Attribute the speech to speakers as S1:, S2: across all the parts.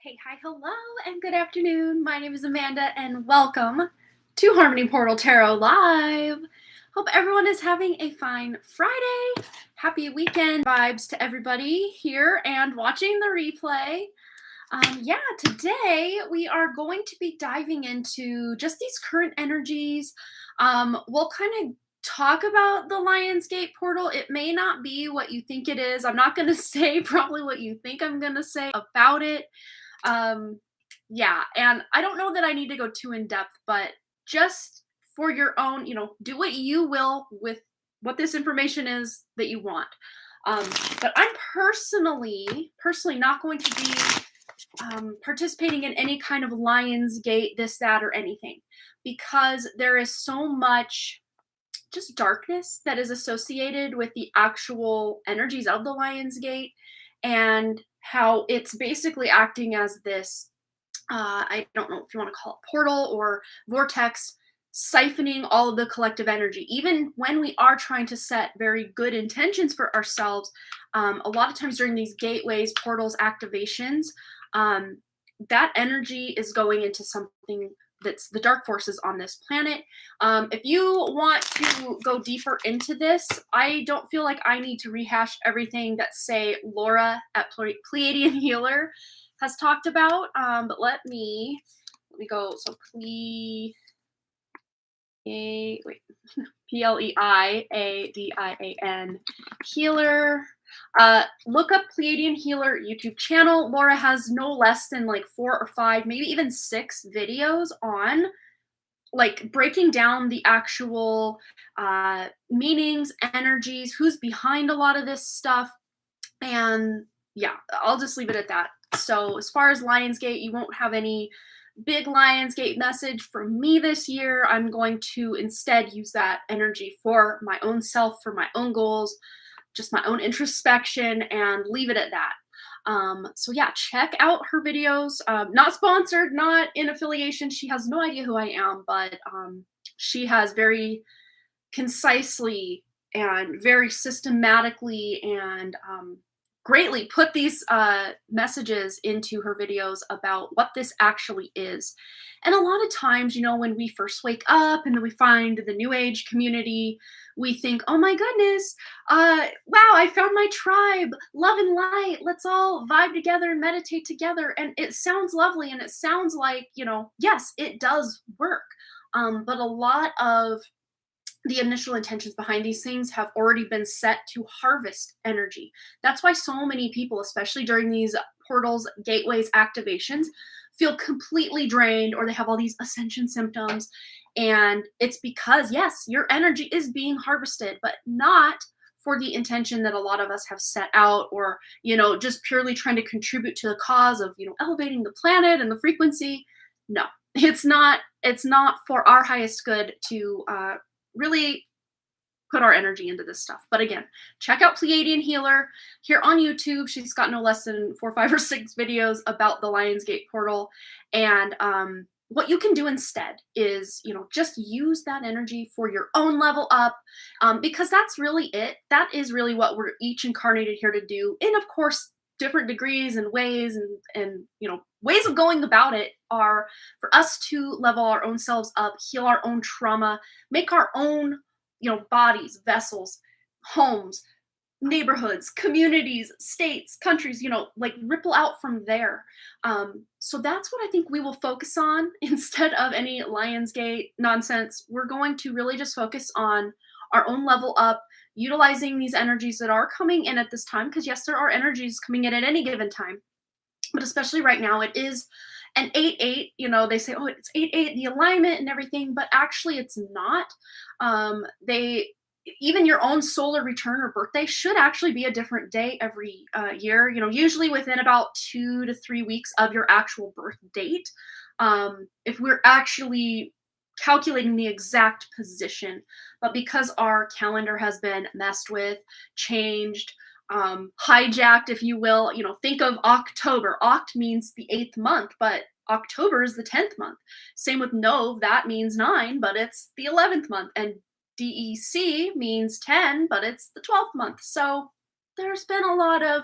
S1: Hey, hi, hello, and good afternoon. My name is Amanda, and welcome to Harmony Portal Tarot Live. Hope everyone is having a fine Friday. Happy weekend vibes to everybody here and watching the replay. Today we are going to be diving into just these current energies. We'll kind of talk about the Lionsgate portal. It may not be what you think it is. I'm not going to say probably what you think I'm going to say about it. And I don't know that I need to go too in depth, but just for your own, do what you will with what this information is that you want. But I'm personally not going to be participating in any kind of Lionsgate, this, that, or anything, because there is so much just darkness that is associated with the actual energies of the Lionsgate and how it's basically acting as this I don't know if you want to call it portal or vortex, siphoning all of the collective energy. Even when we are trying to set very good intentions for ourselves, a lot of times during these gateways, portals, activations, that energy is going into something that's the dark forces on this planet. If you want to go deeper into this, I don't feel like I need to rehash everything that, say, Laura at Pleiadian Healer has talked about. But let me go. So Pleiadian Healer. Look up Pleiadian Healer YouTube channel. Laura has no less than like 4 or 5, maybe even 6 videos on like breaking down the actual meanings, energies, who's behind a lot of this stuff. And yeah, I'll just leave it at that. So as far as Lionsgate, you won't have any big Lionsgate message from me this year. I'm going to instead use that energy for my own self, for my own goals, just my own introspection, and leave it at that. Check out her videos. Not sponsored, not in affiliation. She has no idea who I am, but she has very concisely and very systematically and greatly put these messages into her videos about what this actually is. And a lot of times, when we first wake up and then we find the New Age community, we think, oh my goodness, wow, I found my tribe, love and light. Let's all vibe together and meditate together. And it sounds lovely. And it sounds like, yes, it does work. But a lot of the initial intentions behind these things have already been set to harvest energy. That's why so many people, especially during these portals, gateways, activations, feel completely drained, or they have all these ascension symptoms. And it's because, yes, your energy is being harvested, but not for the intention that a lot of us have set out, or, just purely trying to contribute to the cause of, elevating the planet and the frequency. No, it's not for our highest good to really put our energy into this stuff. But again, check out Pleiadian Healer here on YouTube. She's got no less than 4, 5, or 6 videos about the Lionsgate portal. And what you can do instead is, just use that energy for your own level up, because that's really it. That is really what we're each incarnated here to do. And of course, different degrees and ways and ways of going about it are for us to level our own selves up, heal our own trauma, make our own bodies, vessels, homes, neighborhoods, communities, states, countries, ripple out from there. So that's what I think we will focus on instead of any Lionsgate nonsense. We're going to really just focus on our own level up, utilizing these energies that are coming in at this time, because yes, there are energies coming in at any given time, but especially right now, it is an 8-8. They say, oh, it's 8-8, the alignment and everything, but actually it's not. Even your own solar return or birthday should actually be a different day every year, usually within about 2 to 3 weeks of your actual birth date. If we're actually calculating the exact position, but because our calendar has been messed with, changed, hijacked, if you will, think of October. Oct means the 8th month, but October is the 10th month. Same with Nov, that means 9, but it's the 11th month. And DEC means 10, but it's the 12th month. So there's been a lot of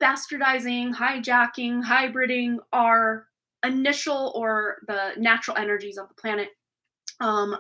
S1: bastardizing, hijacking, hybriding our initial or the natural energies of the planet.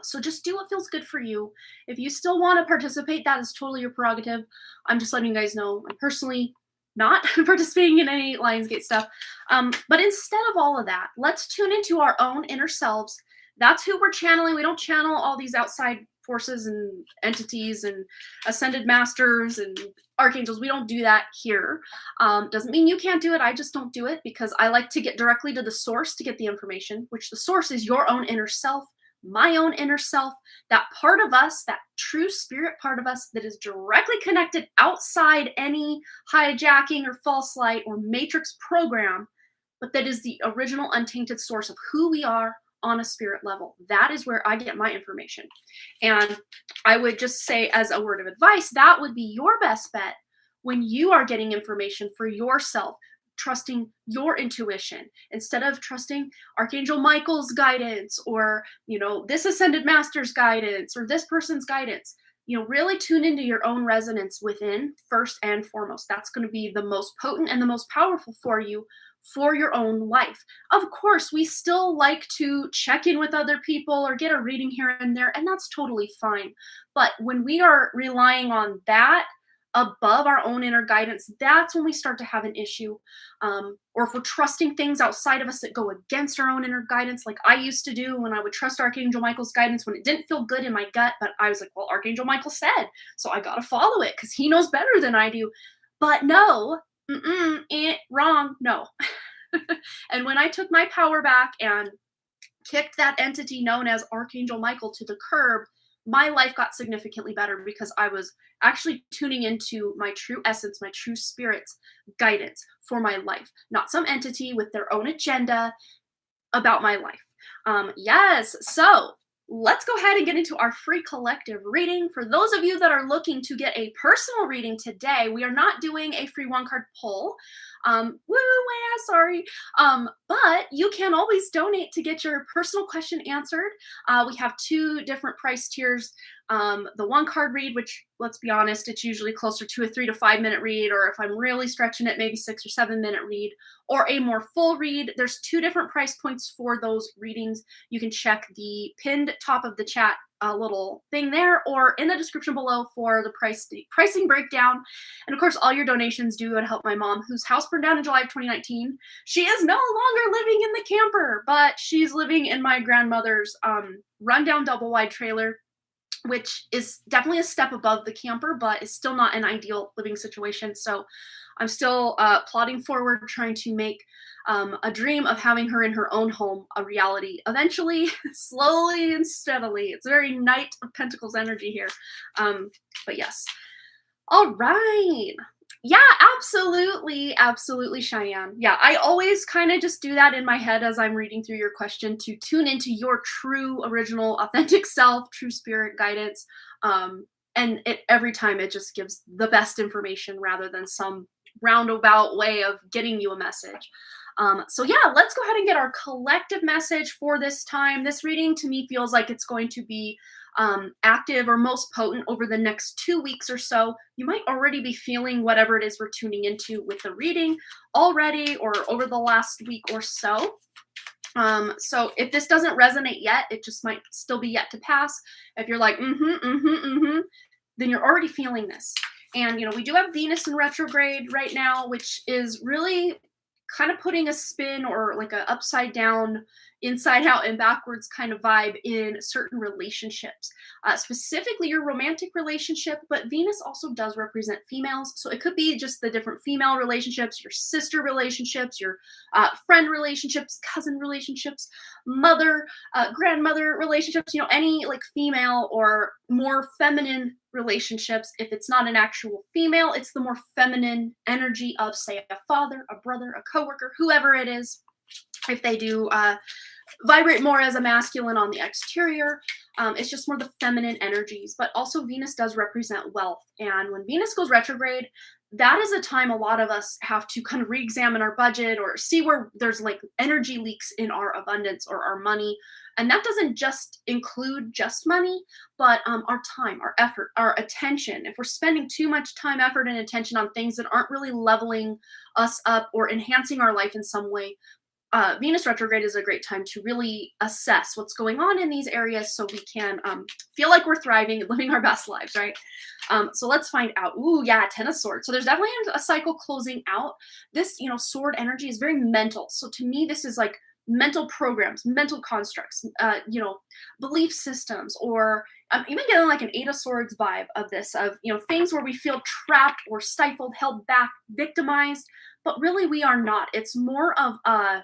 S1: So just do what feels good for you. If you still want to participate, that is totally your prerogative. I'm just letting you guys know I'm personally not participating in any Lionsgate stuff. But instead of all of that, let's tune into our own inner selves. That's who we're channeling. We don't channel all these outside forces and entities and ascended masters and archangels. We don't do that here. Doesn't mean you can't do it. I just don't do it because I like to get directly to the source to get the information, which the source is your own inner self, my own inner self, that part of us, that true spirit part of us that is directly connected outside any hijacking or false light or matrix program, but that is the original untainted source of who we are on a spirit level. That is where I get my information. And I would just say, as a word of advice, that would be your best bet when you are getting information for yourself, trusting your intuition instead of trusting Archangel Michael's guidance or, this ascended master's guidance or this person's guidance. Really tune into your own resonance within first and foremost. That's going to be the most potent and the most powerful for you for your own life. Of course, we still like to check in with other people or get a reading here and there, and that's totally fine. But when we are relying on that above our own inner guidance, that's when we start to have an issue. Or if we're trusting things outside of us that go against our own inner guidance, like I used to do when I would trust Archangel Michael's guidance when it didn't feel good in my gut, but I was like, well, Archangel Michael said, so I got to follow it because he knows better than I do. But no, wrong, no. And when I took my power back and kicked that entity known as Archangel Michael to the curb, my life got significantly better because I was actually tuning into my true essence, my true spirit's guidance for my life, not some entity with their own agenda about my life. Yes, so let's go ahead and get into our free collective reading. For those of you that are looking to get a personal reading today, we are not doing a free one card pull. Sorry. But you can always donate to get your personal question answered. We have 2 different price tiers. The one card read, which, let's be honest, it's usually closer to a 3 to 5 minute read, or if I'm really stretching it, maybe 6 or 7 minute read, or a more full read. There's 2 different price points for those readings. You can check the pinned top of the chat little thing there, or in the description below for the pricing breakdown. And of course, all your donations do help my mom, whose house burned down in July of 2019. She is no longer living in the camper, but she's living in my grandmother's rundown double wide trailer, which is definitely a step above the camper, but is still not an ideal living situation. So I'm still plodding forward, trying to make a dream of having her in her own home a reality eventually, slowly and steadily. It's very Knight of Pentacles energy here. But yes. All right. Yeah, absolutely, Cheyenne. Yeah, I always kind of just do that in my head as I'm reading through your question to tune into your true, original, authentic self, true spirit guidance. And every time it just gives the best information rather than some roundabout way of getting you a message. So yeah, let's go ahead and get our collective message for this time. This reading to me feels like it's going to be active or most potent over the next 2 weeks or so. You might already be feeling whatever it is we're tuning into with the reading already or over the last week or so. So if this doesn't resonate yet, it just might still be yet to pass. If you're like, then you're already feeling this. And, we do have Venus in retrograde right now, which is really kind of putting a spin or like a upside down, inside out and backwards kind of vibe in certain relationships, specifically your romantic relationship, but Venus also does represent females. So it could be just the different female relationships, your sister relationships, your friend relationships, cousin relationships, mother, grandmother relationships, any like female or more feminine relationships. If it's not an actual female, it's the more feminine energy of, say, a father, a brother, a coworker, whoever it is. If they do vibrate more as a masculine on the exterior, it's just more the feminine energies. But also Venus does represent wealth. And when Venus goes retrograde, that is a time a lot of us have to kind of re-examine our budget or see where there's like energy leaks in our abundance or our money. And that doesn't just include just money, but our time, our effort, our attention. If we're spending too much time, effort, and attention on things that aren't really leveling us up or enhancing our life in some way, Venus retrograde is a great time to really assess what's going on in these areas so we can feel like we're thriving and living our best lives, right? So let's find out. Ooh, yeah, Ten of Swords. So there's definitely a cycle closing out. This, sword energy is very mental. So to me, this is like mental programs, mental constructs, belief systems, or I'm even getting like an Eight of Swords vibe of this, of, things where we feel trapped or stifled, held back, victimized, but really we are not. It's more of a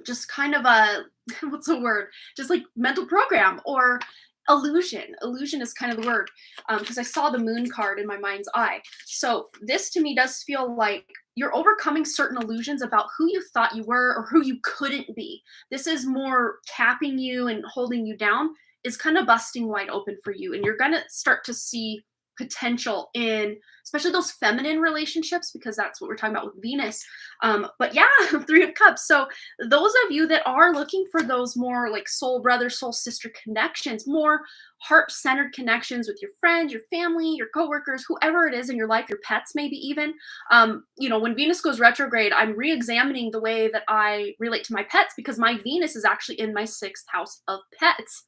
S1: just kind of a what's the word? Just like mental program or illusion. Illusion is kind of the word because I saw the moon card in my mind's eye. So this to me does feel like you're overcoming certain illusions about who you thought you were or who you couldn't be. This is more capping you and holding you down is kind of busting wide open for you, and you're gonna start to see potential in especially those feminine relationships because that's what we're talking about with Venus. But yeah, Three of Cups. So those of you that are looking for those more like soul brother, soul sister connections, more heart-centered connections with your friends, your family, your coworkers, whoever it is in your life, your pets maybe even. When Venus goes retrograde, I'm re-examining the way that I relate to my pets because my Venus is actually in my sixth house of pets.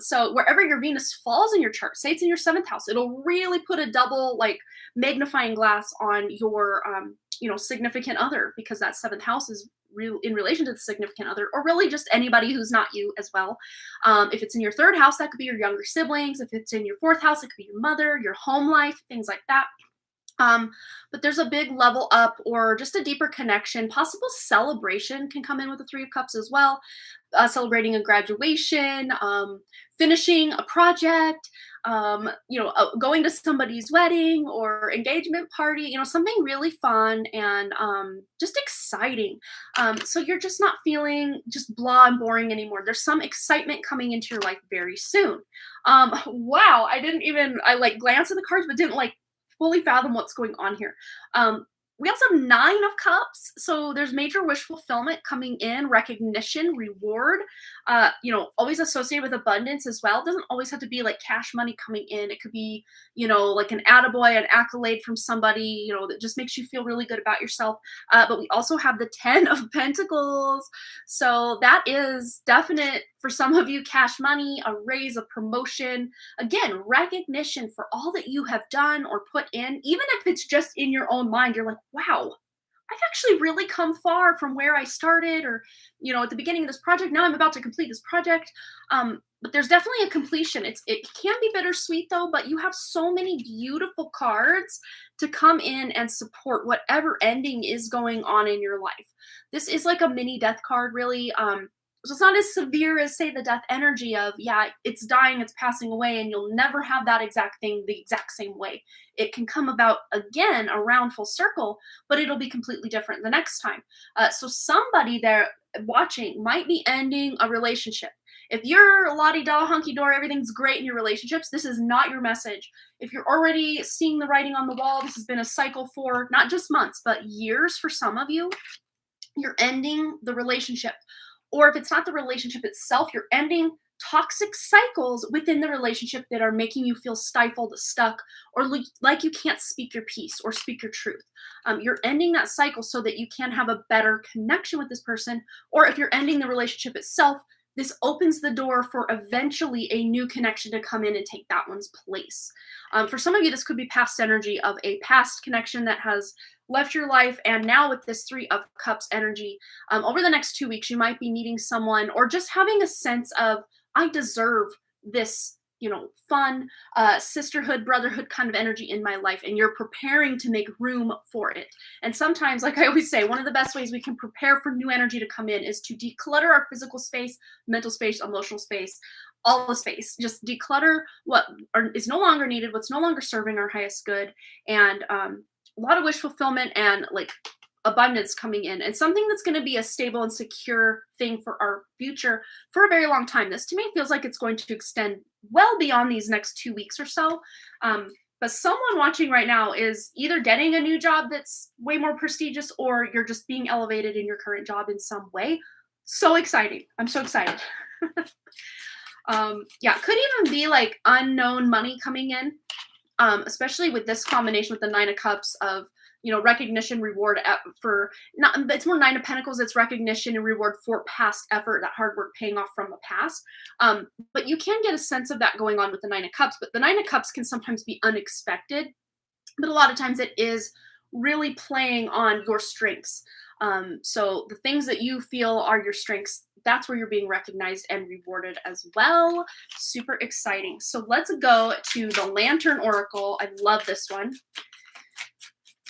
S1: So wherever your Venus falls in your chart, say it's in your seventh house, it'll really put a double like magnifying glass on your significant other, because that seventh house is real in relation to the significant other, or really just anybody who's not you as well. If it's in your third house, that could be your younger siblings. If it's in your fourth house, it could be your mother, your home life, things like that. But there's a big level up or just a deeper connection. Possible celebration can come in with the Three of Cups as well. Celebrating a graduation, finishing a project, going to somebody's wedding or engagement party, something really fun and just exciting. So you're just not feeling just blah and boring anymore. There's some excitement coming into your life very soon. Wow, I like glanced at the cards, but didn't like fully fathom what's going on here. We also have Nine of Cups. So there's major wish fulfillment coming in, recognition, reward, always associated with abundance as well. It doesn't always have to be like cash money coming in. It could be, like an attaboy, an accolade from somebody, that just makes you feel really good about yourself. But we also have the 10 of Pentacles. So that is definite for some of you, cash money, a raise, a promotion. Again, recognition for all that you have done or put in, even if it's just in your own mind, you're like, wow, I've actually really come far from where I started, or, at the beginning of this project, now I'm about to complete this project. But there's definitely a completion. It can be bittersweet though, but you have so many beautiful cards to come in and support whatever ending is going on in your life. This is like a mini death card, really. So it's not as severe as, say, the death energy of, yeah, it's dying, it's passing away, and you'll never have that exact thing the exact same way. It can come about again around full circle, but it'll be completely different the next time. So somebody there watching might be ending a relationship. If you're la-di-da, hunky-dory, everything's great in your relationships, this is not your message. If you're already seeing the writing on the wall, this has been a cycle for not just months, but years for some of you. You're ending the relationship. Or if it's not the relationship itself, you're ending toxic cycles within the relationship that are making you feel stifled, stuck, or like you can't speak your piece or speak your truth. You're ending that cycle so that you can have a better connection with this person. Or if you're ending the relationship itself, this opens the door for eventually a new connection to come in and take that one's place. For some of you, this could be past energy of a past connection that has left your life. And now with this Three of Cups energy, over the next 2 weeks, you might be meeting someone or just having a sense of, I deserve this, fun sisterhood, brotherhood kind of energy in my life. And you're preparing to make room for it. And sometimes, like I always say, one of the best ways we can prepare for new energy to come in is to declutter our physical space, mental space, emotional space, all the space. Just declutter what is no longer needed, what's no longer serving our highest good. And a lot of wish fulfillment and like abundance coming in, and something that's going to be a stable and secure thing for our future for a very long time. This to me feels like it's going to extend well beyond these next 2 weeks or so. But someone watching right now is either getting a new job that's way more prestigious, or you're just being elevated in your current job in some way. So exciting. I'm so excited. Yeah, could even be like unknown money coming in, especially with this combination with the Nine of Cups of, recognition, reward for not. It's more Nine of Pentacles. It's recognition and reward for past effort, that hard work paying off from the past. But you can get a sense of that going on with the Nine of Cups. But the Nine of Cups can sometimes be unexpected, but a lot of times it is really playing on your strengths. So the things that you feel are your strengths, that's where you're being recognized and rewarded as well. Super exciting. So let's go to the Lantern Oracle. I love this one.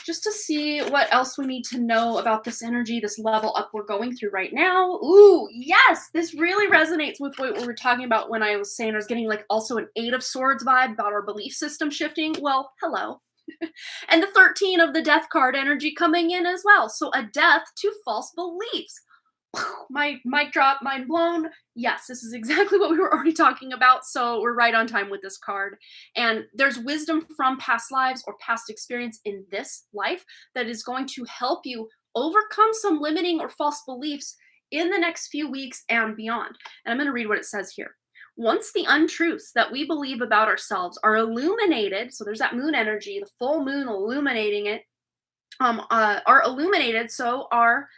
S1: Just to see what else we need to know about this energy, this level up we're going through right now. Ooh, yes, this really resonates with what we were talking about when I was saying I was getting like also an Eight of Swords vibe about our belief system shifting. Well, hello. And the 13 of the Death card energy coming in as well. So a death to false beliefs. My mic drop, mind blown. Yes, this is exactly what we were already talking about. So we're right on time with this card. And there's wisdom from past lives or past experience in this life that is going to help you overcome some limiting or false beliefs in the next few weeks and beyond. And I'm going to read what it says here. Once the untruths that we believe about ourselves are illuminated, so there's that moon energy, the full moon illuminating it, are illuminated, so are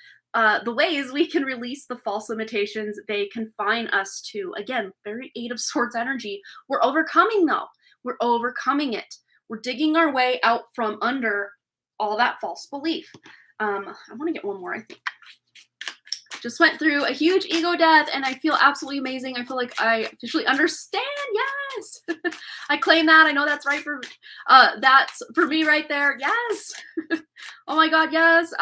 S1: the ways we can release the false limitations they confine us to. Again, very Eight of Swords energy. We're overcoming, though. We're overcoming it. We're digging our way out from under all that false belief. I want to get one more, I think. Just went through a huge ego death and I feel absolutely amazing. I feel like I officially understand. Yes. I claim that. I know that's right for that's for me right there. Yes. Oh my God, yes.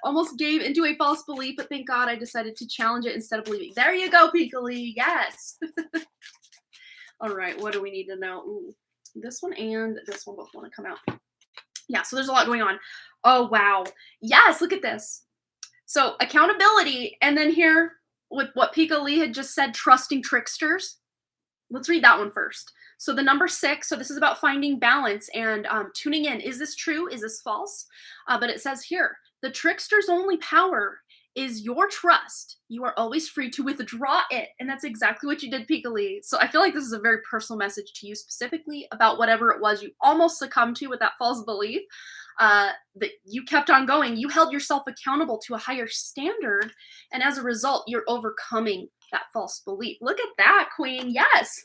S1: Almost gave into a false belief, but thank God I decided to challenge it instead of believing. There you go, Peekly. Yes. All right, what do we need to know? Ooh, this one and this one both want to come out. Yeah, so there's a lot going on. Oh wow. Yes, look at this. So accountability, and then here with what Pika Lee had just said, trusting tricksters. Let's read that one first. So the number 6, so this is about finding balance and tuning in. Is this true? Is this false? But it says here, the trickster's only power is your trust. You are always free to withdraw it. And that's exactly what you did, Pika Lee. So I feel like this is a very personal message to you specifically about whatever it was you almost succumbed to with that false belief. That you kept on going. You held yourself accountable to a higher standard. And as a result, you're overcoming that false belief. Look at that, Queen. Yes.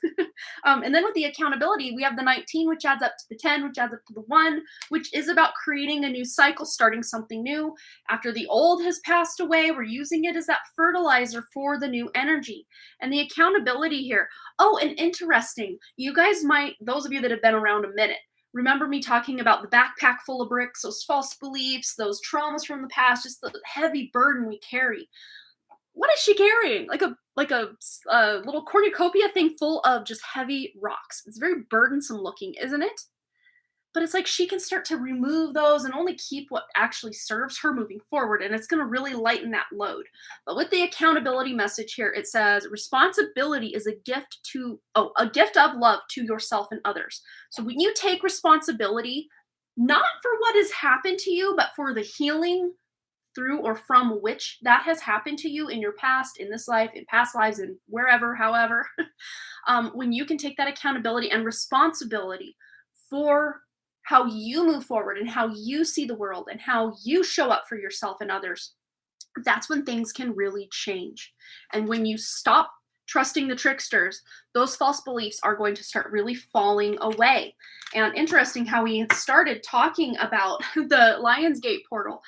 S1: And then with the accountability, we have the 19, which adds up to the 10, which adds up to the 1, which is about creating a new cycle, starting something new. After the old has passed away, we're using it as that fertilizer for the new energy. And the accountability here. Oh, and interesting. You guys might, those of you that have been around a minute, remember me talking about the backpack full of bricks, those false beliefs, those traumas from the past, just the heavy burden we carry. What is she carrying? Like a little cornucopia thing full of just heavy rocks. It's very burdensome looking, isn't it? But it's like she can start to remove those and only keep what actually serves her moving forward. And it's going to really lighten that load. But with the accountability message here, it says responsibility is a gift of love to yourself and others. So when you take responsibility, not for what has happened to you, but for the healing through or from which that has happened to you in your past, in this life, in past lives, and wherever, however, when you can take that accountability and responsibility for how you move forward and how you see the world and how you show up for yourself and others, that's when things can really change. And when you stop trusting the tricksters, those false beliefs are going to start really falling away. And interesting how we had started talking about the Lionsgate portal.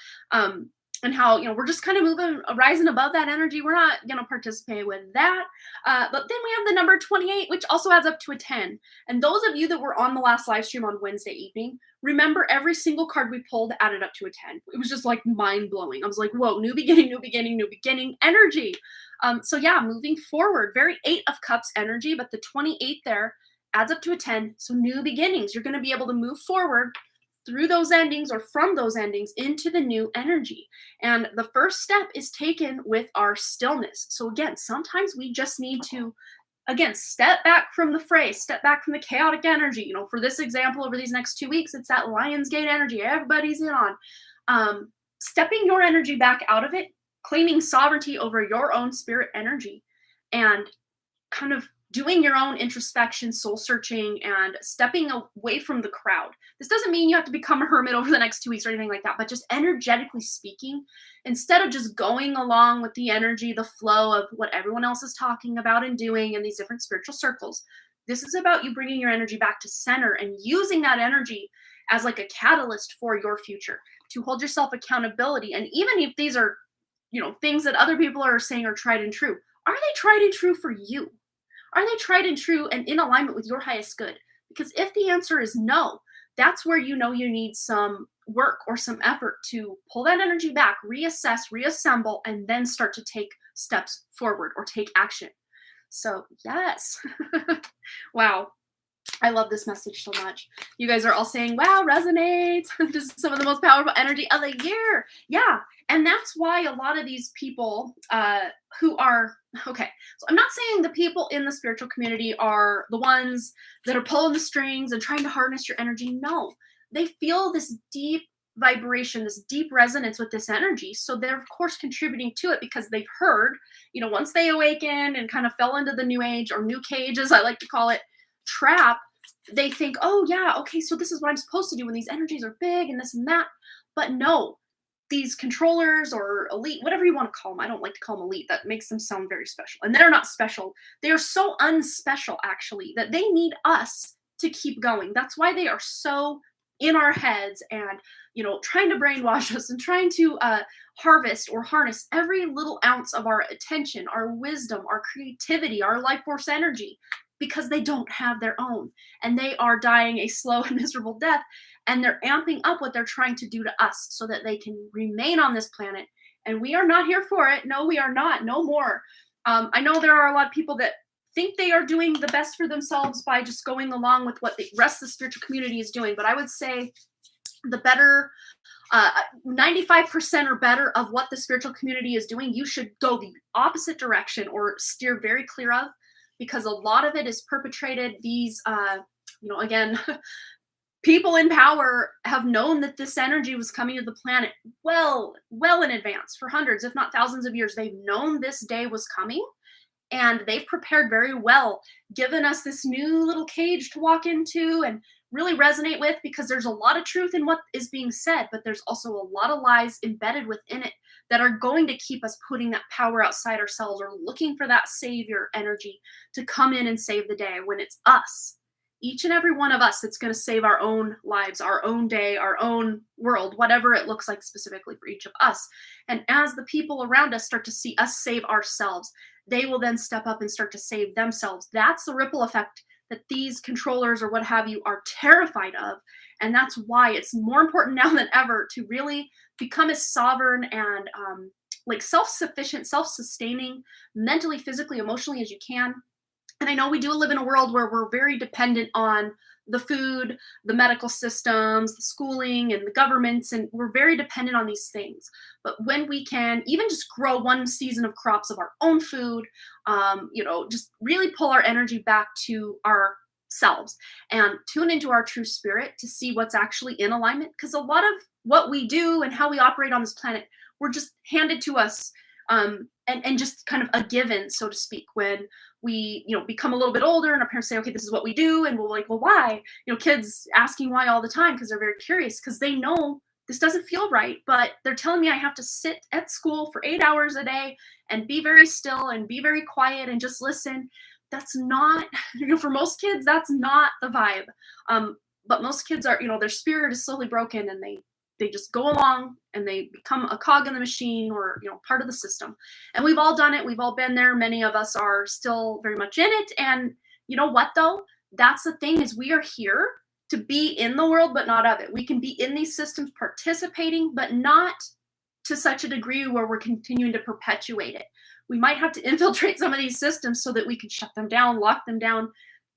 S1: And how, we're just kind of moving, rising above that energy. We're not going to participate with that. But then we have the number 28, which also adds up to a 10. And those of you that were on the last live stream on Wednesday evening, remember every single card we pulled added up to a 10. It was just like mind blowing. I was like, whoa, new beginning, new beginning, new beginning energy. So yeah, moving forward, very 8 of Cups energy, but the 28 there adds up to a 10. So new beginnings, you're going to be able to move forward through those endings or from those endings into the new energy. And the first step is taken with our stillness. So again, sometimes we just need to again, step back from the fray, step back from the chaotic energy. For this example, over these next 2 weeks, it's that Lionsgate energy everybody's in on. Stepping your energy back out of it, claiming sovereignty over your own spirit energy, and kind of doing your own introspection, soul searching, and stepping away from the crowd. This doesn't mean you have to become a hermit over the next 2 weeks or anything like that, but just energetically speaking, instead of just going along with the energy, the flow of what everyone else is talking about and doing in these different spiritual circles, this is about you bringing your energy back to center and using that energy as like a catalyst for your future to hold yourself accountability. And even if these are, things that other people are saying are tried and true, are they tried and true for you? Are they tried and true and in alignment with your highest good? Because if the answer is no, that's where you know you need some work or some effort to pull that energy back, reassess, reassemble, and then start to take steps forward or take action. So, yes. Wow. I love this message so much. You guys are all saying, wow, resonates. This is some of the most powerful energy of the year. Yeah. And that's why a lot of these people who are, okay, so I'm not saying the people in the spiritual community are the ones that are pulling the strings and trying to harness your energy. No, they feel this deep vibration, this deep resonance with this energy. So they're, of course, contributing to it because they've heard, once they awakened and kind of fell into the new age or new cage, as I like to call it, trap, they think, oh yeah, okay, so this is what I'm supposed to do when these energies are big and this and that. But no, these controllers or elite, whatever you want to call them, I don't like to call them elite. That makes them sound very special. And they're not special. They are so unspecial, actually, that they need us to keep going. That's why they are so in our heads and, trying to brainwash us and trying to harvest or harness every little ounce of our attention, our wisdom, our creativity, our life force energy, because they don't have their own and they are dying a slow and miserable death, and they're amping up what they're trying to do to us so that they can remain on this planet. And we are not here for it. No, we are not. No more. I know there are a lot of people that think they are doing the best for themselves by just going along with what the rest of the spiritual community is doing. But I would say the better 95% or better of what the spiritual community is doing, you should go the opposite direction or steer very clear of, because a lot of it is perpetrated. These, again, people in power have known that this energy was coming to the planet well in advance for hundreds, if not thousands of years. They've known this day was coming, and they've prepared very well, given us this new little cage to walk into and really resonate with, because there's a lot of truth in what is being said, but there's also a lot of lies embedded within it that are going to keep us putting that power outside ourselves or looking for that savior energy to come in and save the day, when it's us, each and every one of us, that's going to save our own lives, our own day, our own world, whatever it looks like specifically for each of us. And as the people around us start to see us save ourselves, they will then step up and start to save themselves. That's the ripple effect that these controllers or what have you are terrified of. And that's why it's more important now than ever to really become as sovereign and like self-sufficient, self-sustaining, mentally, physically, emotionally as you can. And I know we do live in a world where we're very dependent on the food, the medical systems, the schooling, and the governments, and we're very dependent on these things. But when we can even just grow one season of crops of our own food, just really pull our energy back to ourselves and tune into our true spirit to see what's actually in alignment. Because a lot of what we do and how we operate on this planet, we're just handed to us and just kind of a given, so to speak, when we, become a little bit older and our parents say, okay, this is what we do. And we're like, well, why? Kids asking why all the time because they're very curious, because they know this doesn't feel right, but they're telling me I have to sit at school for 8 hours a day and be very still and be very quiet and just listen. That's not, for most kids, that's not the vibe. But most kids are, their spirit is slowly broken, and they just go along and they become a cog in the machine, or, part of the system. And we've all done it. We've all been there. Many of us are still very much in it. And you know what, though? That's the thing, is we are here to be in the world, but not of it. We can be in these systems participating, but not to such a degree where we're continuing to perpetuate it. We might have to infiltrate some of these systems so that we can shut them down, lock them down,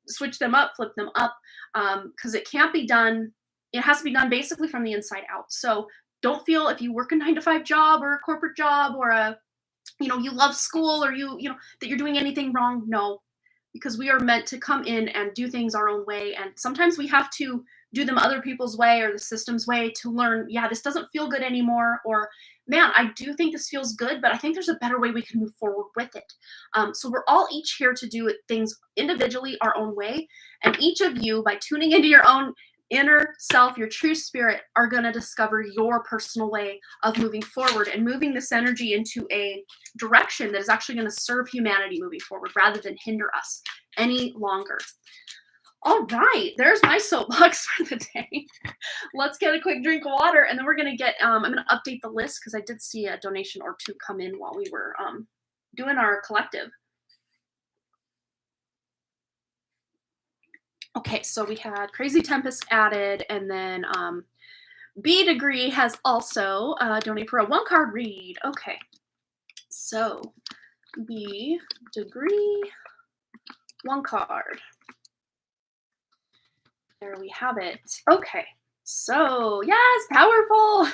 S1: switch them up, flip them up, because it can't be done. It has to be done basically from the inside out. So don't feel, if you work a 9-to-5 job or a corporate job or you love school, or that you're doing anything wrong. No, because we are meant to come in and do things our own way. And sometimes we have to do them other people's way or the system's way to learn, yeah, this doesn't feel good anymore, or man, I do think this feels good, but I think there's a better way we can move forward with it. So we're all each here to do things individually, our own way. And each of you, by tuning into your own inner self, your true spirit, are going to discover your personal way of moving forward and moving this energy into a direction that is actually going to serve humanity moving forward rather than hinder us any longer. All right, there's my soapbox for the day. Let's get a quick drink of water, and then we're going to get, I'm going to update the list because I did see a donation or two come in while we were doing our collective. Okay, so we had Crazy Tempest added, and then B Degree has also donated for a 1-card read. Okay, so B Degree, 1 card. There we have it. Okay, so yes, powerful.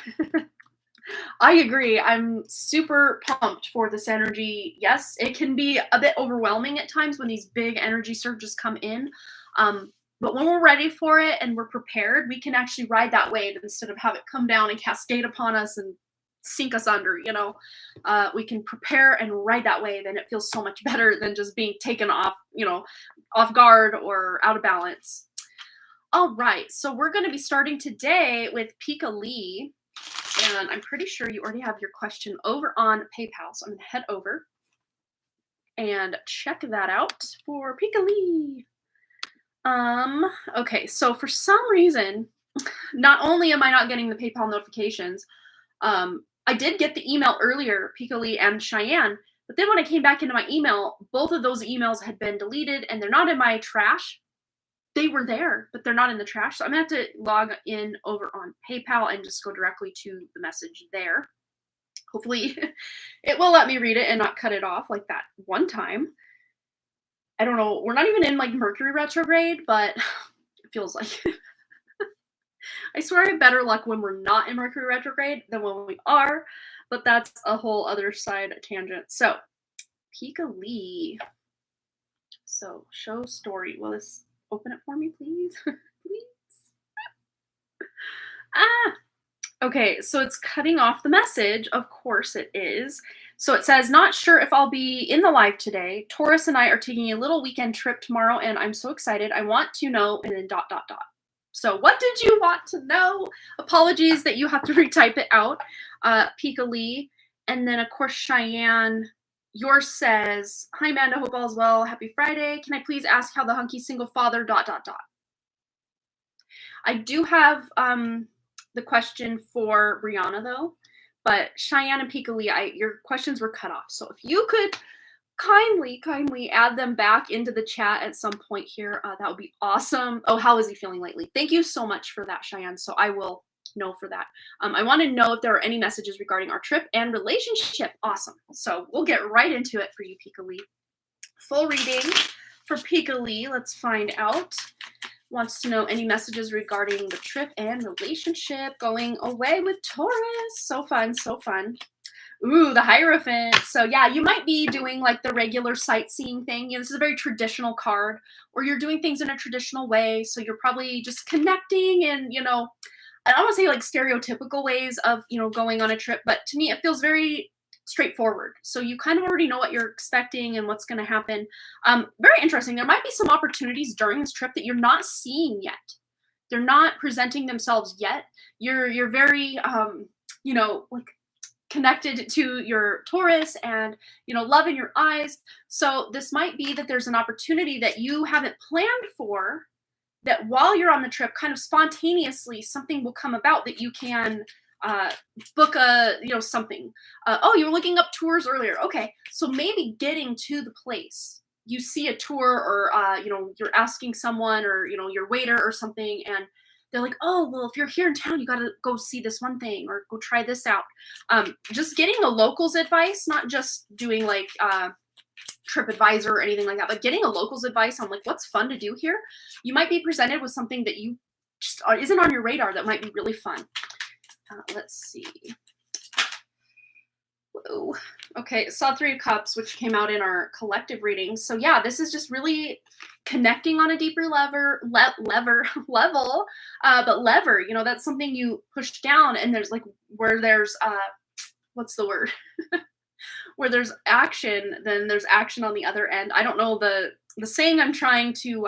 S1: I agree. I'm super pumped for this energy. Yes, it can be a bit overwhelming at times when these big energy surges come in. But when we're ready for it and we're prepared, we can actually ride that wave instead of have it come down and cascade upon us and sink us under, you know. We can prepare and ride that wave, and it feels so much better than just being taken off, you know, off guard or out of balance. All right, so we're going to be starting today with Pika Lee, and I'm pretty sure you already have your question over on PayPal, so I'm going to head over and check that out for Pika Lee. Okay, so for some reason, not only am I not getting the PayPal notifications, I did get the email earlier, Pika Lee and Cheyenne, but then when I came back into my email, both of those emails had been deleted and they're not in my trash. They were there, but they're not in the trash. So I'm going to have to log in over on PayPal and just go directly to the message there. Hopefully it will let me read it and not cut it off like that one time. I don't know. We're not even in like Mercury retrograde, but it feels like I swear I have better luck when we're not in Mercury retrograde than when we are, but that's a whole other side tangent. So Pika Lee. So show story. Will this open it for me, please? Please. Okay, so it's cutting off the message. Of course it is. So it says, not sure if I'll be in the live today. Taurus and I are taking a little weekend trip tomorrow, and I'm so excited. I want to know, and then ... So what did you want to know? Apologies that you have to retype it out, Pika Lee. And then, of course, Cheyenne, yours says, hi, Amanda, hope all's well. Happy Friday. Can I please ask how the hunky single father ... I do have the question for Brianna, though. But Cheyenne and Pika Lee, your questions were cut off. So if you could kindly add them back into the chat at some point here, that would be awesome. Oh, how is he feeling lately? Thank you so much for that, Cheyenne. So I will know for that. I want to know if there are any messages regarding our trip and relationship. Awesome. So we'll get right into it for you, Pika Lee. Full reading for Pika Lee. Let's find out. Wants to know any messages regarding the trip and relationship, going away with Taurus. So fun, so fun. Ooh, the Hierophant. So yeah, you might be doing like the regular sightseeing thing. You know, this is a very traditional card, or you're doing things in a traditional way. So you're probably just connecting and, you know, I don't want to say like stereotypical ways of, you know, going on a trip, but to me, it feels very straightforward. So you kind of already know what you're expecting and what's going to happen. Very interesting. There might be some opportunities during this trip that you're not seeing yet. They're not presenting themselves yet. You're very, you know, like connected to your Taurus and, you know, love in your eyes. So this might be that there's an opportunity that you haven't planned for, that while you're on the trip, kind of spontaneously, something will come about that you can book a, you know, something. Oh, you were looking up tours earlier. Okay. So maybe getting to the place, you see a tour or, you know, you're asking someone or, you know, your waiter or something, and they're like, oh, well, if you're here in town, you got to go see this one thing or go try this out. Just getting a local's advice, not just doing like TripAdvisor or anything like that, but getting a local's advice on like what's fun to do here. You might be presented with something that you just isn't on your radar that might be really fun. Let's see. Whoa. Okay. Okay, saw Three of Cups, which came out in our collective reading. So yeah, this is just really connecting on a deeper level. But lever, that's something you push down, and there's like where there's what's the word? Where there's action, then there's action on the other end. I don't know the saying I'm trying to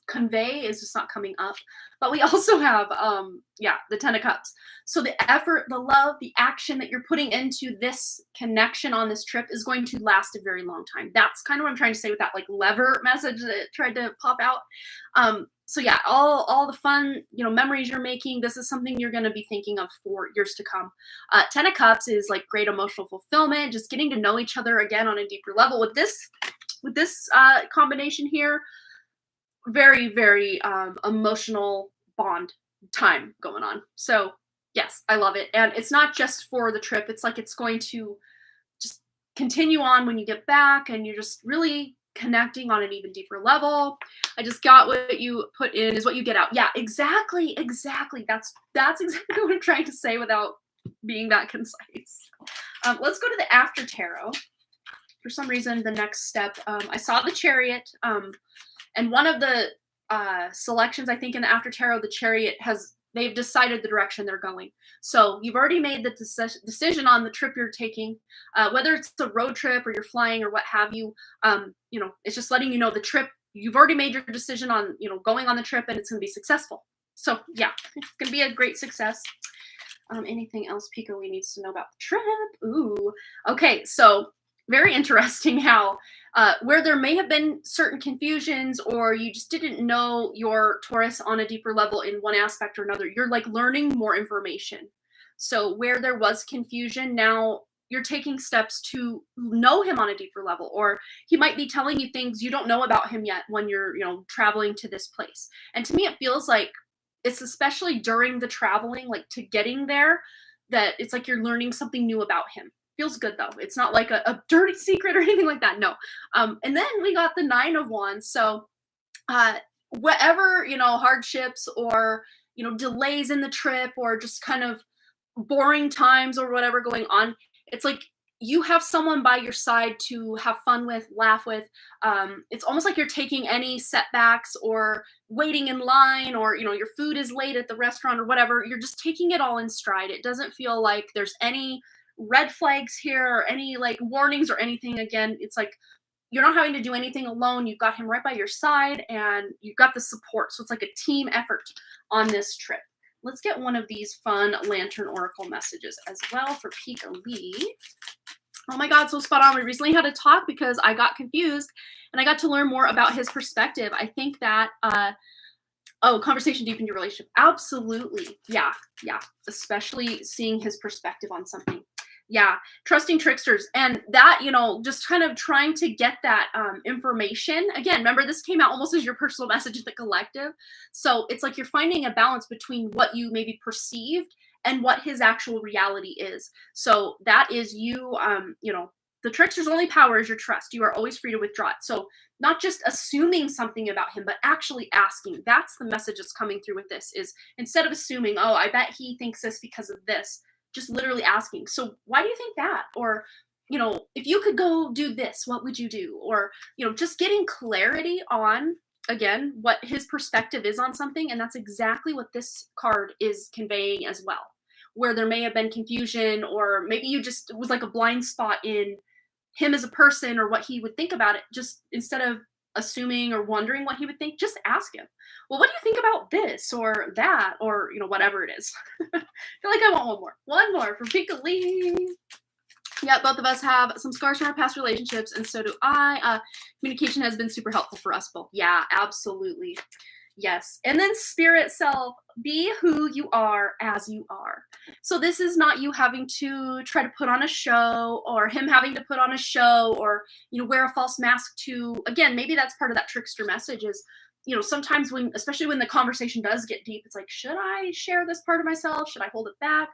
S1: convey is just not coming up. But we also have the Ten of Cups. So the effort, the love, the action that you're putting into this connection on this trip is going to last a very long time. That's kind of what I'm trying to say with that like lever message that tried to pop out. So yeah, all the fun, memories you're making, this is something you're going to be thinking of for years to come. Ten of Cups is like great emotional fulfillment, just getting to know each other again on a deeper level. With this combination here, very, very emotional bond time going on. So yes, I love it. And it's not just for the trip. It's like it's going to just continue on when you get back, and you're just really connecting on an even deeper level. I just got what you put in is what you get out. Yeah, exactly. That's exactly what I'm trying to say without being that concise. Let's go to the after tarot. For some reason, the next step, I saw the Chariot, and one of the selections, I think in the after tarot, the Chariot they've decided the direction they're going. So you've already made the decision on the trip you're taking, whether it's a road trip or you're flying or what have you. It's just letting you know the trip, you've already made your decision on, going on the trip, and it's going to be successful. So yeah, it's going to be a great success. Anything else Pico Lee needs to know about the trip? Ooh, okay. So very interesting how where there may have been certain confusions, or you just didn't know your Taurus on a deeper level in one aspect or another, you're like learning more information. So where there was confusion, now you're taking steps to know him on a deeper level, or he might be telling you things you don't know about him yet when you're, traveling to this place. And to me, it feels like it's especially during the traveling, like to getting there, that it's like you're learning something new about him. Feels good though. It's not like a dirty secret or anything like that. No. And then we got the Nine of Wands. So whatever, hardships or, delays in the trip, or just kind of boring times or whatever going on, it's like you have someone by your side to have fun with, laugh with. It's almost like you're taking any setbacks or waiting in line, or, your food is late at the restaurant or whatever. You're just taking it all in stride. It doesn't feel like there's any red flags here or any like warnings or anything. Again, it's like you're not having to do anything alone. You've got him right by your side, and you've got the support. So it's like a team effort on this trip. Let's get one of these fun Lantern Oracle messages as well for Pika Lee. Oh my God, so spot on. We recently had a talk because I got confused, and I got to learn more about his perspective. I think that conversation deepened your relationship. Absolutely. Yeah. Especially seeing his perspective on something. Yeah, trusting tricksters, and that, just kind of trying to get that information. Again, remember, this came out almost as your personal message to the collective. So it's like you're finding a balance between what you maybe perceived and what his actual reality is. So that is you, the trickster's only power is your trust. You are always free to withdraw it. So not just assuming something about him, but actually asking. That's the message that's coming through with this, is instead of assuming, oh, I bet he thinks this because of this, just literally asking, so why do you think that? Or, if you could go do this, what would you do? Or, just getting clarity on, again, what his perspective is on something. And that's exactly what this card is conveying as well, where there may have been confusion, or maybe it was like a blind spot in him as a person or what he would think about it. Just instead of assuming or wondering what he would think, just ask him, well, what do you think about this or that, or whatever it is. I feel like I want one more for Pika Lee. Yeah, both of us have some scars from our past relationships, and so do I. Communication has been super helpful for us both. Yeah, absolutely. Yes. And then spirit self, be who you are as you are. So this is not you having to try to put on a show, or him having to put on a show, or, wear a false mask to, again, maybe that's part of that trickster message is, sometimes especially when the conversation does get deep, it's like, should I share this part of myself? Should I hold it back?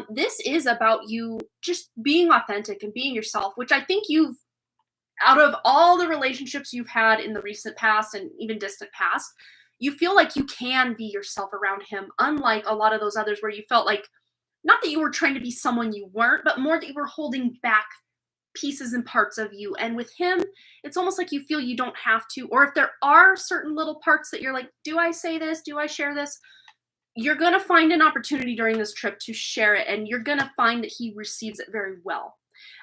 S1: This is about you just being authentic and being yourself, which I think out of all the relationships you've had in the recent past and even distant past, you feel like you can be yourself around him, unlike a lot of those others where you felt like, not that you were trying to be someone you weren't, but more that you were holding back pieces and parts of you. And with him, it's almost like you feel you don't have to, or if there are certain little parts that you're like, do I say this? Do I share this? You're going to find an opportunity during this trip to share it, and you're going to find that he receives it very well.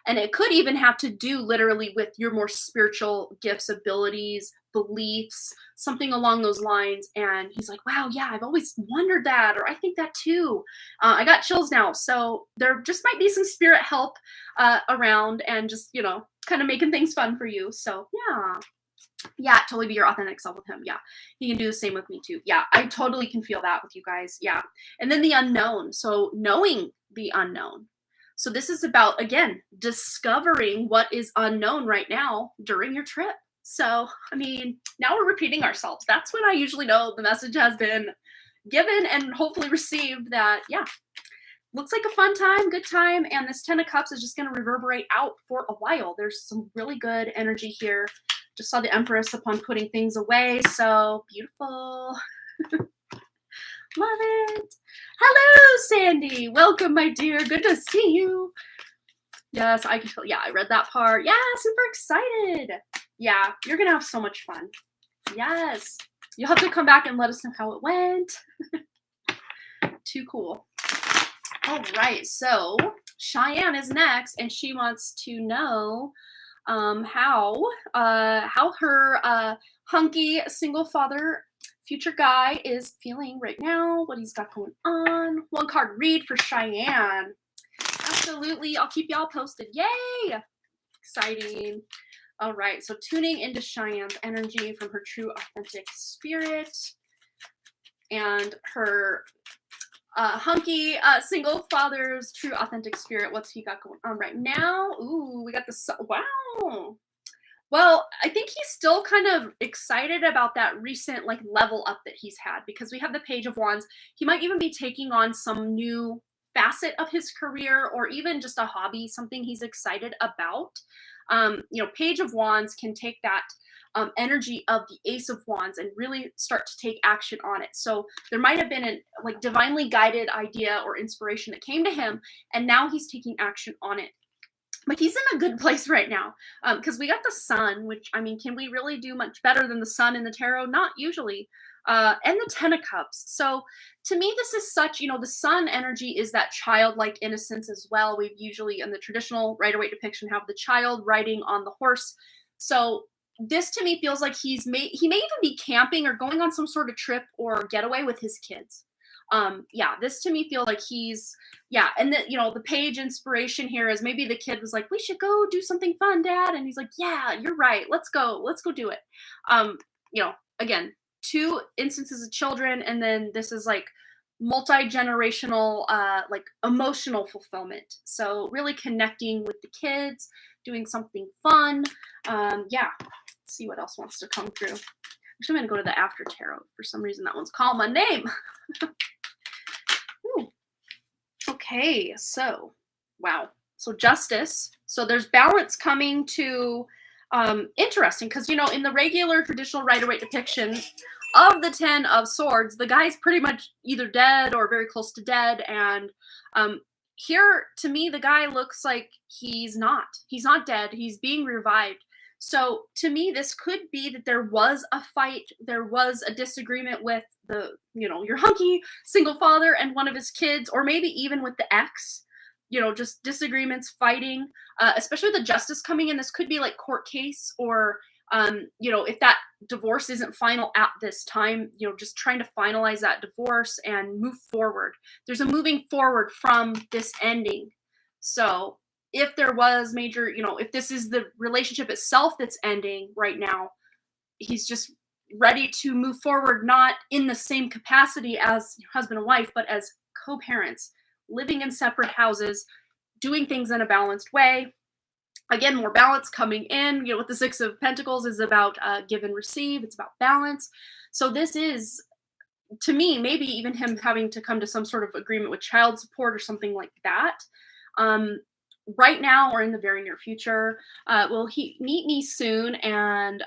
S1: And it could even have to do literally with your more spiritual gifts, abilities, beliefs, something along those lines. And he's like, wow, yeah, I've always wondered that, or I think that too. I got chills now. So there just might be some spirit help around, and just, kind of making things fun for you. So yeah, totally be your authentic self with him. Yeah, he can do the same with me too. Yeah, I totally can feel that with you guys. Yeah. And then the unknown. So knowing the unknown. So this is about, again, discovering what is unknown right now during your trip. So, I mean, now we're repeating ourselves. That's when I usually know the message has been given and hopefully received, that, yeah, looks like a fun time, good time. And this 10 of Cups is just going to reverberate out for a while. There's some really good energy here. Just saw the Empress upon putting things away. So beautiful. Love it. Hello, Sandy. Welcome, my dear. Good to see you. Yes, I can feel. Yeah, I read that part. Yeah, super excited. Yeah, you're going to have so much fun. Yes. You'll have to come back and let us know how it went. Too cool. All right. So Cheyenne is next, and she wants to know how her hunky single father future guy is feeling right now, what he's got going on. One card read for Cheyenne. Absolutely. I'll keep y'all posted. Yay! Exciting. All right. So tuning into Cheyenne's energy from her true authentic spirit, and her hunky single father's true authentic spirit. What's he got going on right now? Ooh, we got the wow. Well, I think he's still kind of excited about that recent level up that he's had, because we have the Page of Wands. He might even be taking on some new facet of his career, or even just a hobby, something he's excited about. Page of Wands can take that energy of the Ace of Wands and really start to take action on it. So there might have been a divinely guided idea or inspiration that came to him, and now he's taking action on it. But he's in a good place right now, because we got the Sun, which, I mean, can we really do much better than the Sun in the tarot? Not usually. And the 10 of Cups. So to me, this is such, the Sun energy is that childlike innocence as well. We've usually, in the traditional Rider-Waite depiction, have the child riding on the horse. So this to me feels like he may even be camping or going on some sort of trip or getaway with his kids. This to me feels like he's, and the Page inspiration here is maybe the kid was like, we should go do something fun, Dad. And he's like, yeah, you're right. Let's go do it. Again, 2 instances of children, and then this is multi-generational, emotional fulfillment. So really connecting with the kids, doing something fun. Let's see what else wants to come through. Actually, I'm going to go to the After Tarot. For some reason, that one's calling my name. Okay, so, wow. So Justice. So there's balance coming to, interesting, because, in the regular traditional Rider-Waite depiction of the 10 of Swords, the guy's pretty much either dead or very close to dead. And here, to me, the guy looks like he's not dead. He's being revived. So to me, this could be that there was a fight, there was a disagreement with your hunky single father and one of his kids, or maybe even with the ex, just disagreements, fighting, especially the Justice coming in. This could be court case, or, if that divorce isn't final at this time, just trying to finalize that divorce and move forward. There's a moving forward from this ending. So if there was major, if this is the relationship itself that's ending right now, he's just ready to move forward, not in the same capacity as husband and wife, but as co-parents, living in separate houses, doing things in a balanced way. Again, more balance coming in, with the 6 of Pentacles is about give and receive. It's about balance. So this is, to me, maybe even him having to come to some sort of agreement with child support or something like that. Right now, or in the very near future. Will he meet me soon? And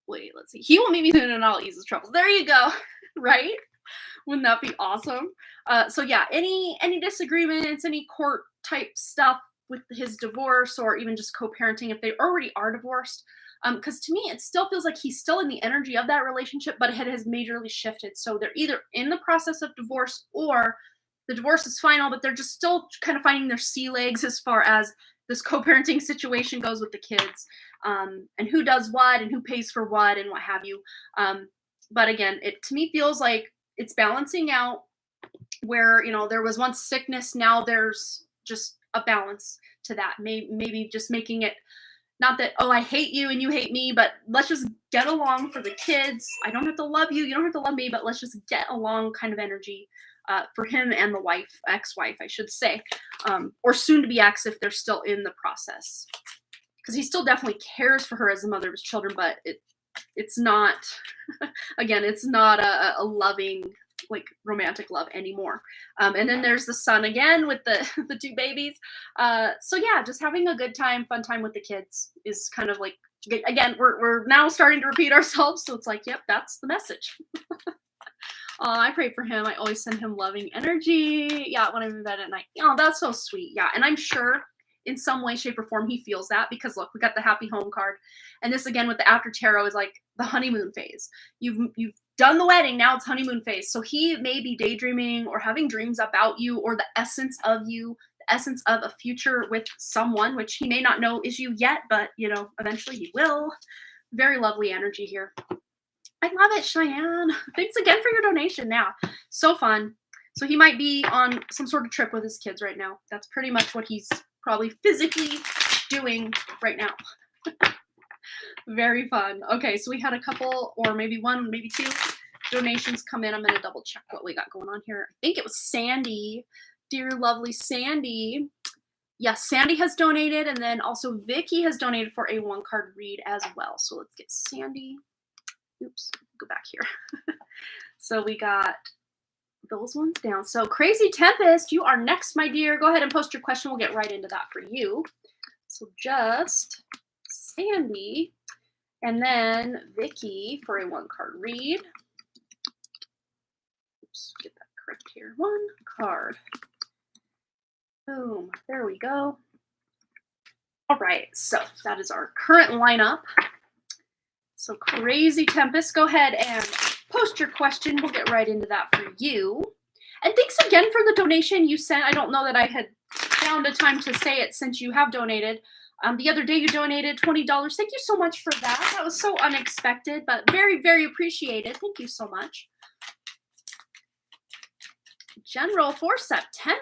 S1: let's see. He will meet me soon, and I'll ease his troubles. There you go. Right? Wouldn't that be awesome? So yeah, any disagreements, any court type stuff, with his divorce or even just co-parenting if they already are divorced. Because to me, it still feels like he's still in the energy of that relationship, but it has majorly shifted. So they're either in the process of divorce or the divorce is final, but they're just still kind of finding their sea legs as far as this co-parenting situation goes with the kids, and who does what and who pays for what and what have you. But again, it to me feels like it's balancing out where, there was once sickness, now there's just a balance to that. Maybe just making it not that, oh, I hate you and you hate me, but let's just get along for the kids. I don't have to love you. You don't have to love me, but let's just get along kind of energy for him and the wife, ex-wife, I should say, or soon to be ex if they're still in the process. Because he still definitely cares for her as the mother of his children, but it's not, again, it's not a loving, like romantic love anymore. And then there's the son again with the the two babies. So yeah, just having a good time, fun time with the kids is kind of like, again, we're now starting to repeat ourselves. So it's like, yep, that's the message. I pray for him. I always send him loving energy. Yeah, when I'm in bed at night. Oh, that's so sweet. Yeah, and I'm sure in some way, shape, or form he feels that, because look, we got the happy home card, and this again with the after tarot is like the honeymoon phase. You've done the wedding, now it's honeymoon phase. So he may be daydreaming or having dreams about you or the essence of you, the essence of a future with someone, which he may not know is you yet, but eventually he will. Very lovely energy here. I love it, Cheyenne. Thanks again for your donation. Now, so fun. So he might be on some sort of trip with his kids right now. That's pretty much what he's probably physically doing right now. Very fun. Okay, so we had a couple, or maybe one, maybe two donations come in. I'm going to double check what we got going on here. I think it was Sandy. Dear lovely Sandy. Yes, Sandy has donated, and then also Vicky has donated for a one-card read as well. So let's get Sandy. Oops, go back here. So we got those ones down. So Crazy Tempest, you are next, my dear. Go ahead and post your question. We'll get right into that for you. So just Sandy, and then Vicky for a one-card read. Oops, get that correct here. One card. Boom. There we go. All right, so that is our current lineup. So Crazy Tempest, go ahead and post your question. We'll get right into that for you. And thanks again for the donation you sent. I don't know that I had found a time to say it since you have donated. The other day you donated $20. Thank you so much for that. That was so unexpected, but very, very appreciated. Thank you so much. General for September.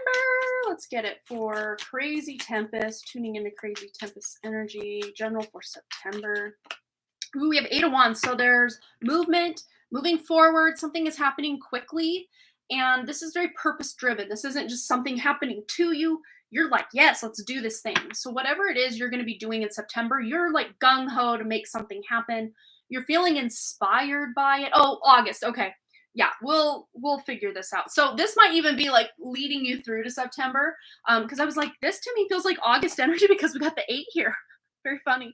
S1: Let's get it for Crazy Tempest. Tuning into Crazy Tempest energy. General for September. Ooh, we have 8 of Wands. So there's movement, moving forward. Something is happening quickly. And this is very purpose driven. This isn't just something happening to you. You're like, yes, let's do this thing. So whatever it is you're going to be doing in September, you're like gung ho to make something happen. You're feeling inspired by it. Oh, August. Okay. Yeah, we'll figure this out. So this might even be like leading you through to September. Because I was like, this to me feels like August energy because we got the 8 here. Very funny.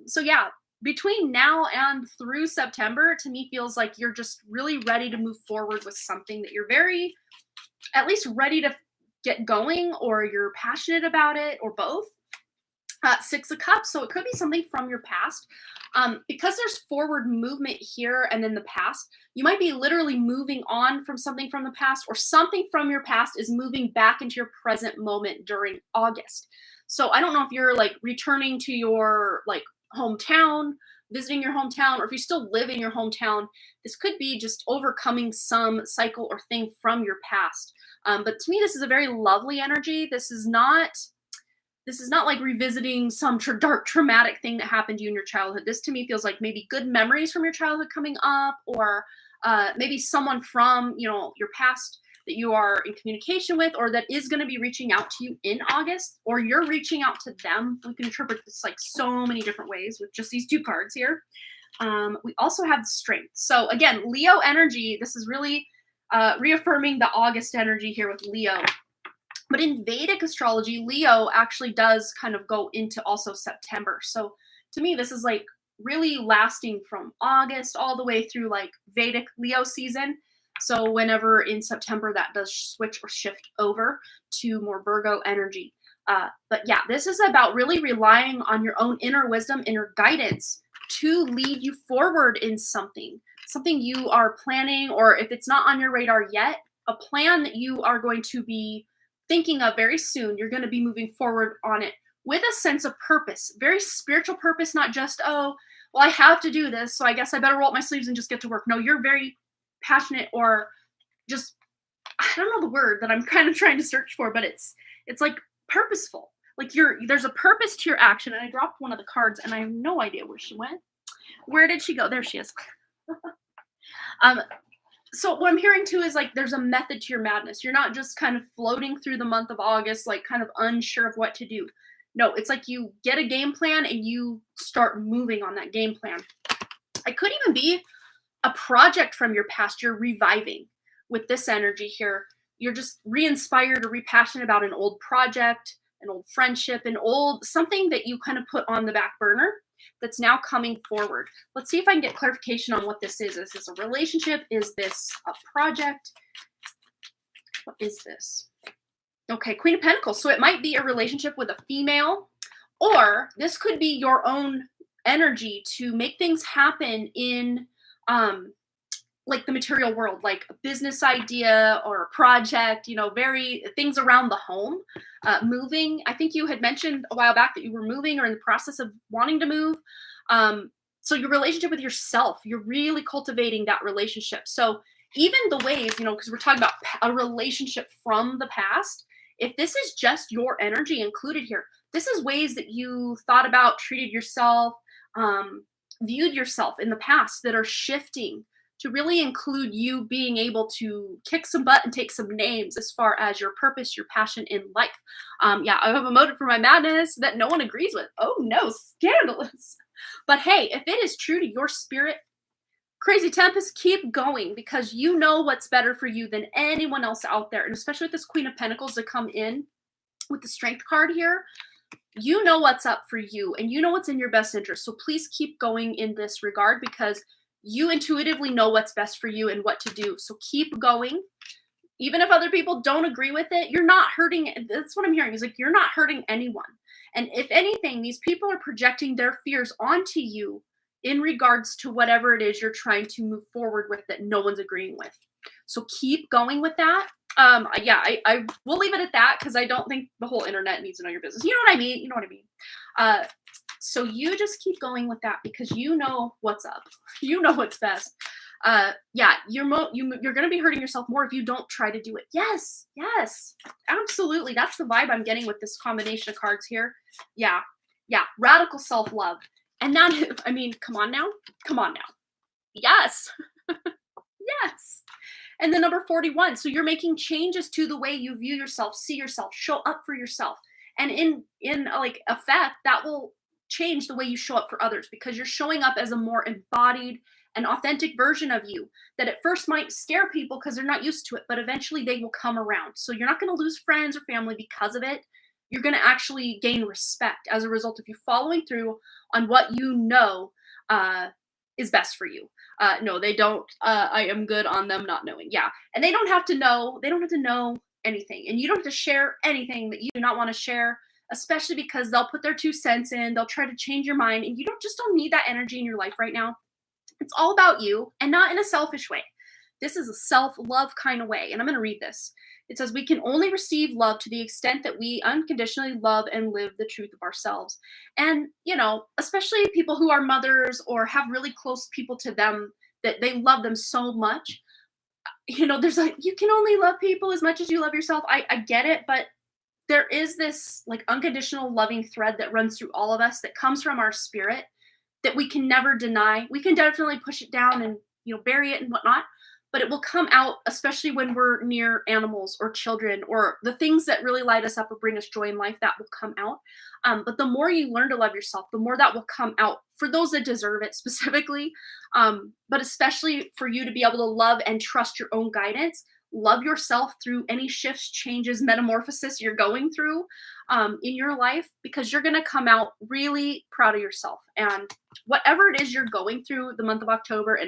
S1: So yeah, between now and through September, to me feels like you're just really ready to move forward with something that you're very, at least ready to get going, or you're passionate about it, or both. 6 of Cups, so it could be something from your past. Because there's forward movement here and then the past, you might be literally moving on from something from the past, or something from your past is moving back into your present moment during August. So I don't know if you're like returning to your like hometown, visiting your hometown, or if you still live in your hometown, this could be just overcoming some cycle or thing from your past. But to me, this is a very lovely energy. This is not like revisiting some dark traumatic thing that happened to you in your childhood. This to me feels like maybe good memories from your childhood coming up, or maybe someone from your past that you are in communication with, or that is going to be reaching out to you in August, or you're reaching out to them. We can interpret this like so many different ways with just these 2 cards here. We also have Strength. So again, Leo energy. This is really reaffirming the August energy here with Leo. But in Vedic astrology, Leo actually does kind of go into also September. So to me, this is like really lasting from August all the way through like Vedic Leo season. So whenever in September that does switch or shift over to more Virgo energy. But yeah, this is about really relying on your own inner wisdom, inner guidance to lead you forward in something you are planning, or if it's not on your radar yet, a plan that you are going to be thinking of very soon. You're going to be moving forward on it with a sense of purpose, very spiritual purpose, not just, oh, well, I have to do this, so I guess I better roll up my sleeves and just get to work. No, you're very passionate, or just, I don't know the word that I'm kind of trying to search for, but it's like purposeful. Like there's a purpose to your action. And I dropped one of the cards and I have no idea where she went. Where did she go? There she is. So what I'm hearing too is like there's a method to your madness. You're not just kind of floating through the month of August, like kind of unsure of what to do. No, it's like you get a game plan and you start moving on that game plan. It could even be a project from your past you're reviving with this energy here. You're just re-inspired or re-passionate about an old project, an old friendship, an old something that you kind of put on the back burner that's now coming forward. Let's see if I can get clarification on what this is. Is this a relationship? Is this a project? What is this? Okay, Queen of Pentacles. So it might be a relationship with a female, or this could be your own energy to make things happen in like the material world, like a business idea or a project, very things around the home, moving. I think you had mentioned a while back that you were moving or in the process of wanting to move. So your relationship with yourself, you're really cultivating that relationship. So even the ways, because we're talking about a relationship from the past, if this is just your energy included here, this is ways that you thought about, treated yourself, viewed yourself in the past that are shifting to really include you being able to kick some butt and take some names as far as your purpose, your passion in life. Yeah, I have a motive for my madness that no one agrees with. Oh no, scandalous. But hey, if it is true to your spirit, Crazy Tempest, keep going, because you know what's better for you than anyone else out there. And especially with this Queen of Pentacles to come in with the Strength card here, you know what's up for you and you know what's in your best interest. So please keep going in this regard, because you intuitively know what's best for you and what to do. So keep going. Even if other people don't agree with it, you're not hurting. That's what I'm hearing, is like you're not hurting anyone. And if anything, these people are projecting their fears onto you in regards to whatever it is you're trying to move forward with that no one's agreeing with. So keep going with that. Yeah, I will leave it at that, because I don't think the whole internet needs to know your business. You know what I mean? You know what I mean? So you just keep going with that, because you know what's up. You know what's best. Yeah, you're going to be hurting yourself more if you don't try to do it. Yes, absolutely. That's the vibe I'm getting with this combination of cards here. Yeah, radical self-love. And that, I mean, come on now. Yes, yes. And then number 41. So you're making changes to the way you view yourself, see yourself, show up for yourself. And in like effect, that will change the way you show up for others, because you're showing up as a more embodied and authentic version of you that at first might scare people because they're not used to it, but eventually they will come around. So you're not going to lose friends or family because of it. You're going to actually gain respect as a result of you following through on what you know is best for you. No, they don't. I am good on them not knowing. Yeah. And they don't have to know. They don't have to know anything. And you don't have to share anything that you do not want to share, especially because they'll put their 2 cents in. They'll try to change your mind. And you just don't need that energy in your life right now. It's all about you, and not in a selfish way. This is a self-love kind of way. And I'm going to read this. It says, we can only receive love to the extent that we unconditionally love and live the truth of ourselves. And, especially people who are mothers or have really close people to them that they love them so much. There's like, you can only love people as much as you love yourself. I get it, but there is this like unconditional loving thread that runs through all of us that comes from our spirit that we can never deny. We can definitely push it down and, bury it and whatnot, but it will come out, especially when we're near animals or children or the things that really light us up or bring us joy in life. That will come out. But the more you learn to love yourself, the more that will come out for those that deserve it specifically. But especially for you to be able to love and trust your own guidance. love yourself through any shifts, changes, metamorphosis you're going through in your life, because you're going to come out really proud of yourself. And whatever it is you're going through the month of October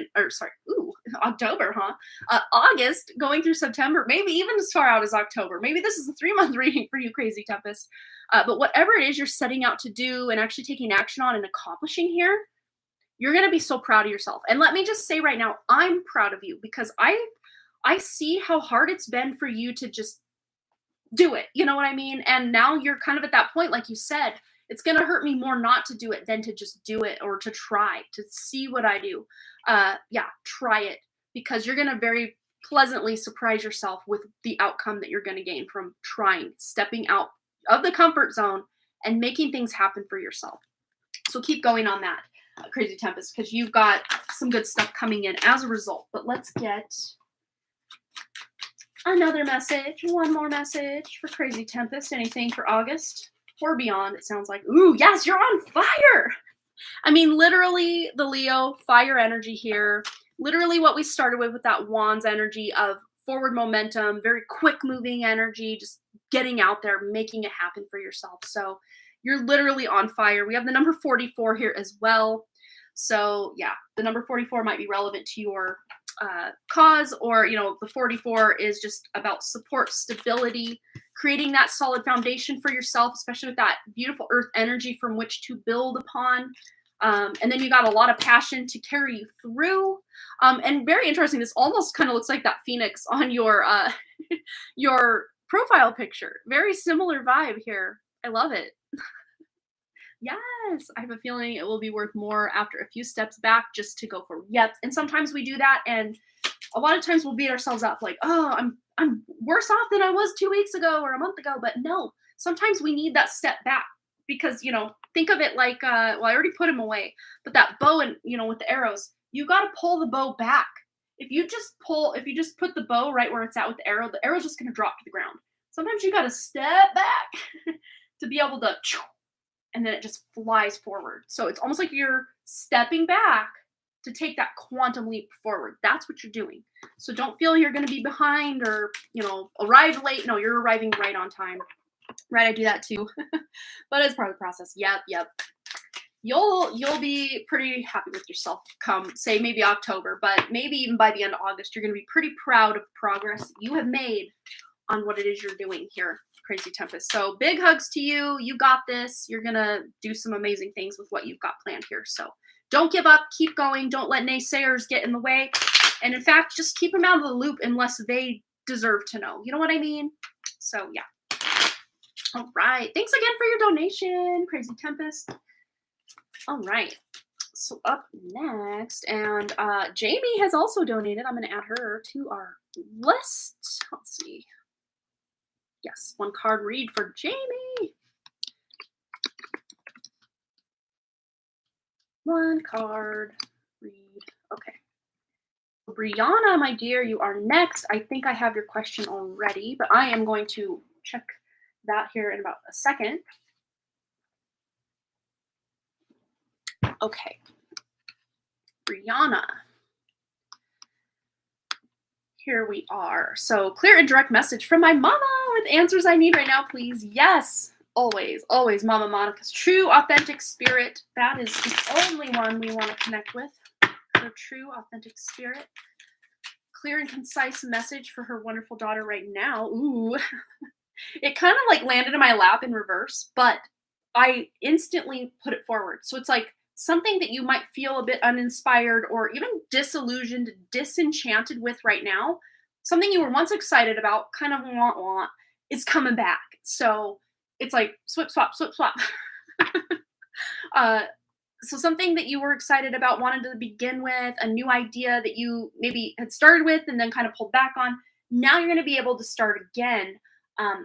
S1: October, huh? August, going through September, maybe even as far out as October. Maybe this is a 3-month reading for you, Crazy Tempest. But whatever it is you're setting out to do and actually taking action on and accomplishing here, you're going to be so proud of yourself. And let me just say right now, I'm proud of you, because I see how hard it's been for you to just do it. You know what I mean? And now you're kind of at that point, like you said, it's going to hurt me more not to do it than to just do it, or to try to see what I do. Yeah, try it, because you're going to very pleasantly surprise yourself with the outcome that you're going to gain from trying, stepping out of the comfort zone and making things happen for yourself. So keep going on that, Crazy Tempest, because you've got some good stuff coming in as a result. But let's get another message, one more message for Crazy Tempest. Anything for August or beyond, it sounds like. Ooh, yes, you're on fire. I mean, literally the Leo fire energy here. Literally what we started with that Wands energy of forward momentum, very quick moving energy, just getting out there, making it happen for yourself. So you're literally on fire. We have the number 44 here as well. So yeah, the number 44 might be relevant to your cause, or, you know, the 44 is just about support, stability, creating that solid foundation for yourself, especially with that beautiful earth energy from which to build upon. And then you got a lot of passion to carry you through. And very interesting, this almost kind of looks like that phoenix on your your profile picture. Very similar vibe here. I love it. Yes, I have a feeling it will be worth more after a few steps back, just to go for yep. And sometimes we do that, and a lot of times we'll beat ourselves up like, oh, I'm worse off than I was 2 weeks ago or a month ago. But no, sometimes we need that step back, because, you know, think of it like well, I already put him away, but that bow, and, you know, with the arrows, you got to pull the bow back. If you just put the bow right where it's at with the arrow's just going to drop to the ground. Sometimes you got to step back to be able to, and then it just flies forward. So it's almost like you're stepping back to take that quantum leap forward. That's what you're doing. So don't feel you're going to be behind, or, you know, arrive late. No, you're arriving right on time. Right, I do that too. But it's part of the process. Yep. You'll be pretty happy with yourself come, say, maybe October, but maybe even by the end of August, you're going to be pretty proud of the progress you have made on what it is you're doing here, Crazy Tempest. So big hugs to you. You got this. You're going to do some amazing things with what you've got planned here. So don't give up. Keep going. Don't let naysayers get in the way. And in fact, just keep them out of the loop unless they deserve to know. You know what I mean? So yeah. All right. Thanks again for your donation, Crazy Tempest. All right. So up next, and Jamie has also donated. I'm going to add her to our list. Let's see. Yes, one card read for Jamie. One card read. Okay. Brianna, my dear, you are next. I think I have your question already, but I am going to check that here in about a second. Okay. Brianna. Here we are. So clear and direct message from my mama with answers I need right now, please. Yes, always, always Mama Monica's true, authentic spirit. That is the only one we want to connect with. Her true, authentic spirit. Clear and concise message for her wonderful daughter right now. Ooh. It kind of like landed in my lap in reverse, but I instantly put it forward. So it's like something that you might feel a bit uninspired or even disillusioned, disenchanted with right now, something you were once excited about, kind of want, is coming back. So it's like swip, swap. So something that you were excited about, wanted to begin with, a new idea that you maybe had started with and then kind of pulled back on, now you're going to be able to start again,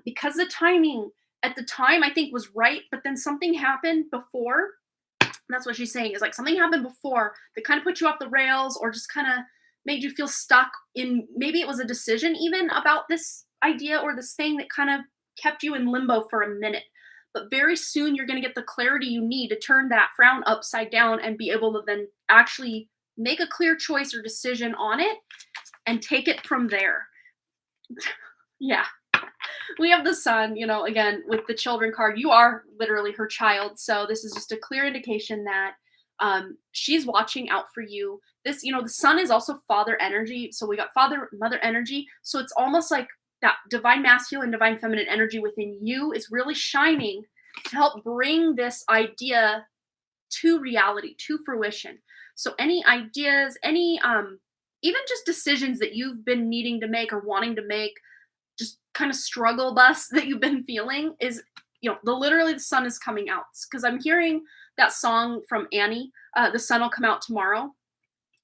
S1: because the timing at the time I think was right, but then something happened before. That's what she's saying, is like something happened before that kind of put you off the rails, or just kind of made you feel stuck in, maybe it was a decision even about this idea or this thing that kind of kept you in limbo for a minute. But very soon you're going to get the clarity you need to turn that frown upside down and be able to then actually make a clear choice or decision on it and take it from there. Yeah. We have the sun, again, with the children card. You are literally her child. So this is just a clear indication that she's watching out for you. The sun is also father energy. So we got father, mother energy. So it's almost like that divine masculine, divine feminine energy within you is really shining to help bring this idea to reality, to fruition. So any ideas, any even just decisions that you've been needing to make or wanting to make, just kind of struggle bus that you've been feeling is, the sun is coming out. Because I'm hearing that song from Annie, the sun will come out tomorrow.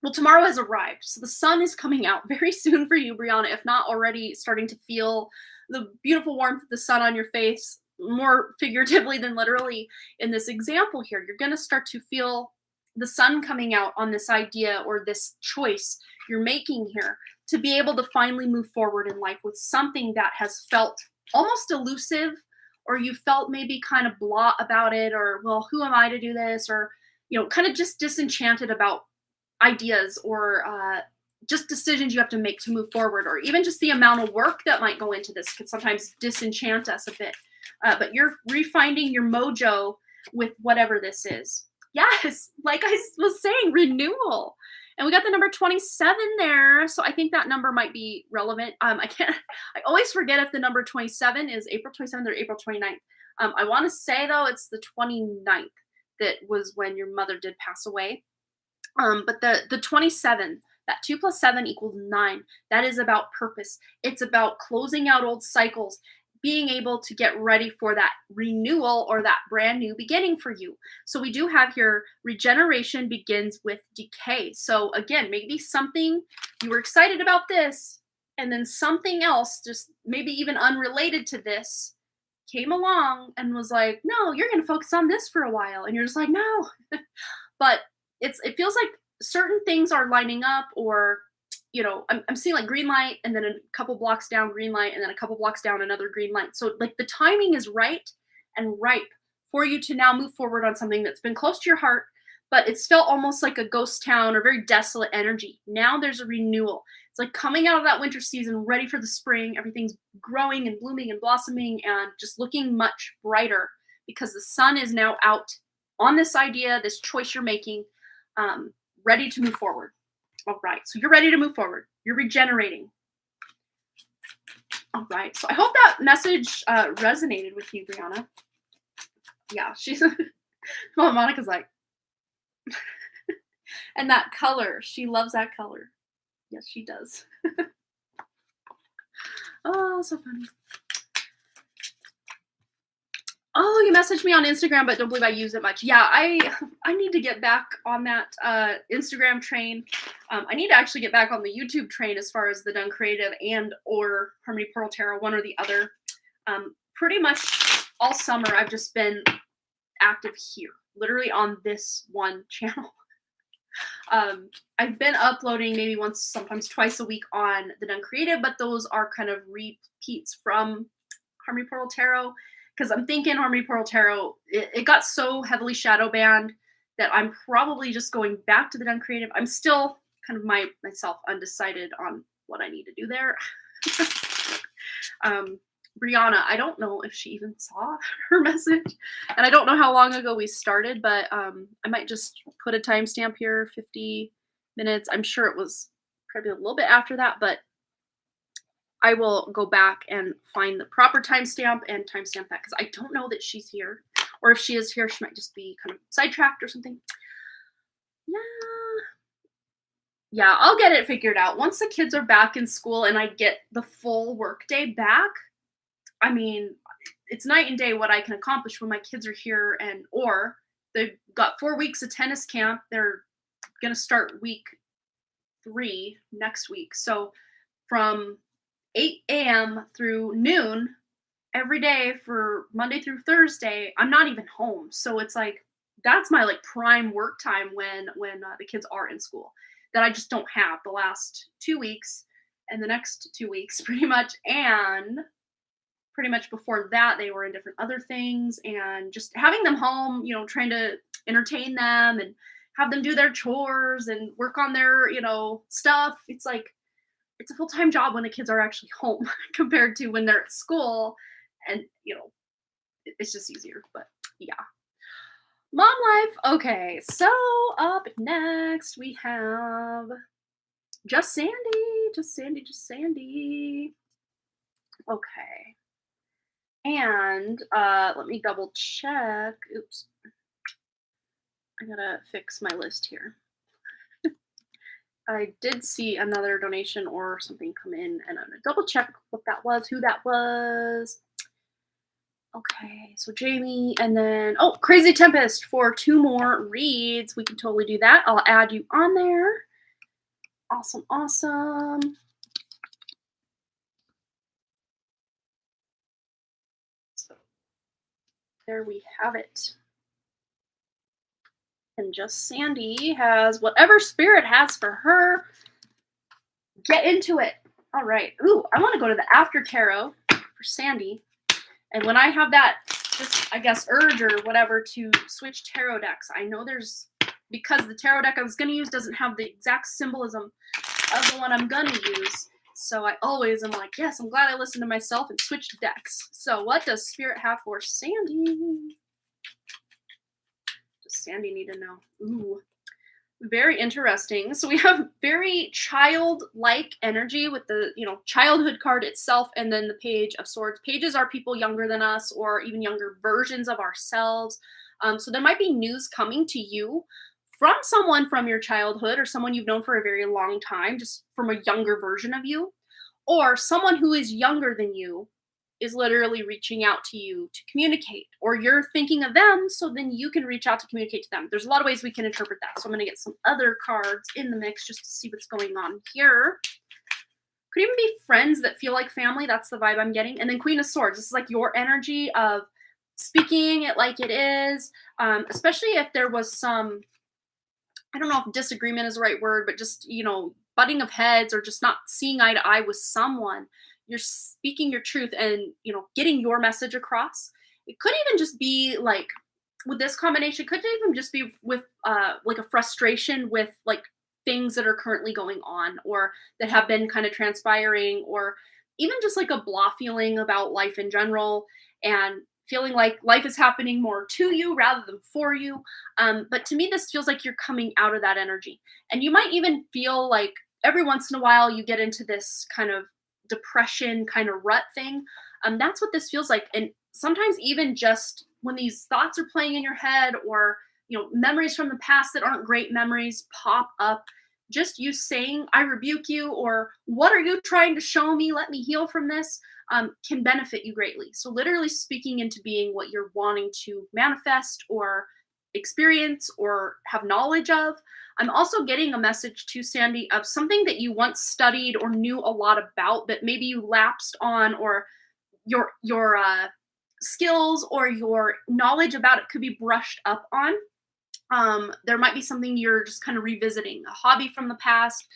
S1: Well, tomorrow has arrived, so the sun is coming out very soon for you, Brianna, if not already starting to feel the beautiful warmth of the sun on your face, more figuratively than literally in this example here. You're going to start to feel the sun coming out on this idea or this choice you're making here to be able to finally move forward in life with something that has felt almost elusive, or you felt maybe kind of blah about it, or, well, who am I to do this? Or, kind of just disenchanted about ideas or just decisions you have to make to move forward, or even just the amount of work that might go into this could sometimes disenchant us a bit. But you're refinding your mojo with whatever this is. Yes, like I was saying, renewal. And we got the number 27 there. So I think that number might be relevant. I always forget if the number 27 is April 27th or April 29th. I want to say, though, it's the 29th that was when your mother did pass away. But the 27, that 2 plus 7 equals 9. That is about purpose. It's about closing out old cycles, being able to get ready for that renewal or that brand new beginning for you. So we do have here, regeneration begins with decay. So again, maybe something you were excited about this, and then something else, just maybe even unrelated to this, came along and was like, no, you're going to focus on this for a while. And you're just like, no. But it feels like certain things are lining up, or I'm seeing like green light, and then a couple blocks down green light, and then a couple blocks down another green light. So like the timing is right and ripe for you to now move forward on something that's been close to your heart, but it's felt almost like a ghost town or very desolate energy. Now there's a renewal. It's like coming out of that winter season, ready for the spring. Everything's growing and blooming and blossoming and just looking much brighter because the sun is now out on this idea, this choice you're making, ready to move forward. All right, so you're ready to move forward. You're regenerating. All right, so I hope that message resonated with you, Brianna. Yeah, she's, well, Monica's like, and that color, she loves that color. Yes, she does. Oh, so funny. Oh, you messaged me on Instagram, but don't believe I use it much. Yeah, I need to get back on that Instagram train. I need to actually get back on the YouTube train as far as the Done Creative and or Harmony Pearl Tarot, one or the other. Pretty much all summer, I've just been active here, literally on this one channel. I've been uploading maybe once, sometimes twice a week on the Done Creative, but those are kind of repeats from Harmony Pearl Tarot. Because I'm thinking Harmony Pearl Tarot, it got so heavily shadow banned that I'm probably just going back to the Done Creative. I'm still kind of myself undecided on what I need to do there. Brianna, I don't know if she even saw her message, and I don't know how long ago we started, but I might just put a timestamp here, 50 minutes. I'm sure it was probably a little bit after that, but I will go back and find the proper timestamp and timestamp that, because I don't know that she's here. Or if she is here, she might just be kind of sidetracked or something. Yeah, I'll get it figured out. Once the kids are back in school and I get the full workday back, I mean, it's night and day what I can accomplish when my kids are here, or they've got 4 weeks of tennis camp. They're going to start week 3 next week. So from 8 a.m. through noon every day for Monday through Thursday, I'm not even home. So it's like, that's my like prime work time when the kids are in school, that I just don't have the last 2 weeks and the next 2 weeks pretty much. And pretty much before that, they were in different other things, and just having them home, trying to entertain them and have them do their chores and work on their, stuff. It's like, it's a full-time job when the kids are actually home compared to when they're at school, and it's just easier. But yeah. Mom life. Okay, so up next we have just Sandy. Just Sandy, just Sandy. Okay. And let me double check. Oops. I gotta fix my list here. I did see another donation or something come in, and I'm gonna double check what that was, who that was. Okay, so Jamie, and then Crazy Tempest for 2 more reads. We can totally do that. I'll add you on there. Awesome, awesome. So there we have it. And just Sandy has whatever spirit has for her. Get into it. All right. Ooh, I want to go to the after tarot for Sandy. And when I have that, just I guess urge or whatever to switch tarot decks, I know because the tarot deck I was going to use doesn't have the exact symbolism of the one I'm going to use. So I always am like, yes, I'm glad I listened to myself and switched decks. So what does Spirit have for Sandy? Does Sandy need to know? Ooh, very interesting. So we have very childlike energy with the, childhood card itself, and then the Page of Swords. Pages are people younger than us or even younger versions of ourselves. So there might be news coming to you from someone from your childhood or someone you've known for a very long time, just from a younger version of you, or someone who is younger than you is literally reaching out to you to communicate, or you're thinking of them, so then you can reach out to communicate to them. There's a lot of ways we can interpret that. So I'm going to get some other cards in the mix just to see what's going on here. Could even be friends that feel like family. That's the vibe I'm getting. And then Queen of Swords. This is like your energy of speaking it like it is, especially if there was some, I don't know if disagreement is the right word, but just, butting of heads or just not seeing eye to eye with someone. You're speaking your truth and, getting your message across. It could even just be like, with this combination, could even just be with like a frustration with like things that are currently going on or that have been kind of transpiring, or even just like a blah feeling about life in general and feeling like life is happening more to you rather than for you. But to me, this feels like you're coming out of that energy. And you might even feel like every once in a while you get into this kind of depression kind of rut thing. That's what this feels like. And sometimes even just when these thoughts are playing in your head, or memories from the past that aren't great memories pop up, just you saying I rebuke you, or what are you trying to show me, let me heal from this, can benefit you greatly. So literally speaking into being what you're wanting to manifest or experience or have knowledge of. I'm also getting a message to Sandy of something that you once studied or knew a lot about, but maybe you lapsed on, or your skills or your knowledge about it could be brushed up on. There might be something you're just kind of revisiting, a hobby from the past.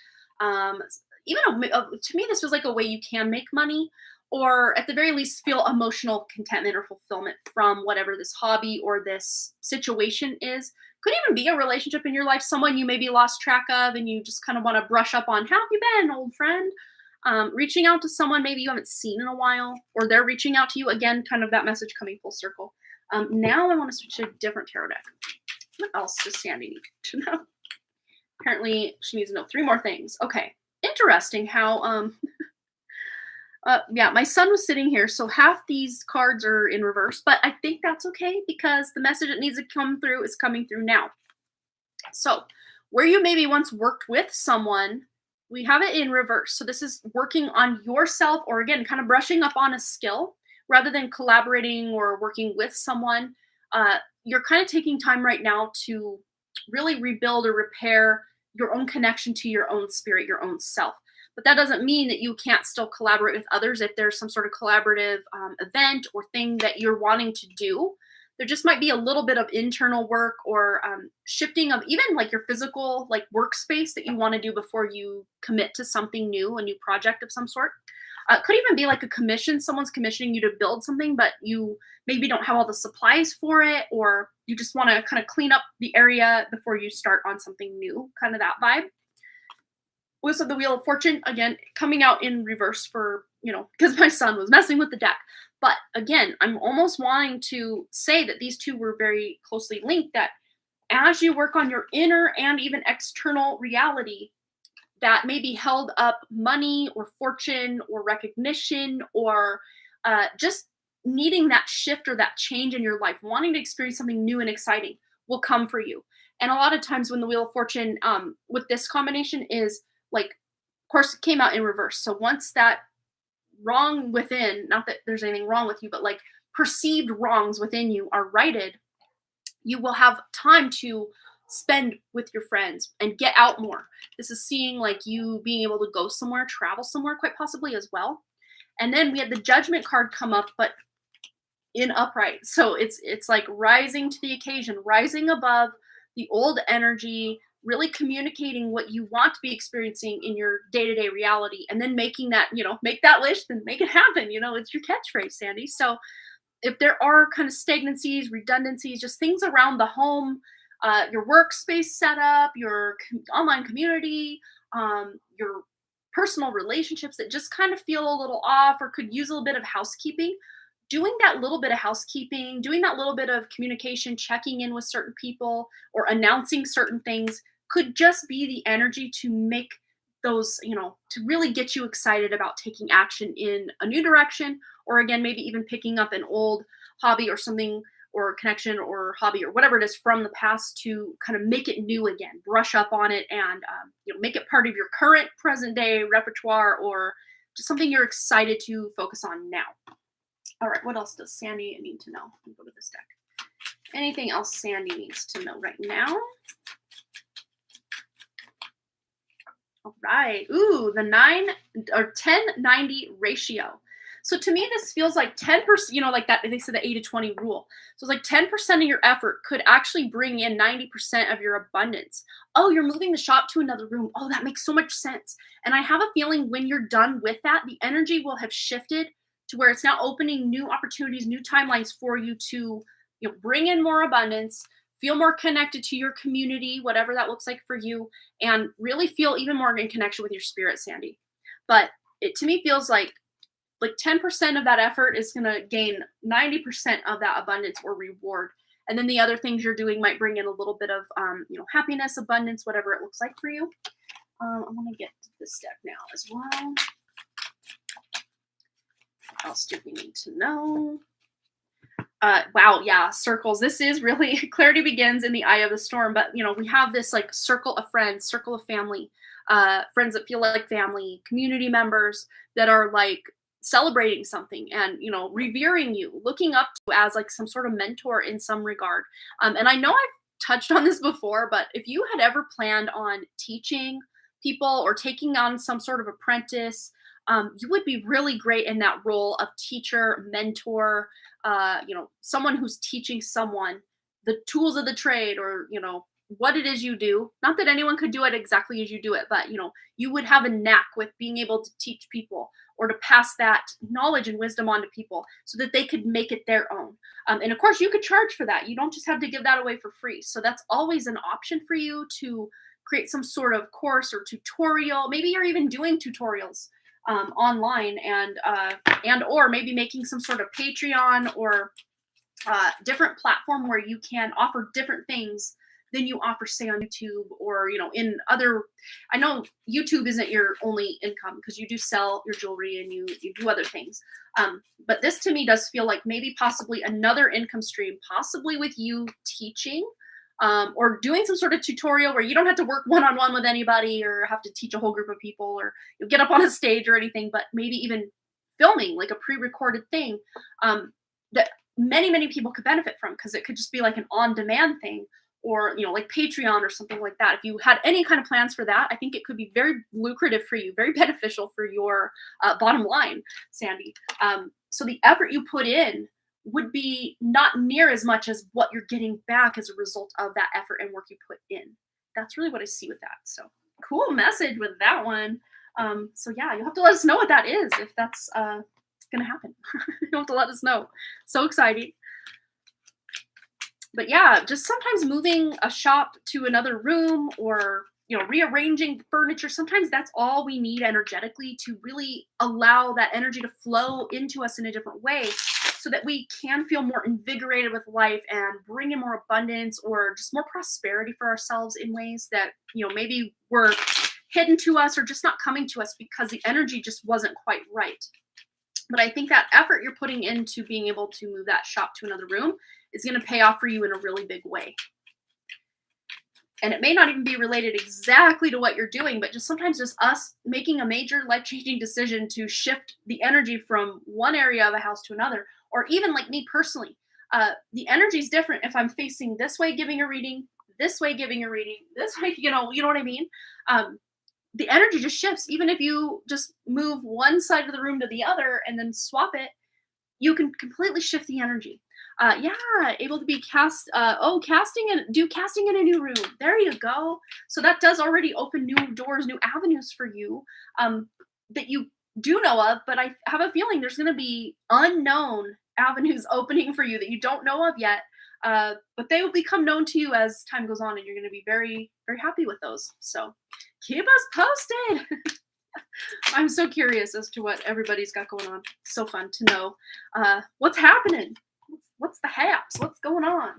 S1: Even to me, this feels like a way you can make money, or at the very least feel emotional contentment or fulfillment from whatever this hobby or this situation is. Could even be a relationship in your life, someone you maybe lost track of and you just kind of want to brush up on. How have you been, old friend? Reaching out to someone maybe you haven't seen in a while, or they're reaching out to you. Again, kind of that message coming full circle. Now I want to switch to a different tarot deck. What else does Sandy need to know? Apparently she needs to know 3 more things. Okay. Interesting how yeah, my son was sitting here, so half these cards are in reverse, but I think that's okay because the message that needs to come through is coming through now. So where you maybe once worked with someone, we have it in reverse. So this is working on yourself, or again, kind of brushing up on a skill rather than collaborating or working with someone. You're kind of taking time right now to really rebuild or repair your own connection to your own spirit, your own self. But that doesn't mean that you can't still collaborate with others if there's some sort of collaborative event or thing that you're wanting to do. There just might be a little bit of internal work or shifting of even like your physical like workspace that you want to do before you commit to something new, a new project of some sort. Could even be like a commission. Someone's commissioning you to build something, but you maybe don't have all the supplies for it, or you just want to kind of clean up the area before you start on something new, kind of that vibe. with the Wheel of Fortune, again, coming out in reverse for, because my son was messing with the deck. But again, I'm almost wanting to say that these two were very closely linked, that as you work on your inner and even external reality that maybe held up money or fortune or recognition or just needing that shift or that change in your life, wanting to experience something new and exciting will come for you. And a lot of times when the Wheel of Fortune with this combination is like, of course, it came out in reverse. So once that wrong within, not that there's anything wrong with you, but like perceived wrongs within you are righted, you will have time to spend with your friends and get out more. This is seeing like you being able to go somewhere, travel somewhere, quite possibly as well. And then we had the Judgment card come up, but in upright. So it's like rising to the occasion, rising above the old energy, really communicating what you want to be experiencing in your day-to-day reality, and then making that, make that wish, then make it happen. It's your catchphrase, Sandy. So if there are kind of stagnancies, redundancies, just things around the home, your workspace setup, your online community, your personal relationships that just kind of feel a little off or could use a little bit of housekeeping, doing that little bit of housekeeping, doing that little bit of communication, checking in with certain people or announcing certain things could just be the energy to make those, to really get you excited about taking action in a new direction, or again, maybe even picking up an old hobby or something or connection or hobby or whatever it is from the past to kind of make it new again, brush up on it, and make it part of your current present day repertoire or just something you're excited to focus on now. All right, what else does Sandy need to know? Let me go to this deck. Anything else Sandy needs to know right now? All right. Ooh, the 10-90 ratio. So to me, this feels like 10%, like that, they said the 80-20 rule. So it's like 10% of your effort could actually bring in 90% of your abundance. Oh, you're moving the shop to another room. Oh, that makes so much sense. And I have a feeling when you're done with that, the energy will have shifted to where it's now opening new opportunities, new timelines for you to, bring in more abundance, feel more connected to your community, whatever that looks like for you, and really feel even more in connection with your spirit, Sandy. But it to me feels like 10% of that effort is going to gain 90% of that abundance or reward. And then the other things you're doing might bring in a little bit of, happiness, abundance, whatever it looks like for you. I'm going to get to this deck now as well. What else do we need to know? Wow, yeah, circles. This is really, clarity begins in the eye of the storm. But, we have this like circle of friends, circle of family, friends that feel like family, community members that are like celebrating something and, revering you, looking up to as like some sort of mentor in some regard. And I know I've touched on this before, but if you had ever planned on teaching people or taking on some sort of apprentice, you would be really great in that role of teacher, mentor, someone who's teaching someone the tools of the trade or, what it is you do. Not that anyone could do it exactly as you do it, but, you would have a knack with being able to teach people or to pass that knowledge and wisdom on to people so that they could make it their own. And of course, you could charge for that. You don't just have to give that away for free. So that's always an option for you to create some sort of course or tutorial. Maybe you're even doing tutorials online and or maybe making some sort of Patreon or different platform where you can offer different things than you offer, say, on YouTube or in other. I know YouTube isn't your only income because you do sell your jewelry and you do other things, but this to me does feel like maybe possibly another income stream, possibly with you teaching or doing some sort of tutorial where you don't have to work one-on-one with anybody or have to teach a whole group of people or get up on a stage or anything, but maybe even filming like a pre-recorded thing that many people could benefit from, because it could just be like an on-demand thing or like Patreon or something like that. If you had any kind of plans for that, I think it could be very lucrative for you, very beneficial for your bottom line, Sandy. So the effort you put in would be not near as much as what you're getting back as a result of that effort and work you put in. That's really what I see with that. So cool message with that one. So yeah, you'll have to let us know what that is if that's going to happen. You'll have to let us know. So exciting. But yeah, just sometimes moving a shop to another room or rearranging furniture. Sometimes that's all we need energetically to really allow that energy to flow into us in a different way so that we can feel more invigorated with life and bring in more abundance or just more prosperity for ourselves in ways that, maybe were hidden to us or just not coming to us because the energy just wasn't quite right. But I think that effort you're putting into being able to move that shop to another room is going to pay off for you in a really big way. And it may not even be related exactly to what you're doing, but just sometimes just us making a major life-changing decision to shift the energy from one area of a house to another, or even like me personally, the energy is different if I'm facing this way giving a reading, this way giving a reading, this way, you know what I mean? The energy just shifts. Even if you just move one side of the room to the other and then swap it, you can completely shift the energy. Able to be casting and do casting in a new room. There you go. So that does already open new doors, new avenues for you that you do know of, but I have a feeling there's going to be unknown avenues opening for you that you don't know of yet. But they will become known to you as time goes on, and you're going to be very, very happy with those. So keep us posted. I'm so curious as to what everybody's got going on. So fun to know what's happening. What's the haps? What's going on?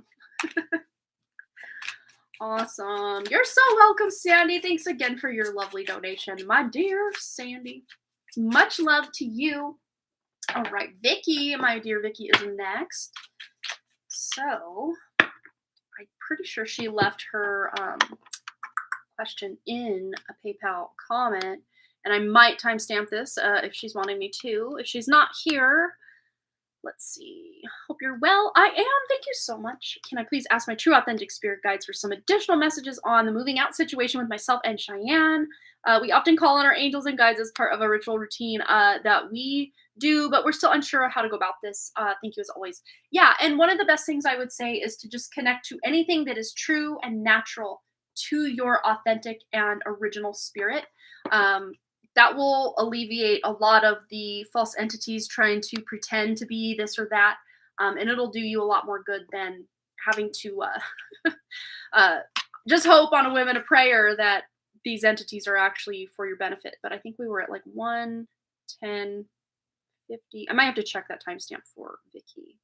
S1: Awesome. You're so welcome, Sandy. Thanks again for your lovely donation, my dear Sandy. Much love to you. All right, Vicky, my dear Vicky is next. So I'm pretty sure she left her question in a PayPal comment, and I might timestamp this if she's wanting me to. If she's not here, let's see. Hope you're well. I am. Thank you so much. Can I please ask my true authentic spirit guides for some additional messages on the moving out situation with myself and Cheyenne? We often call on our angels and guides as part of a ritual routine that we do, but we're still unsure of how to go about this. Thank you as always. Yeah, and one of the best things I would say is to just connect to anything that is true and natural to your authentic and original spirit. That will alleviate a lot of the false entities trying to pretend to be this or that, and it'll do you a lot more good than having to just hope on a whim and a prayer that these entities are actually for your benefit. But I think we were at like 1, 10, 50. I might have to check that timestamp for Vicky.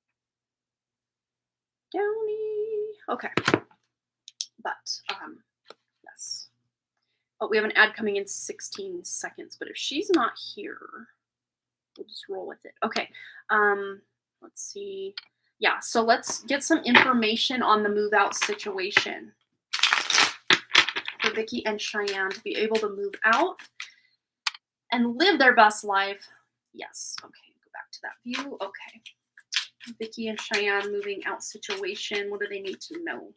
S1: Downey. Okay. But, yes. Oh, we have an ad coming in 16 seconds, but if she's not here, we'll just roll with it. Okay. Let's see. Yeah, so let's get some information on the move out situation for Vicky and Cheyenne to be able to move out and live their best life. Yes. Okay. Go back to that view. Okay. Vicky and Cheyenne moving out situation. What do they need to know?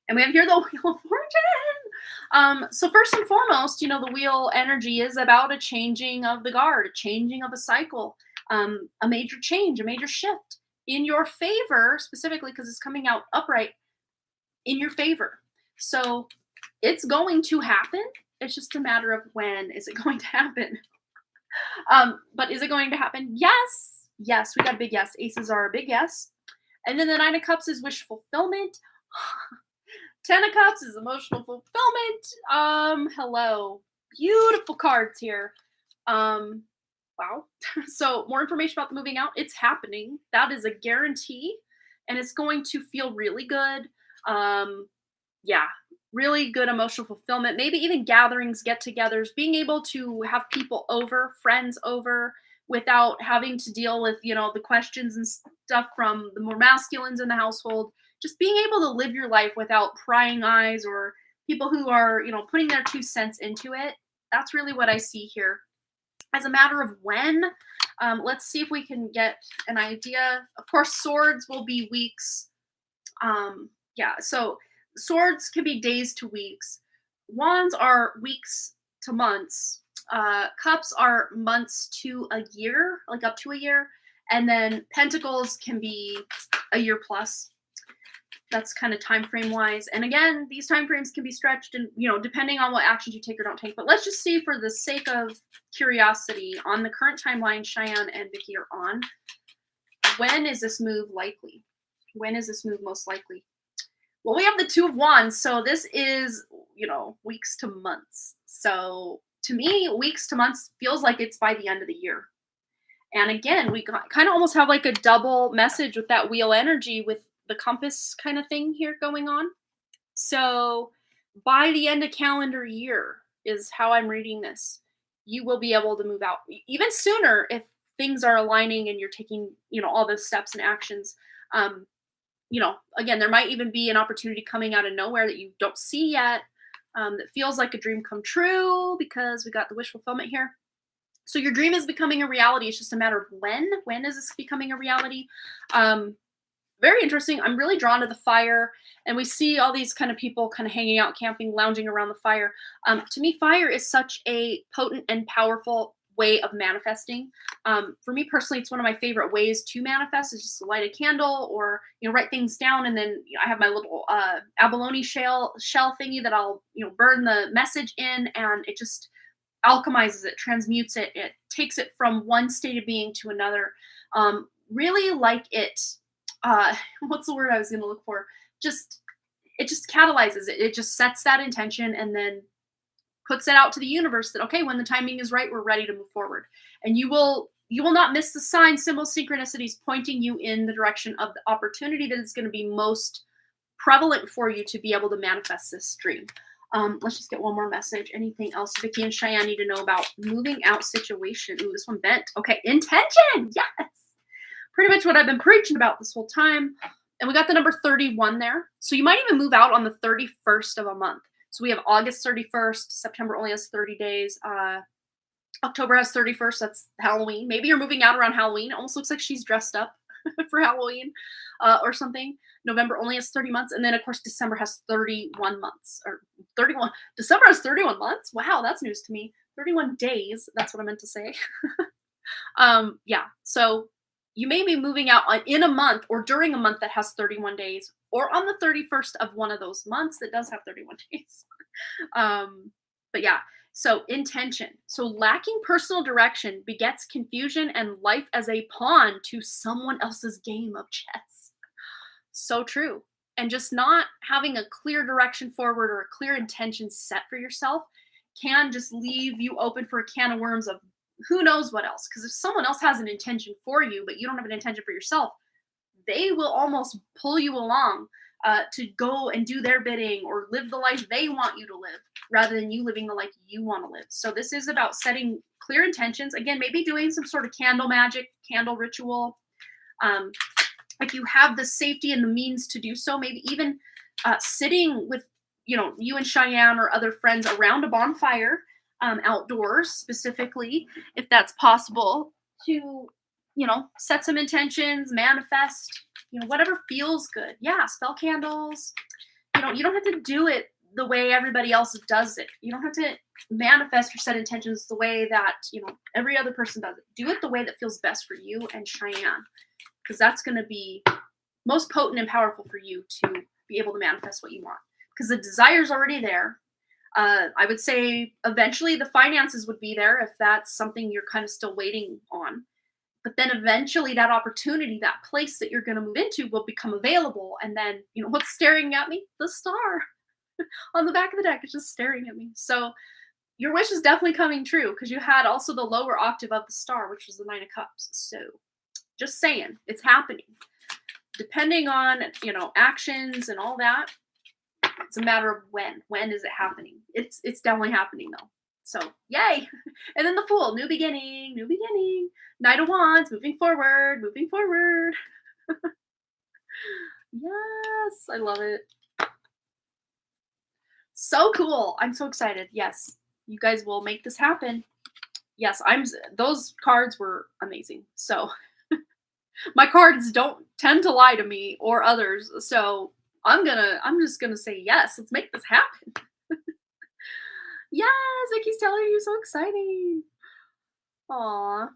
S1: And we have here the Wheel of Fortune. So first and foremost, the wheel energy is about a changing of the guard, a changing of a cycle, a major change, a major shift in your favor, specifically because it's coming out upright in your favor. So it's going to happen. It's just a matter of when is it going to happen. But is it going to happen? Yes. Yes, we got a big yes. Aces are a big yes. And then the Nine of Cups is wish fulfillment. 10 of Cups is emotional fulfillment. Hello. Beautiful cards here. Wow. So more information about the moving out. It's happening. That is a guarantee. And it's going to feel really good. Really good emotional fulfillment. Maybe even gatherings, get-togethers, being able to have people over, friends over, without having to deal with, the questions and stuff from the more masculines in the household. Just being able to live your life without prying eyes or people who are, putting their 2 cents into it. That's really what I see here. As a matter of when, let's see if we can get an idea. Of course, swords will be weeks. So swords can be days to weeks. Wands are weeks to months. Cups are months to a year, like up to a year. And then pentacles can be a year plus. That's kind of time frame wise. And again, these time frames can be stretched and, depending on what actions you take or don't take. But let's just see, for the sake of curiosity, on the current timeline Cheyenne and Vicky are on, when is this move likely? When is this move most likely? Well, we have the 2 of Wands. So this is weeks to months. So to me, weeks to months feels like it's by the end of the year. And again, we kind of almost have like a double message with that wheel energy with the compass kind of thing here going on. So by the end of calendar year is how I'm reading this. You will be able to move out even sooner if things are aligning and you're taking, all those steps and actions. Um, again, there might even be an opportunity coming out of nowhere that you don't see yet, that feels like a dream come true because we got the wish fulfillment here. So your dream is becoming a reality. It's just a matter of when. When is this becoming a reality? Very interesting. I'm really drawn to the fire, and we see all these kind of people kind of hanging out, camping, lounging around the fire. To me, fire is such a potent and powerful way of manifesting. For me personally, it's one of my favorite ways to manifest is just to light a candle or, write things down. And then I have my little abalone shell thingy that I'll, burn the message in, and it just alchemizes it, transmutes it. It takes it from one state of being to another. Really like it. What's the word I was going to look for? It just catalyzes it. It just sets that intention and then puts it out to the universe that, okay, when the timing is right, we're ready to move forward. And you will not miss the signs, symbols, synchronicities pointing you in the direction of the opportunity that is going to be most prevalent for you to be able to manifest this dream. Let's just get one more message. Anything else Vicky and Cheyenne need to know about moving out situation? Ooh, this one bent. Okay, intention. Yes. Pretty much what I've been preaching about this whole time. And we got the number 31 there. So you might even move out on the 31st of a month. So we have August 31st. September only has 30 days. October has 31st. That's Halloween. Maybe you're moving out around Halloween. It almost looks like she's dressed up for Halloween or something. November only has 30 months. And then, of course, December has 31 months. Or 31. December has 31 months? Wow, that's news to me. 31 days. That's what I meant to say. Yeah. So you may be moving out in a month or during a month that has 31 days or on the 31st of one of those months that does have 31 days. But yeah, so intention. So lacking personal direction begets confusion and life as a pawn to someone else's game of chess. So true. And just not having a clear direction forward or a clear intention set for yourself can just leave you open for a can of worms of who knows what else. Because if someone else has an intention for you, but you don't have an intention for yourself, they will almost pull you along to go and do their bidding or live the life they want you to live rather than you living the life you want to live. So this is about setting clear intentions. Again, maybe doing some sort of candle magic, candle ritual. If you have the safety and the means to do so, maybe even sitting with, you and Cheyenne or other friends around a bonfire, outdoors specifically, if that's possible, to, set some intentions, manifest, whatever feels good. Yeah, spell candles. You don't have to do it the way everybody else does it. You don't have to manifest or set intentions the way that, every other person does it. Do it the way that feels best for you and Cheyenne, because that's going to be most potent and powerful for you to be able to manifest what you want, because the desire's already there. I would say eventually the finances would be there if that's something you're kind of still waiting on. But then eventually that opportunity, that place that you're going to move into will become available. And then, what's staring at me? The star on the back of the deck is just staring at me. So your wish is definitely coming true because you had also the lower octave of the star, which was the 9 of Cups. So just saying, it's happening. Depending on, actions and all that, it's a matter of when. When is it happening? It's definitely happening though. So yay. And then the Fool, new beginning. Knight of Wands, moving forward. Yes, I love it. So cool. I'm so excited. Yes, you guys will make this happen. Yes, those cards were amazing. So my cards don't tend to lie to me or others. So I'm just gonna say yes. Let's make this happen. Yes, Vicky's telling you, so exciting. Aw,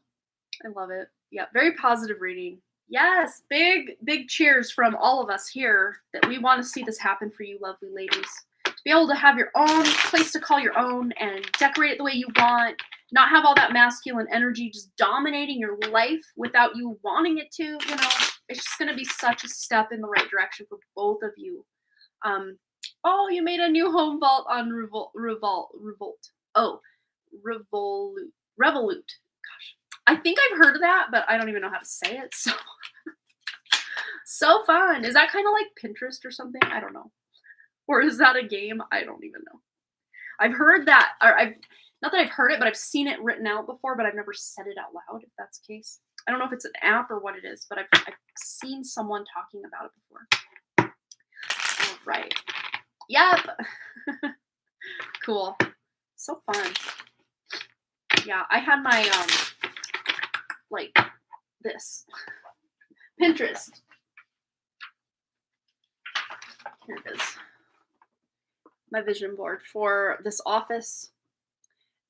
S1: I love it. Yeah, very positive reading. Yes, big cheers from all of us here that we want to see this happen for you, lovely ladies. To be able to have your own place to call your own and decorate it the way you want, not have all that masculine energy just dominating your life without you wanting it to. It's just going to be such a step in the right direction for both of you. Oh, you made a new home vault on Revolt. Oh, Revolut. Gosh. I think I've heard of that, but I don't even know how to say it. So so fun. Is that kind of like Pinterest or something? I don't know. Or is that a game? I don't even know. I've heard that, or I've not that I've heard it, but I've seen it written out before, but I've never said it out loud, if that's the case. I don't know if it's an app or what it is, but I've seen someone talking about it before. All right. Yep. Cool. So fun. Yeah, I had my like this Pinterest. Here it is. My vision board for this office,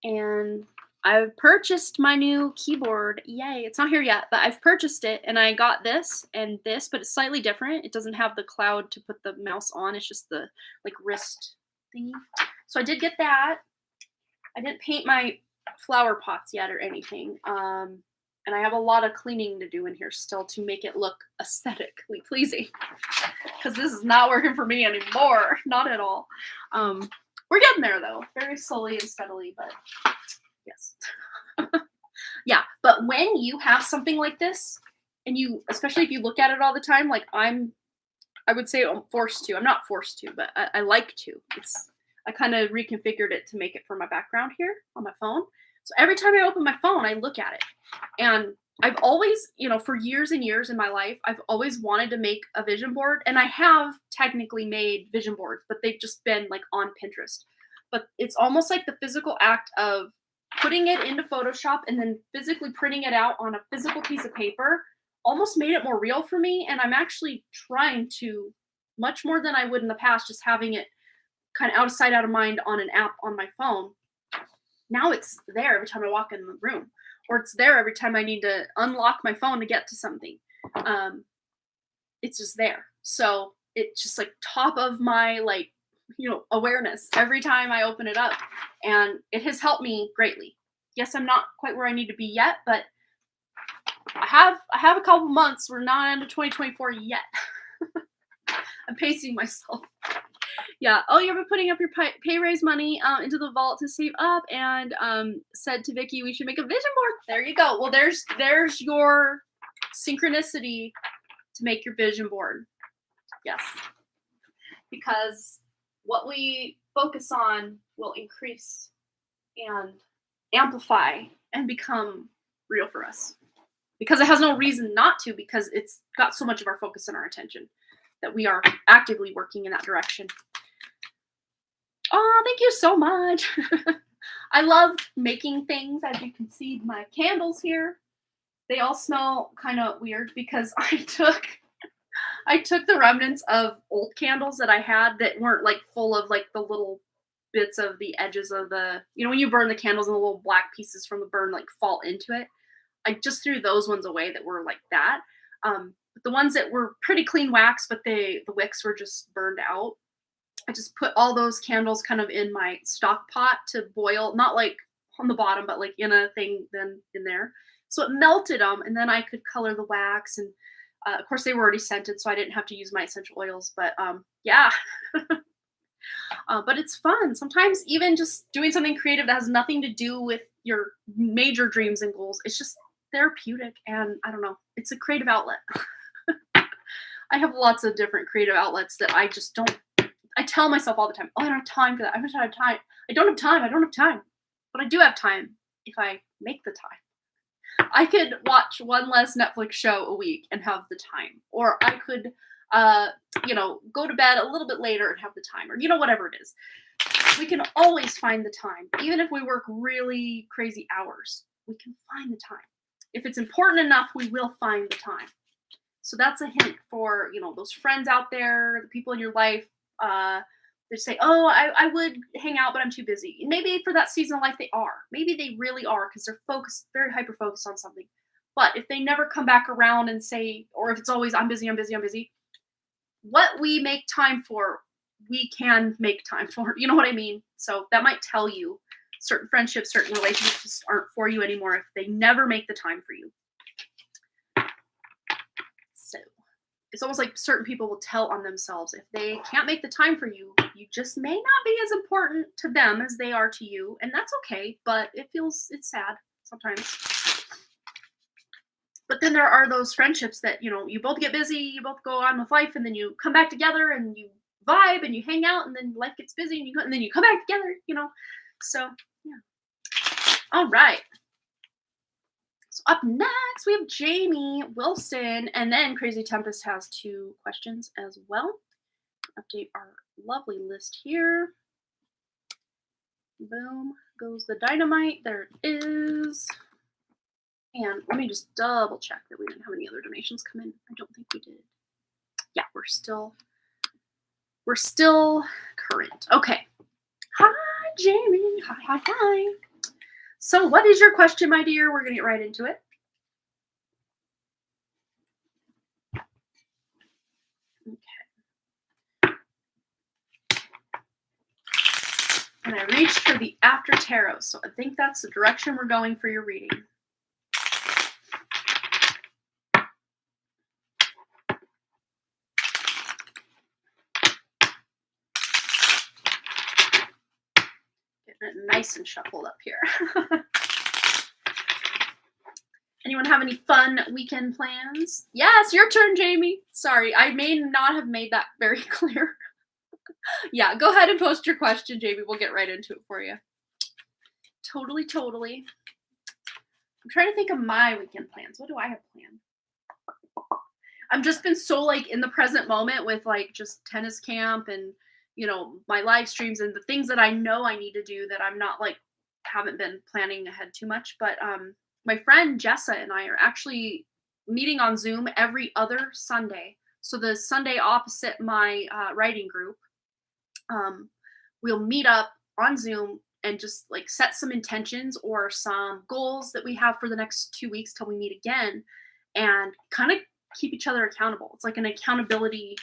S1: and I've purchased my new keyboard. Yay. It's not here yet, but I've purchased it, and I got this and this, but it's slightly different. It doesn't have the cloud to put the mouse on. It's just the like wrist thingy. So I did get that. I didn't paint my flower pots yet or anything. And I have a lot of cleaning to do in here still to make it look aesthetically pleasing. Because this is not working for me anymore. Not at all. We're getting there though. Very slowly and steadily, but yes. Yeah, but when you have something like this, and you, especially if you look at it all the time, like I would say I'm forced to. I'm not forced to, but I like to. I kind of reconfigured it to make it for my background here on my phone. So every time I open my phone, I look at it. And I've always, for years and years in my life, I've always wanted to make a vision board. And I have technically made vision boards, but they've just been like on Pinterest. But it's almost like the physical act of putting it into Photoshop and then physically printing it out on a physical piece of paper almost made it more real for me. And I'm actually trying to, much more than I would in the past, just having it kind of out of sight, out of mind on an app on my phone. Now it's there every time I walk in the room, or it's there every time I need to unlock my phone to get to something. It's just there. So it's just like top of my awareness every time I open it up, and it has helped me greatly. Yes, I'm not quite where I need to be yet, but I have a couple months. We're not into 2024 yet. I'm pacing myself. Yeah. Oh, you've been putting up your pay raise money into the vault to save up, and said to Vicky we should make a vision board. There you go. Well, there's your synchronicity to make your vision board. Yes. Because what we focus on will increase and amplify and become real for us. Because it has no reason not to, because it's got so much of our focus and our attention that we are actively working in that direction. Oh, thank you so much. I love making things. As you can see, my candles here, they all smell kind of weird because I took the remnants of old candles that I had that weren't like full of like the little bits of the edges of the, when you burn the candles and the little black pieces from the burn like fall into it. I just threw those ones away that were like that. But the ones that were pretty clean wax, but the wicks were just burned out. I just put all those candles kind of in my stock pot to boil, not like on the bottom, but like in a thing then in there. So it melted them, and then I could color the wax. And of course, they were already scented, so I didn't have to use my essential oils. But yeah. But it's fun. Sometimes even just doing something creative that has nothing to do with your major dreams and goals, it's just therapeutic. And I don't know, it's a creative outlet. I have lots of different creative outlets that I just don't. I tell myself all the time, oh, I don't have time for that. I don't have time. I don't have time. But I do have time if I make the time. I could watch one less Netflix show a week and have the time. Or I could, go to bed a little bit later and have the time. Or, whatever it is. We can always find the time. Even if we work really crazy hours, we can find the time. If it's important enough, we will find the time. So that's a hint for, those friends out there, the people in your life. They say, oh, I would hang out, but I'm too busy. Maybe for that season of life they are. Maybe they really are, because they're focused, very hyper-focused on something. But if they never come back around and say, or if it's always, I'm busy, what we make time for, we can make time for. You know what I mean? So that might tell you certain friendships, certain relationships just aren't for you anymore if they never make the time for you. So it's almost like certain people will tell on themselves if they can't make the time for you, you just may not be as important to them as they are to you, and that's okay. But it's sad sometimes. But then there are those friendships that, you both get busy, you both go on with life, and then you come back together and you vibe and you hang out, and then life gets busy and then you come back together. So, yeah. All right. So up next, we have Jamie Wilson, and then Crazy Tempest has 2 questions as well. Update our lovely list here. Boom goes the dynamite. There it is. And let me just double check that we didn't have any other donations come in. I don't think we did. Yeah, we're still current. Okay. Hi, Jamie. Hi. So what is your question, my dear? We're going to get right into it. Okay. And I reached for the after tarot, so I think that's the direction we're going for your reading. Getting it nice and shuffled up here. Anyone have any fun weekend plans? Yes, your turn, Jamie. Sorry, I may not have made that very clear. Yeah, go ahead and post your question, Jamie. We'll get right into it for you. Totally. I'm trying to think of my weekend plans. What do I have planned? I've just been so in the present moment with just tennis camp and my live streams and the things that I know I need to do that I'm not haven't been planning ahead too much. But my friend Jessa and I are actually meeting on Zoom every other Sunday. So the Sunday opposite my writing group, we'll meet up on Zoom and just set some intentions or some goals that we have for the next 2 weeks till we meet again, and kind of keep each other accountable. It's like an accountability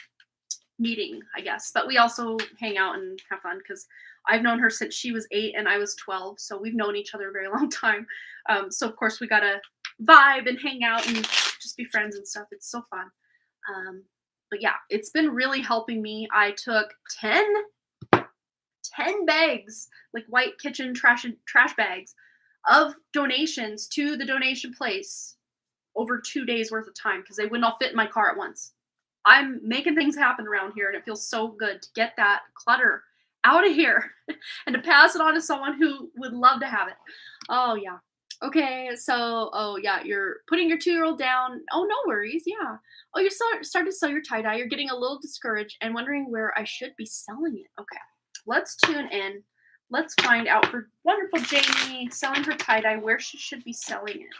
S1: meeting, I guess. But we also hang out and have fun because I've known her since she was 8 and I was 12. So we've known each other a very long time. So of course we gotta vibe and hang out and just be friends and stuff. It's so fun. But yeah, it's been really helping me. I took 10 bags, white kitchen trash bags of donations to the donation place over 2 days worth of time because they wouldn't all fit in my car at once. I'm making things happen around here, and it feels so good to get that clutter out of here and to pass it on to someone who would love to have it. Oh, yeah. Okay, so, you're putting your 2-year-old down. Oh, no worries, yeah. Oh, you're starting to sell your tie-dye. You're getting a little discouraged and wondering where I should be selling it. Okay, let's tune in. Let's find out for wonderful Jamie selling her tie-dye where she should be selling it.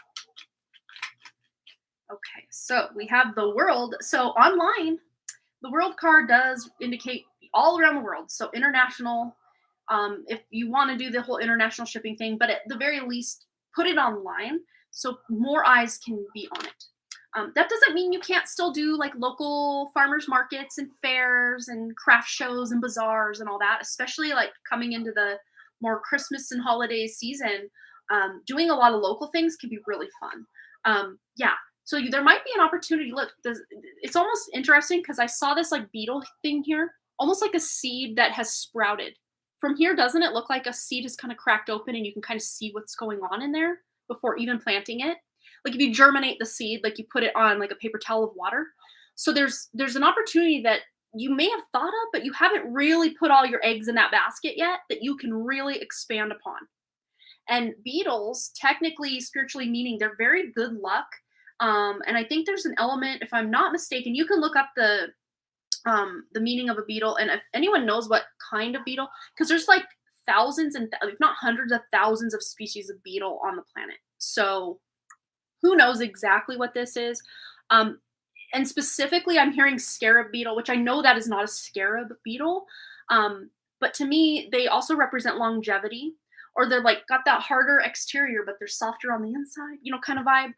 S1: Okay, so we have the world. So online, the world card does indicate all around the world. So international, if you want to do the whole international shipping thing, but at the very least, put it online so more eyes can be on it. That doesn't mean you can't still do local farmers markets and fairs and craft shows and bazaars and all that, especially coming into the more Christmas and holiday season. Doing a lot of local things can be really fun. Yeah. So there might be an opportunity. Look, it's almost interesting because I saw this beetle thing here, almost like a seed that has sprouted. From here, doesn't it look like a seed is kind of cracked open and you can kind of see what's going on in there before even planting it? If you germinate the seed, you put it on a paper towel of water. So there's an opportunity that you may have thought of, but you haven't really put all your eggs in that basket yet that you can really expand upon. And beetles, technically, spiritually meaning, they're very good luck. And I think there's an element, if I'm not mistaken, you can look up the meaning of a beetle, and if anyone knows what kind of beetle, because there's thousands and if not hundreds of thousands of species of beetle on the planet. So who knows exactly what this is? And specifically, I'm hearing scarab beetle, which I know that is not a scarab beetle. But to me, they also represent longevity, or they're got that harder exterior, but they're softer on the inside, kind of vibe.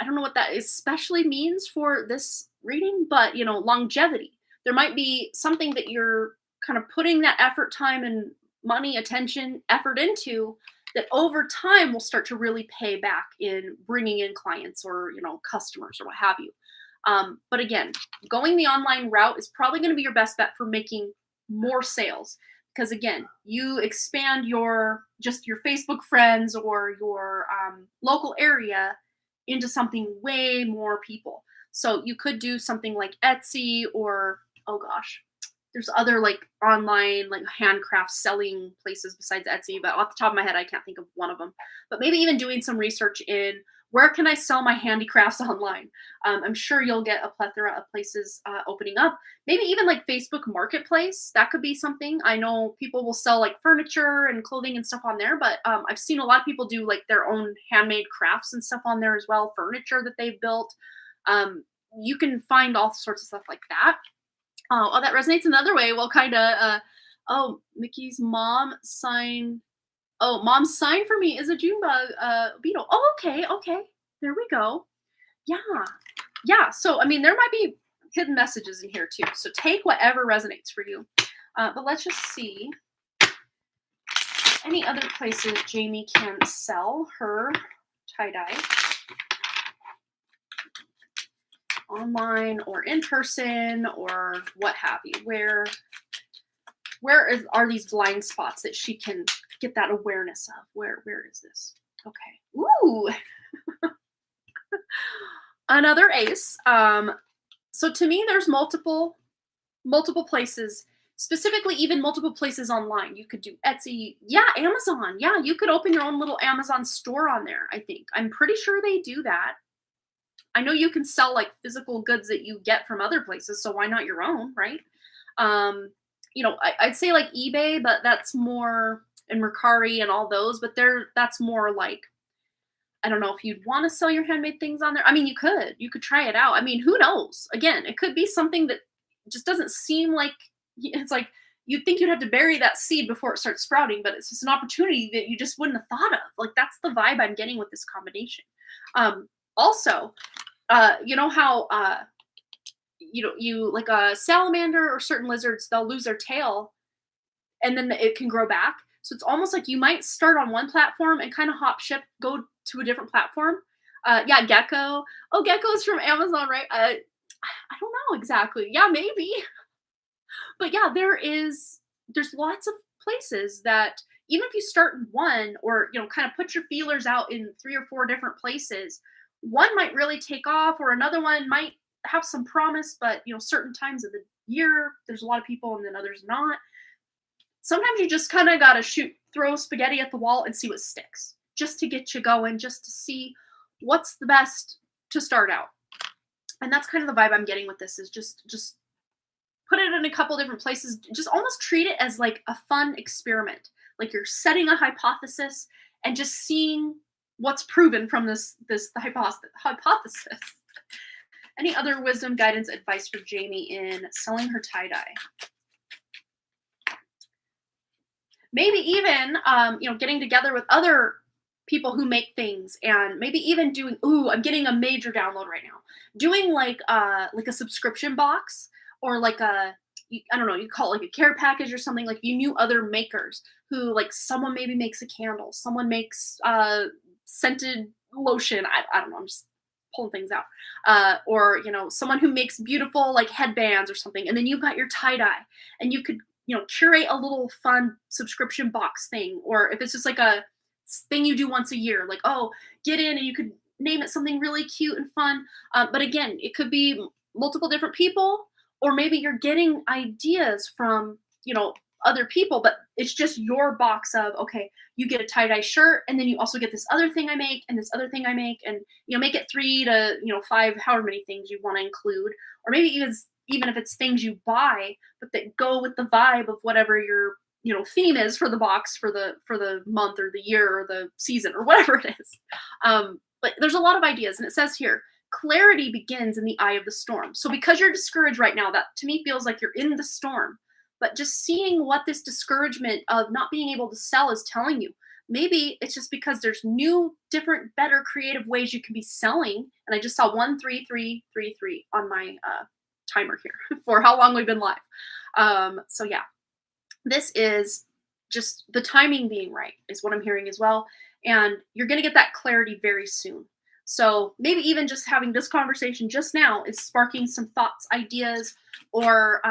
S1: I don't know what that especially means for this reading, but longevity. There might be something that you're kind of putting that effort, time, and money, attention, effort into that over time will start to really pay back in bringing in clients or customers or what have you. But again, going the online route is probably going to be your best bet for making more sales, because again, you expand your Facebook friends or your local area into something way more people. So you could do something like Etsy, or oh gosh, there's other like online like handcraft selling places besides Etsy, but off the top of my head I can't think of one of them. But maybe even doing some research in where can I sell my handicrafts online. I'm sure you'll get a plethora of places opening up. Maybe even like Facebook Marketplace, that could be something. I know people will sell like furniture and clothing and stuff on there, but I've seen a lot of people do like their own handmade crafts and stuff on there as well, furniture that they've built. um, you can find all sorts of stuff like that. Oh, that resonates another way. Well, kind of. Oh, Mickey's mom sign. Oh, mom's sign for me is a June bug beetle. Oh, okay, okay. There we go. Yeah, yeah. So, I mean, there might be hidden messages in here too. So take whatever resonates for you. But let's just see any other places Jamie can sell her tie dye, online or in person or what have you. Are these blind spots that she can get that awareness of? Where is this? Okay. Ooh. Another ace. So to me, there's multiple places, specifically even multiple places online. You could do Etsy. Yeah, Amazon. Yeah, you could open your own little Amazon store on there, I think. I'm pretty sure they do that. I know you can sell like physical goods that you get from other places, so why not your own, right? I'd say like eBay, but that's more, and Mercari and all those, but that's more like, I don't know if you'd want to sell your handmade things on there. I mean, you could try it out. I mean, who knows? Again, it could be something that just doesn't seem like, it's like you'd think you'd have to bury that seed before it starts sprouting, but it's just an opportunity that you just wouldn't have thought of. Like that's the vibe I'm getting with this combination. Also, you know how you like a salamander or certain lizards, they'll lose their tail and then it can grow back. So it's almost like you might start on one platform and kind of hop ship, go to a different platform. Yeah, Gecko. Oh, Gecko is from Amazon, right? I don't know exactly. Yeah, maybe. But yeah, there's lots of places that even if you start in one, or kind of put your feelers out in 3 or 4 different places, one might really take off, or another one might have some promise, but certain times of the year there's a lot of people and then others not. Sometimes you just kind of got to throw spaghetti at the wall and see what sticks, just to get you going, just to see what's the best to start out. And that's kind of the vibe I'm getting with this, is just put it in a couple different places. Just almost treat it as like a fun experiment. Like you're setting a hypothesis and just seeing what's proven from this hypothesis. Any other wisdom, guidance, advice for Jamie in selling her tie-dye? Maybe even, getting together with other people who make things, and maybe even doing, I'm getting a major download right now. Doing like a subscription box, or like I don't know, you call it like a care package or something. Like you knew other makers who, like someone maybe makes a candle, someone makes scented lotion. I don't know, I'm just pulling things out. Or, someone who makes beautiful like headbands or something. And then you've got your tie-dye, and you could, curate a little fun subscription box thing. Or if it's just like a thing you do once a year, like, get in, and you could name it something really cute and fun. But again, it could be multiple different people, or maybe you're getting ideas from, other people, but it's just your box of, okay, you get a tie-dye shirt, and then you also get this other thing I make, and this other thing I make, and make it 3 to 5, however many things you want to include. Or maybe even if it's things you buy, but that go with the vibe of whatever your theme is for the box for the month or the year or the season or whatever it is. But there's a lot of ideas, and it says here, clarity begins in the eye of the storm. So because you're discouraged right now, that to me feels like you're in the storm. But just seeing what this discouragement of not being able to sell is telling you, maybe it's just because there's new, different, better, creative ways you can be selling. And I just saw 13333 on my timer here for how long we've been live. So yeah, this is just the timing being right is what I'm hearing as well. And you're going to get that clarity very soon. So maybe even just having this conversation just now is sparking some thoughts, ideas, or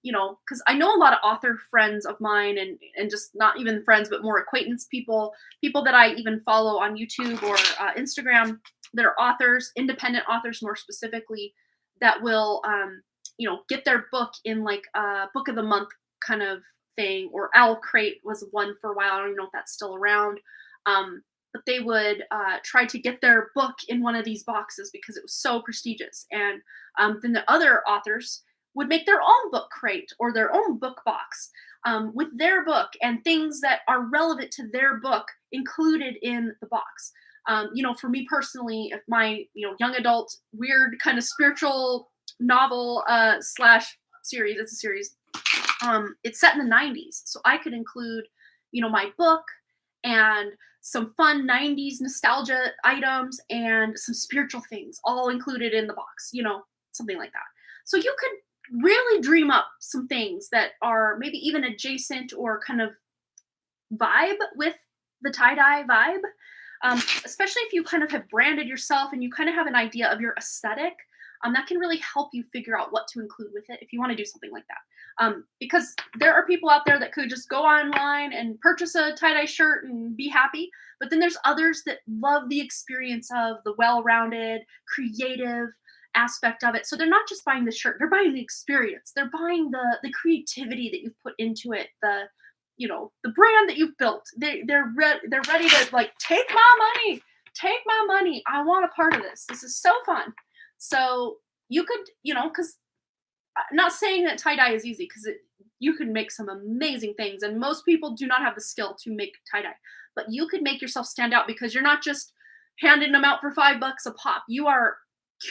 S1: because I know a lot of author friends of mine, and just not even friends, but more acquaintance people, people that I even follow on YouTube or Instagram that are authors, independent authors more specifically, that will get their book in like a book of the month kind of thing, or Owl Crate was one for a while. I don't even know if that's still around. But they would try to get their book in one of these boxes because it was so prestigious. And then the other authors would make their own book crate or their own book box with their book and things that are relevant to their book included in the box. For me personally, if my young adult weird kind of spiritual novel slash series, it's a series. It's set in the 90s, so I could include my book and some fun 90s nostalgia items and some spiritual things all included in the box, something like that. So you could really dream up some things that are maybe even adjacent or kind of vibe with the tie-dye vibe, especially if you kind of have branded yourself and you kind of have an idea of your aesthetic. That can really help you figure out what to include with it if you want to do something like that. Because there are people out there that could just go online and purchase a tie-dye shirt and be happy. But then there's others that love the experience of the well-rounded, creative aspect of it. So they're not just buying the shirt, they're buying the experience. They're buying the creativity that you've put into it, the brand that you've built. They're ready to like, take my money. I want a part of this. This is so fun. So you could, because not saying that tie-dye is easy, because you can make some amazing things, and most people do not have the skill to make tie-dye, but you could make yourself stand out because you're not just handing them out for $5 a pop. You are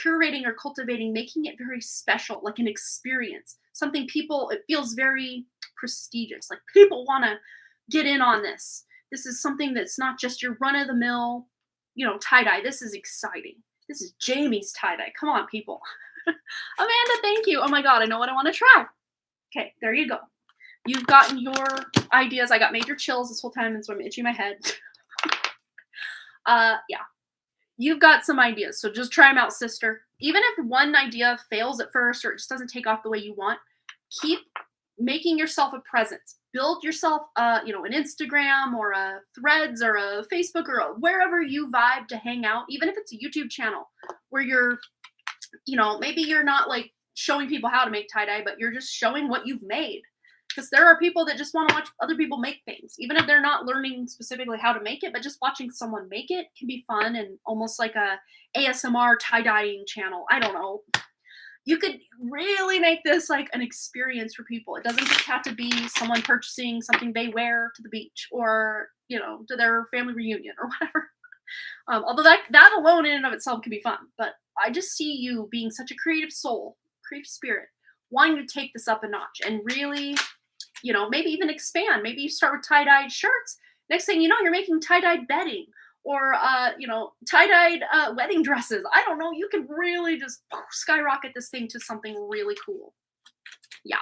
S1: curating or cultivating, making it very special, like an experience, something it feels very prestigious. Like people want to get in on this. This is something that's not just your run-of-the-mill, tie-dye. This is exciting. This is Jamie's tie-dye. Come on, people. Amanda, thank you. Oh my God, I know what I want to try. Okay, there you go. You've gotten your ideas. I got major chills this whole time, and so I'm itching my head. Yeah. You've got some ideas, so just try them out, sister. Even if one idea fails at first or it just doesn't take off the way you want, keep making yourself a presence. Build yourself, an Instagram or a Threads or a Facebook or wherever you vibe to hang out, even if it's a YouTube channel where you're, maybe you're not like showing people how to make tie-dye, but you're just showing what you've made. Because there are people that just want to watch other people make things, even if they're not learning specifically how to make it, but just watching someone make it can be fun and almost like a ASMR tie-dyeing channel. I don't know. You could really make this like an experience for people. It doesn't just have to be someone purchasing something they wear to the beach or, to their family reunion or whatever. Although that alone in and of itself can be fun. But I just see you being such a creative soul, creative spirit, wanting to take this up a notch and really, maybe even expand. Maybe you start with tie-dyed shirts. Next thing you know, you're making tie-dyed bedding or, tie-dyed wedding dresses. I don't know. You can really just skyrocket this thing to something really cool. Yeah.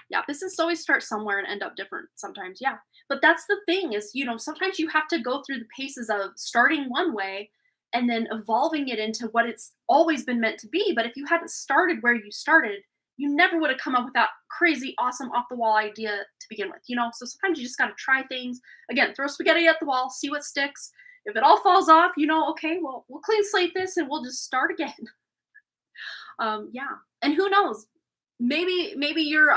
S1: Yeah. Business always starts somewhere and end up different sometimes. Yeah. But that's the thing is, sometimes you have to go through the paces of starting one way and then evolving it into what it's always been meant to be. But if you hadn't started where you started, you never would have come up with that crazy, awesome, off-the-wall idea to begin with, So sometimes you just got to try things. Again, throw spaghetti at the wall, see what sticks. If it all falls off, okay, well, we'll clean slate this and we'll just start again. Yeah. And who knows? Maybe you're,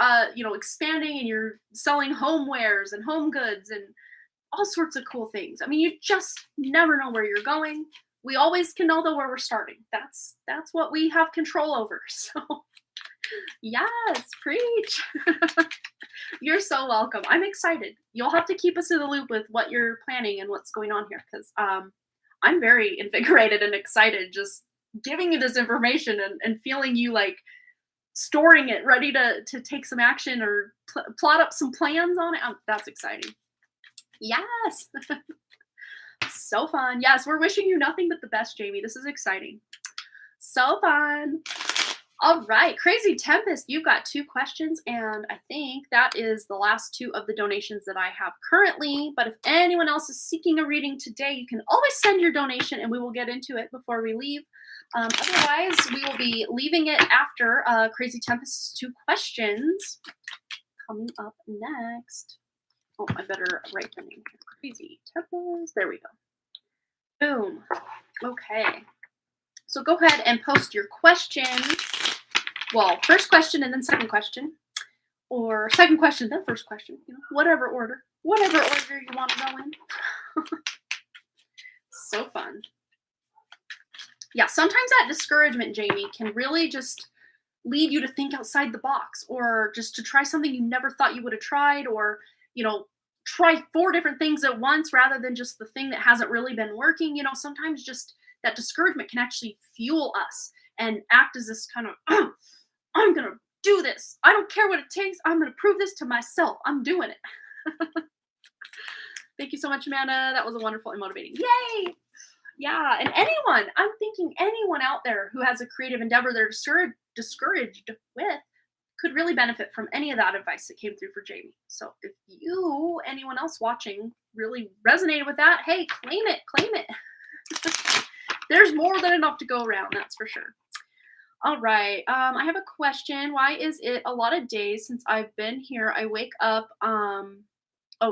S1: expanding and you're selling homewares and home goods and all sorts of cool things. I mean, you just never know where you're going. We always can know, though, where we're starting. That's what we have control over. So yes, preach. You're so welcome. I'm excited. You'll have to keep us in the loop with what you're planning and what's going on here, because I'm very invigorated and excited just giving you this information and feeling you like storing it, ready to take some action or plot up some plans on it. That's exciting. Yes. So fun. Yes, we're wishing you nothing but the best, Jamie. This is exciting. So fun. All right, Crazy Tempest, you've got 2 questions, and I think that is the last 2 of the donations that I have currently. But if anyone else is seeking a reading today, you can always send your donation and we will get into it before we leave. Otherwise, we will be leaving it after Crazy Tempest's 2 questions coming up next. Oh, I better write the name here. Crazy Tempest. There we go. Boom. Okay. So go ahead and post your question. Well, first question and then second question, or second question then first question. Whatever order you want to go in. So fun. Yeah, sometimes that discouragement, Jamie, can really just lead you to think outside the box, or just to try something you never thought you would have tried, or try 4 different things at once rather than just the thing that hasn't really been working. Sometimes just that discouragement can actually fuel us and act as this kind of I'm gonna do this. I don't care what it takes. I'm gonna prove this to myself. I'm doing it. Thank you so much, Amanda. That was a wonderful and motivating. Yay! Yeah, and I'm thinking anyone out there who has a creative endeavor they're discouraged with could really benefit from any of that advice that came through for Jamie. So if anyone else watching, really resonated with that, hey, claim it. There's more than enough to go around, that's for sure. All right. I have a question. Why is it a lot of days since I've been here, I wake up,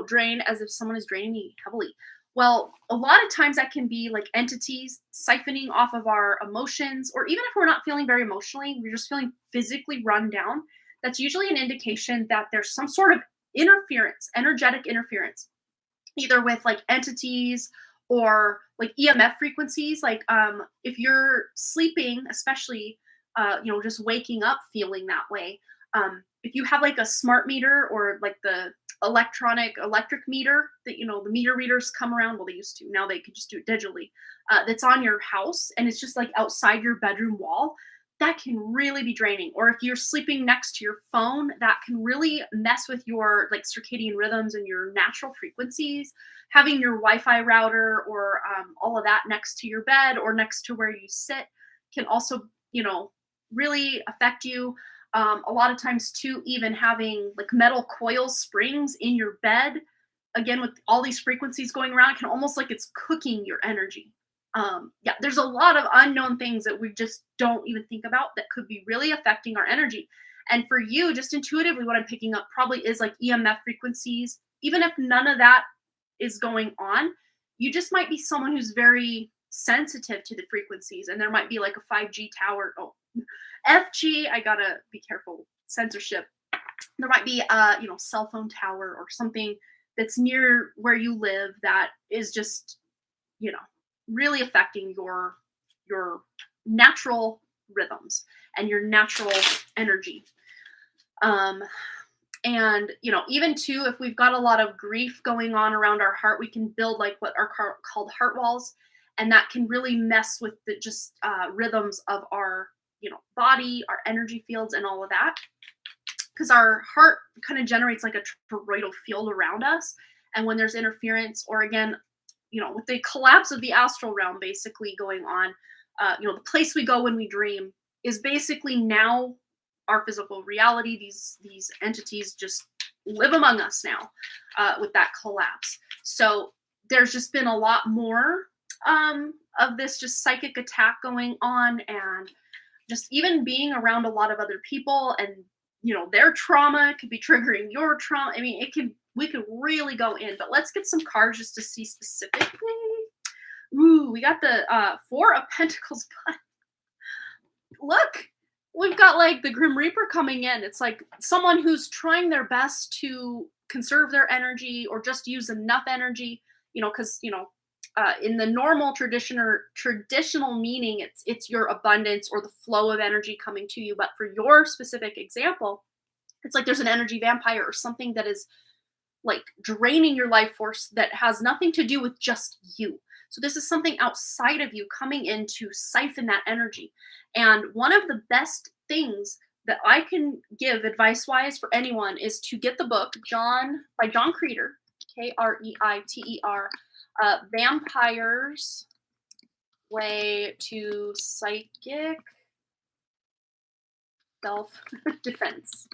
S1: drained, as if someone is draining me heavily? Well, a lot of times that can be like entities siphoning off of our emotions, or even if we're not feeling very emotionally, we're just feeling physically run down. That's usually an indication that there's some sort of interference, energetic interference, either with like entities or like EMF frequencies. Like if you're sleeping, especially just waking up feeling that way. If you have like a smart meter, or like the electric meter that the meter readers come around, well, they used to, now they can just do it digitally, that's on your house and it's just like outside your bedroom wall, that can really be draining. Or if you're sleeping next to your phone, that can really mess with your like circadian rhythms and your natural frequencies. Having your Wi-Fi router or all of that next to your bed or next to where you sit can also really affect you. A lot of times too, even having like metal coil springs in your bed, again with all these frequencies going around, it can almost like it's cooking your energy. There's a lot of unknown things that we just don't even think about that could be really affecting our energy. And for you, just intuitively, what I'm picking up probably is like EMF frequencies. Even if none of that is going on, you just might be someone who's very sensitive to the frequencies, and there might be like a 5G tower. Oh, FG, I gotta be careful, censorship. There might be a cell phone tower or something that's near where you live that is just really affecting your natural rhythms and your natural energy. And even too, if we've got a lot of grief going on around our heart, we can build like what are called heart walls, and that can really mess with the just rhythms of our body, our energy fields, and all of that. Because our heart kind of generates like a toroidal field around us, and when there's interference, or again, with the collapse of the astral realm basically going on, the place we go when we dream is basically now our physical reality. These entities just live among us now with that collapse. So there's just been a lot more of this just psychic attack going on, and just even being around a lot of other people, and their trauma could be triggering your trauma. I mean, we could really go in, but let's get some cards just to see specifically. Ooh, we got the 4 of Pentacles. Look, we've got like the Grim Reaper coming in. It's like someone who's trying their best to conserve their energy, or just use enough energy, because in the normal traditional meaning, it's your abundance or the flow of energy coming to you. But for your specific example, it's like there's an energy vampire or something that is like draining your life force that has nothing to do with just you. So this is something outside of you coming in to siphon that energy. And one of the best things that I can give advice-wise for anyone is to get the book by John Creeder, Kreiter, Vampire's Way to Psychic self-defense.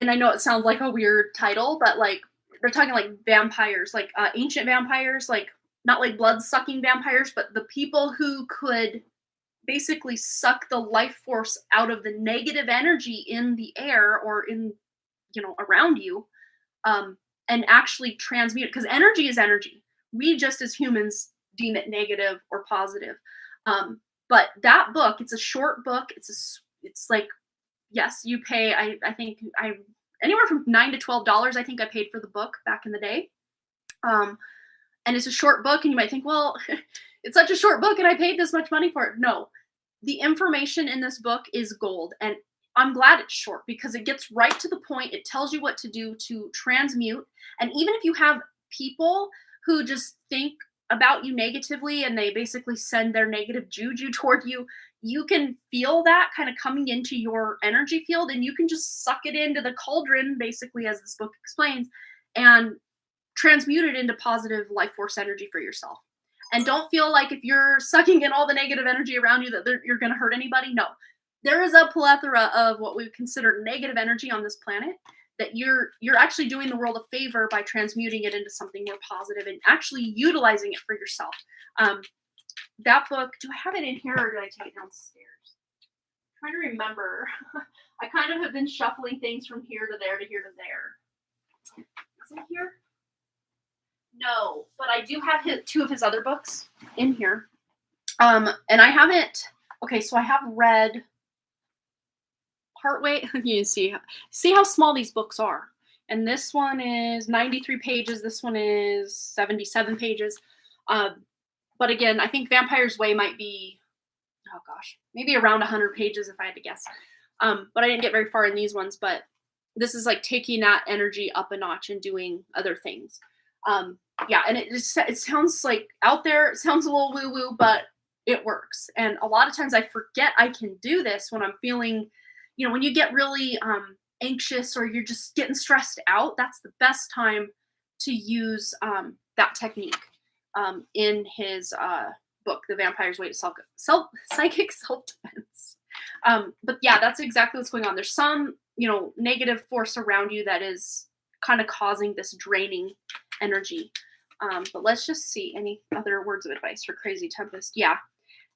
S1: And I know it sounds like a weird title, but like they're talking like vampires, like ancient vampires, like not like blood-sucking vampires, but the people who could basically suck the life force out of the negative energy in the air or in, around you, and actually transmute it, because energy is energy. We just as humans deem it negative or positive. But that book, it's a short book. It's like, yes, you pay. I think I anywhere from $9 to $12. I think I paid for the book back in the day. And it's a short book, and you might think, well, it's such a short book, and I paid this much money for it. No, the information in this book is gold, and I'm glad it's short because it gets right to the point. It tells you what to do to transmute. And even if you have people who just think about you negatively and they basically send their negative juju toward you, you can feel that kind of coming into your energy field, and you can just suck it into the cauldron, basically, as this book explains, and transmute it into positive life force energy for yourself. And don't feel like if you're sucking in all the negative energy around you that you're going to hurt anybody. No, there is a plethora of what we would consider negative energy on this planet that you're actually doing the world a favor by transmuting it into something more positive and actually utilizing it for yourself. That book, do I have it in here or did I take it downstairs? I'm trying to remember. I kind of have been shuffling things from here to there to here to there. Is it here? No, but I do have two of his other books in here. And I haven't, okay, so I have read partway. You see how small these books are. And this one is 93 pages. This one is 77 pages. But again, I think Vampire's Way might be, oh gosh, maybe around 100 pages if I had to guess. But I didn't get very far in these ones. But this is like taking that energy up a notch and doing other things. Yeah, and it sounds like out there, it sounds a little woo-woo, but it works. And a lot of times I forget I can do this when I'm feeling, when you get really anxious or you're just getting stressed out, that's the best time to use that technique in his book, The Vampire's Way to Psychic Self-Defense. But yeah, that's exactly what's going on. There's some, negative force around you that is kind of causing this draining energy. But let's just see any other words of advice for Crazy Tempest. Yeah.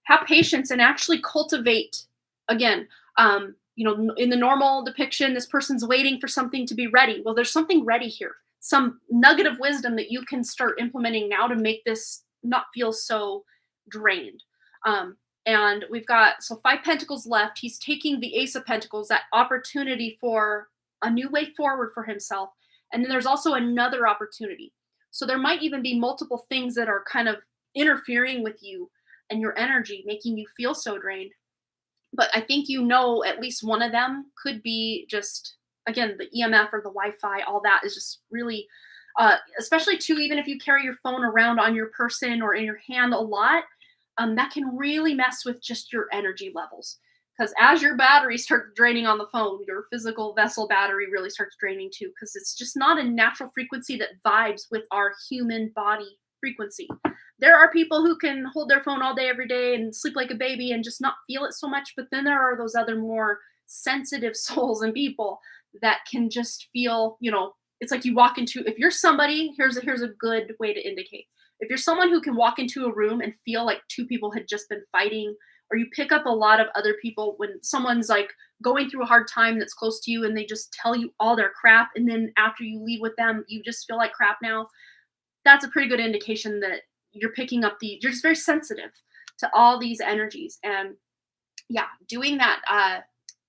S1: Have patience and actually cultivate, again, in the normal depiction, this person's waiting for something to be ready. Well, there's something ready here. Some nugget of wisdom that you can start implementing now to make this not feel so drained. And we've got, 5 pentacles left. He's taking the Ace of Pentacles, that opportunity for a new way forward for himself. And then there's also another opportunity. So there might even be multiple things that are kind of interfering with you and your energy, making you feel so drained. But I think at least one of them could be just, again, the EMF or the Wi-Fi, all that is just really, especially too, even if you carry your phone around on your person or in your hand a lot, that can really mess with just your energy levels. Because as your battery starts draining on the phone, your physical vessel battery really starts draining too, because it's just not a natural frequency that vibes with our human body frequency. There are people who can hold their phone all day, every day and sleep like a baby and just not feel it so much. But then there are those other more sensitive souls and people that can just feel, it's like you walk into, if you're somebody, here's a good way to indicate. If you're someone who can walk into a room and feel like 2 people had just been fighting, or you pick up a lot of other people when someone's like going through a hard time that's close to you and they just tell you all their crap. And then after you leave with them, you just feel like crap now. That's a pretty good indication that you're picking up you're just very sensitive to all these energies. And yeah, doing that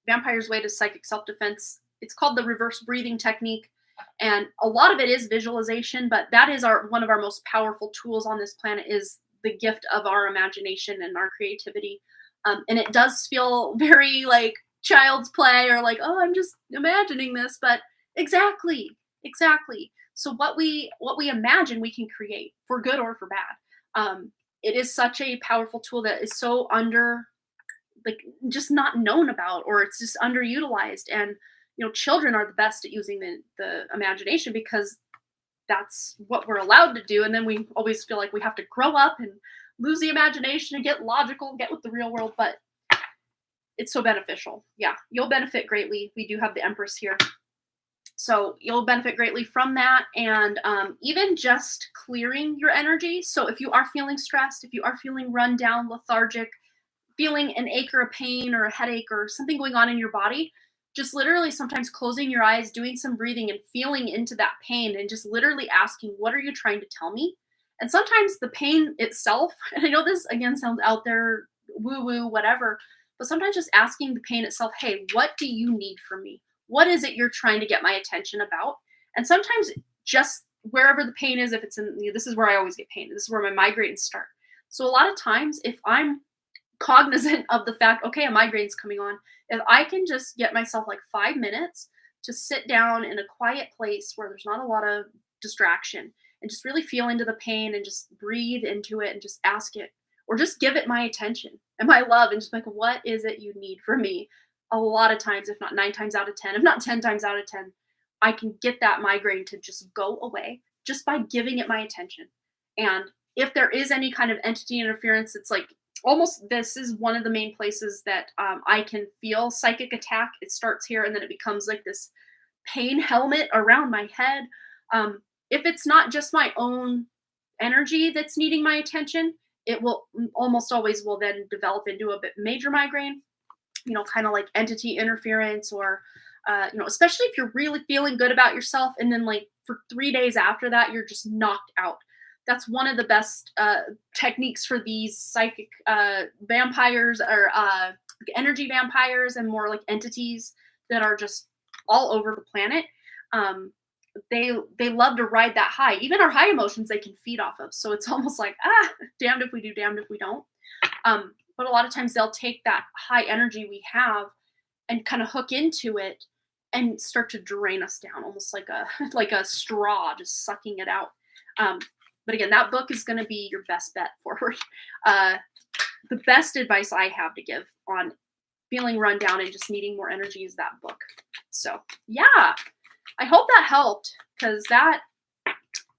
S1: Vampire's Way to Psychic Self-Defense, it's called the reverse breathing technique. And a lot of it is visualization, but that is one of our most powerful tools on this planet, is the gift of our imagination and our creativity. And it does feel very like child's play or like, oh, I'm just imagining this, but exactly. So what we imagine, we can create, for good or for bad. It is such a powerful tool that is so just not known about, or it's just underutilized. And children are the best at using the imagination because that's what we're allowed to do. And then we always feel like we have to grow up and lose the imagination and get logical and get with the real world. But it's so beneficial. Yeah, you'll benefit greatly. We do have the Empress here. So you'll benefit greatly from that, and even just clearing your energy. So if you are feeling stressed, if you are feeling run down, lethargic, feeling an ache or a pain or a headache or something going on in your body, just literally sometimes closing your eyes, doing some breathing and feeling into that pain and just literally asking, what are you trying to tell me? And sometimes the pain itself, and I know this again sounds out there, woo woo, whatever, but sometimes just asking the pain itself, hey, what do you need from me? What is it you're trying to get my attention about? And sometimes just wherever the pain is, if it's in, this is where I always get pain. This is where my migraines start. So a lot of times, if I'm cognizant of the fact, okay, a migraine's coming on, if I can just get myself like 5 minutes to sit down in a quiet place where there's not a lot of distraction and just really feel into the pain and just breathe into it and just ask it or just give it my attention and my love and just like, what is it you need from me? A lot of times, if not 9 times out of 10, if not 10 times out of 10, I can get that migraine to just go away just by giving it my attention. And if there is any kind of entity interference, it's like almost this is one of the main places that I can feel psychic attack. It starts here and then it becomes like this pain helmet around my head. If it's not just my own energy that's needing my attention, it will almost always will then develop into a bit major migraine, kind of like entity interference or, especially if you're really feeling good about yourself. And then like for 3 days after that, you're just knocked out. That's one of the best techniques for these psychic vampires or energy vampires and more like entities that are just all over the planet. They love to ride that high. Even our high emotions they can feed off of. So it's almost like, damned if we do, damned if we don't. But a lot of times they'll take that high energy we have and kind of hook into it and start to drain us down, almost like a like a straw, just sucking it out. But again, that book is going to be your best bet forward. The best advice I have to give on feeling run down and just needing more energy is that book. So yeah, I hope that helped because that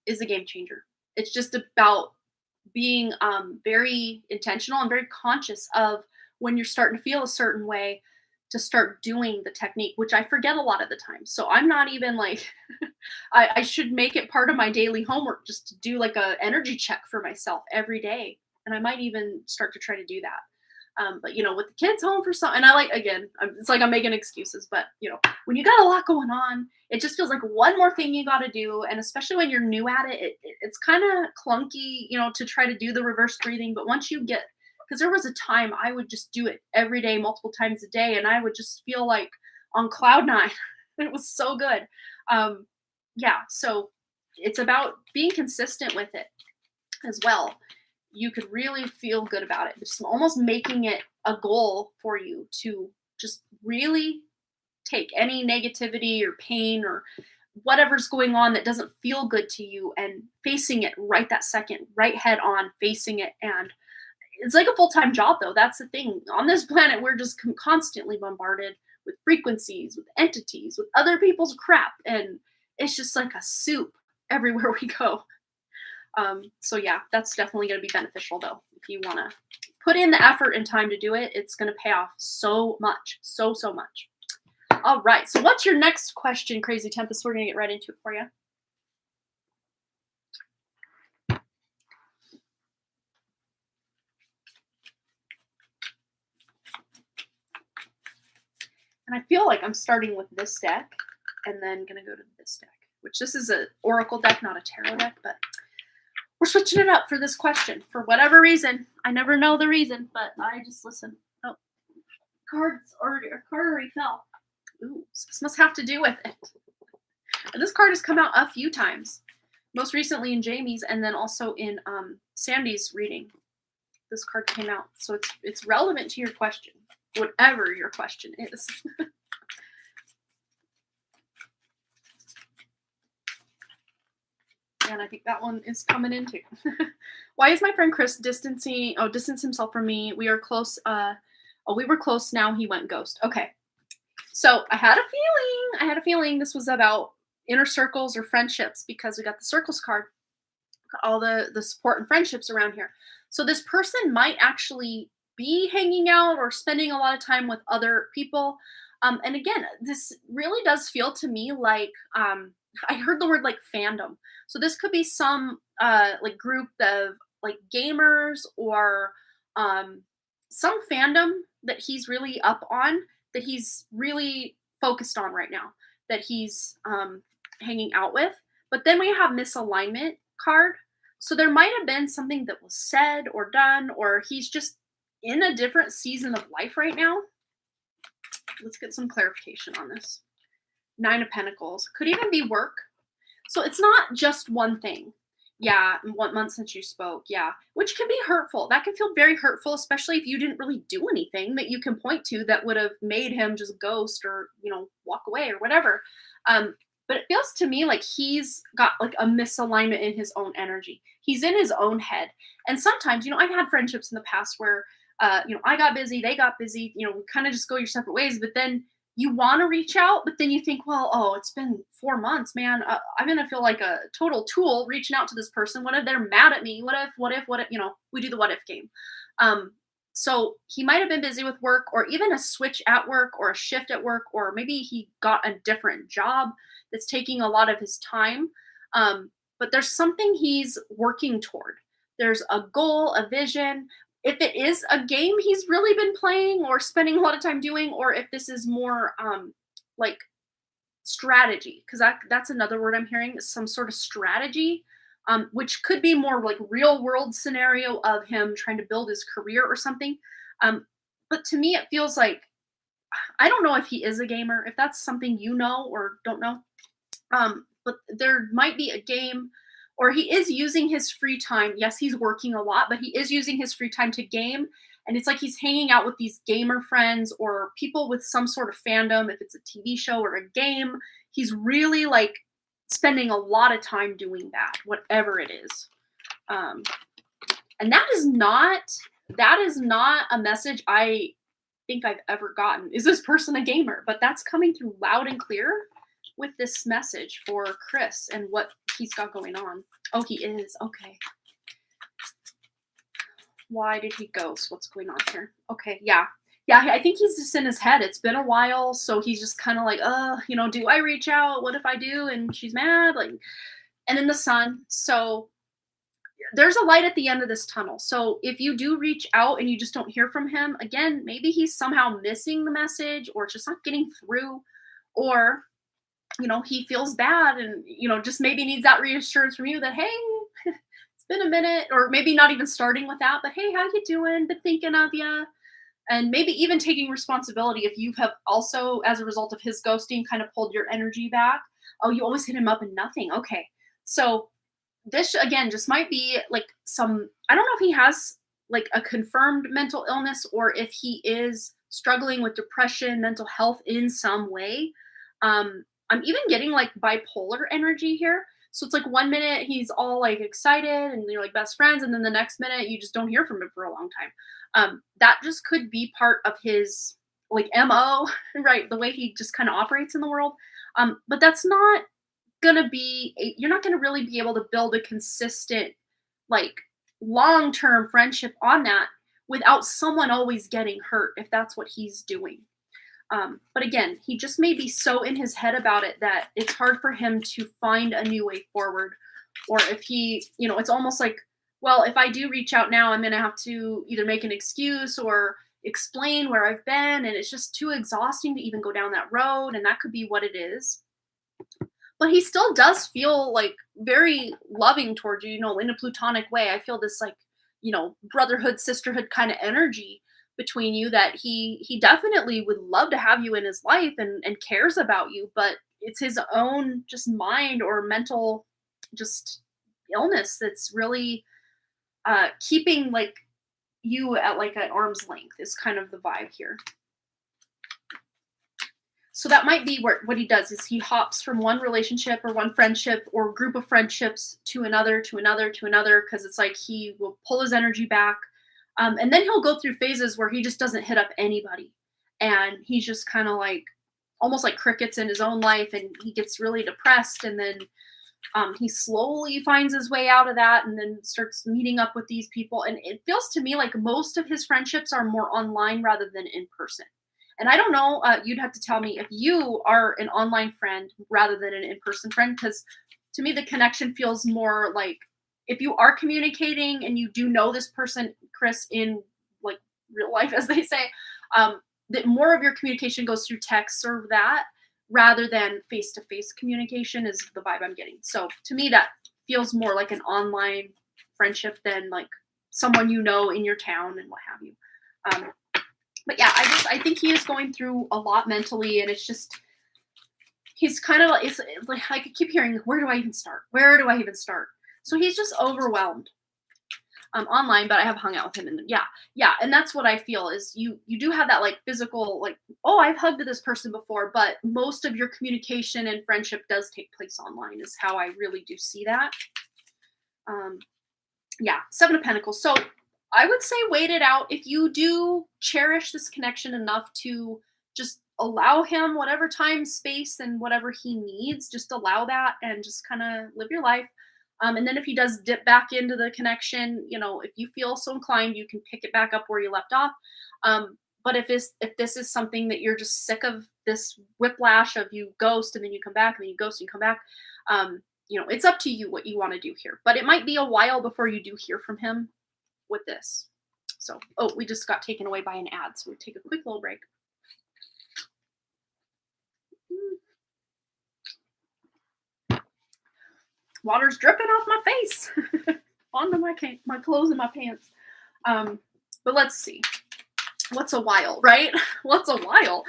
S1: is a game changer. It's just about being very intentional and very conscious of when you're starting to feel a certain way to start doing the technique, which I forget a lot of the time. So I'm not even like, I should make it part of my daily homework just to do like a energy check for myself every day. And I might even start to try to do that. But with the kids home for some, and I like, again, it's like I'm making excuses, but when you got a lot going on, it just feels like one more thing you got to do. And especially when you're new at it, it's kind of clunky, to try to do the reverse breathing. But once you get, because there was a time I would just do it every day, multiple times a day. And I would just feel like on cloud nine. It was so good. So it's about being consistent with it as well. You could really feel good about it. Just almost making it a goal for you to just really take any negativity or pain or whatever's going on that doesn't feel good to you and facing it right that second, right head on, facing it. And it's like a full-time job though. That's the thing. On this planet, we're just constantly bombarded with frequencies, with entities, with other people's crap. And it's just like a soup everywhere we go. So yeah, that's definitely going to be beneficial though. If you want to put in the effort and time to do it, it's going to pay off so much, so much. All right. So what's your next question, Crazy Tempest? We're going to get right into it for you. And I feel like I'm starting with this deck and then going to go to this deck, which this is an oracle deck, not a tarot deck, but we're switching it up for this question for whatever reason. I never know the reason, but I just listen. Oh, card already fell. Ooh, so this must have to do with it. And this card has come out a few times, most recently in Jamie's and then also in Sandy's reading. This card came out, so it's relevant to your question, whatever your question is. And I think that one is coming in too. Why is my friend Chris distance himself from me? We are close. We were close. Now he went ghost. Okay. So I had a feeling this was about inner circles or friendships because we got the circles card, got all the support and friendships around here. So this person might actually be hanging out or spending a lot of time with other people. And again, this really does feel to me like I heard the word like fandom. So this could be some like group of like gamers or um, some fandom that he's really up on, that he's really focused on right now, that he's hanging out with. But then we have misalignment card. So there might have been something that was said or done, or he's just in a different season of life right now. Let's get some clarification on this. Nine of Pentacles. Could even be work. So it's not just one thing. Yeah, 1 month since you spoke. Yeah, which can be hurtful. That can feel very hurtful, especially if you didn't really do anything that you can point to that would have made him just ghost or, walk away or whatever. But it feels to me like he's got like a misalignment in his own energy. He's in his own head. And sometimes, I've had friendships in the past where, I got busy, they got busy, we kind of just go your separate ways, but then you want to reach out, but then you think, well, oh, it's been 4 months, man. I'm going to feel like a total tool reaching out to this person. What if they're mad at me? What if, we do the what if game. So he might have been busy with work or even a switch at work or a shift at work, or maybe he got a different job that's taking a lot of his time. But there's something he's working toward. There's a goal, a vision. If it is a game he's really been playing or spending a lot of time doing, or if this is more like strategy, because that's another word I'm hearing, is some sort of strategy, which could be more like real world scenario of him trying to build his career or something. But to me, it feels like, I don't know if he is a gamer, if that's something you know or don't know. But there might be a game, or he is using his free time. Yes, he's working a lot, but he is using his free time to game. And it's like he's hanging out with these gamer friends or people with some sort of fandom. If it's a TV show or a game, he's really like spending a lot of time doing that, whatever it is. And that is not a message I think I've ever gotten. Is this person a gamer? But that's coming through loud and clear with this message for Chris and what he's got going on. Oh, he is. Okay. Why did he ghost? What's going on here? Okay, yeah. Yeah, I think he's just in his head. It's been a while, so he's just kind of like, do I reach out? What if I do? And she's mad, like, and then the sun. So there's a light at the end of this tunnel. So if you do reach out and you just don't hear from him, again, maybe he's somehow missing the message, or it's just not getting through, or he feels bad and, just maybe needs that reassurance from you that, hey, it's been a minute, or maybe not even starting with that, but hey, how you doing? Been thinking of you. And maybe even taking responsibility if you have also, as a result of his ghosting, kind of pulled your energy back. Oh, you always hit him up and nothing. Okay. So this, again, just might be like I don't know if he has like a confirmed mental illness or if he is struggling with depression, mental health in some way. I'm even getting like bipolar energy here. So it's like 1 minute he's all like excited and you're like best friends, and then the next minute you just don't hear from him for a long time. That just could be part of his like MO, right? The way he just kind of operates in the world. But that's not gonna be you're not gonna really be able to build a consistent, like long-term friendship on that without someone always getting hurt if that's what he's doing. But again, he just may be so in his head about it that it's hard for him to find a new way forward. Or if he, it's almost like, well, if I do reach out now, I'm going to have to either make an excuse or explain where I've been. And it's just too exhausting to even go down that road. And that could be what it is. But he still does feel like very loving towards you, in a platonic way. I feel this like, brotherhood, sisterhood kind of energy between you, that he definitely would love to have you in his life and cares about you, but it's his own just mind or mental just illness that's really keeping like you at like an arm's length is kind of the vibe here. So that might be what he does is he hops from one relationship or one friendship or group of friendships to another, because it's like he will pull his energy back. And then he'll go through phases where he just doesn't hit up anybody. And he's just kind of like, almost like crickets in his own life. And he gets really depressed. And then He slowly finds his way out of that and then starts meeting up with these people. And it feels to me like most of his friendships are more online rather than in person. And I don't know, you'd have to tell me if you are an online friend rather than an in person friend, because to me, the connection feels more like if you are communicating and you do know this person, Chris, in like real life, as they say, that more of your communication goes through text or that rather than face to face communication is the vibe I'm getting. So to me, that feels more like an online friendship than like someone you know in your town and what have you. Um, but yeah, I think he is going through a lot mentally, and it's just he's kind of like it's like I could keep hearing where do I even start? Where do I even start? So he's just overwhelmed online, but I have hung out with him, and yeah, and that's what I feel is you do have that like physical like oh I've hugged this person before, but most of your communication and friendship does take place online is how I really do see that. Yeah, Seven of Pentacles. So I would say wait it out. If you do cherish this connection enough to just allow him whatever time, space, and whatever he needs, just allow that and just kind of live your life. And then if he does dip back into the connection, if you feel so inclined, you can pick it back up where you left off. But if this is something that you're just sick of this whiplash of you ghost and then you come back and then you ghost and you come back, it's up to you what you want to do here. But it might be a while before you do hear from him with this. So, we just got taken away by an ad, so we'll take a quick little break. Water's dripping off my face onto my clothes and my pants. But let's see. What's a while, right? What's a while?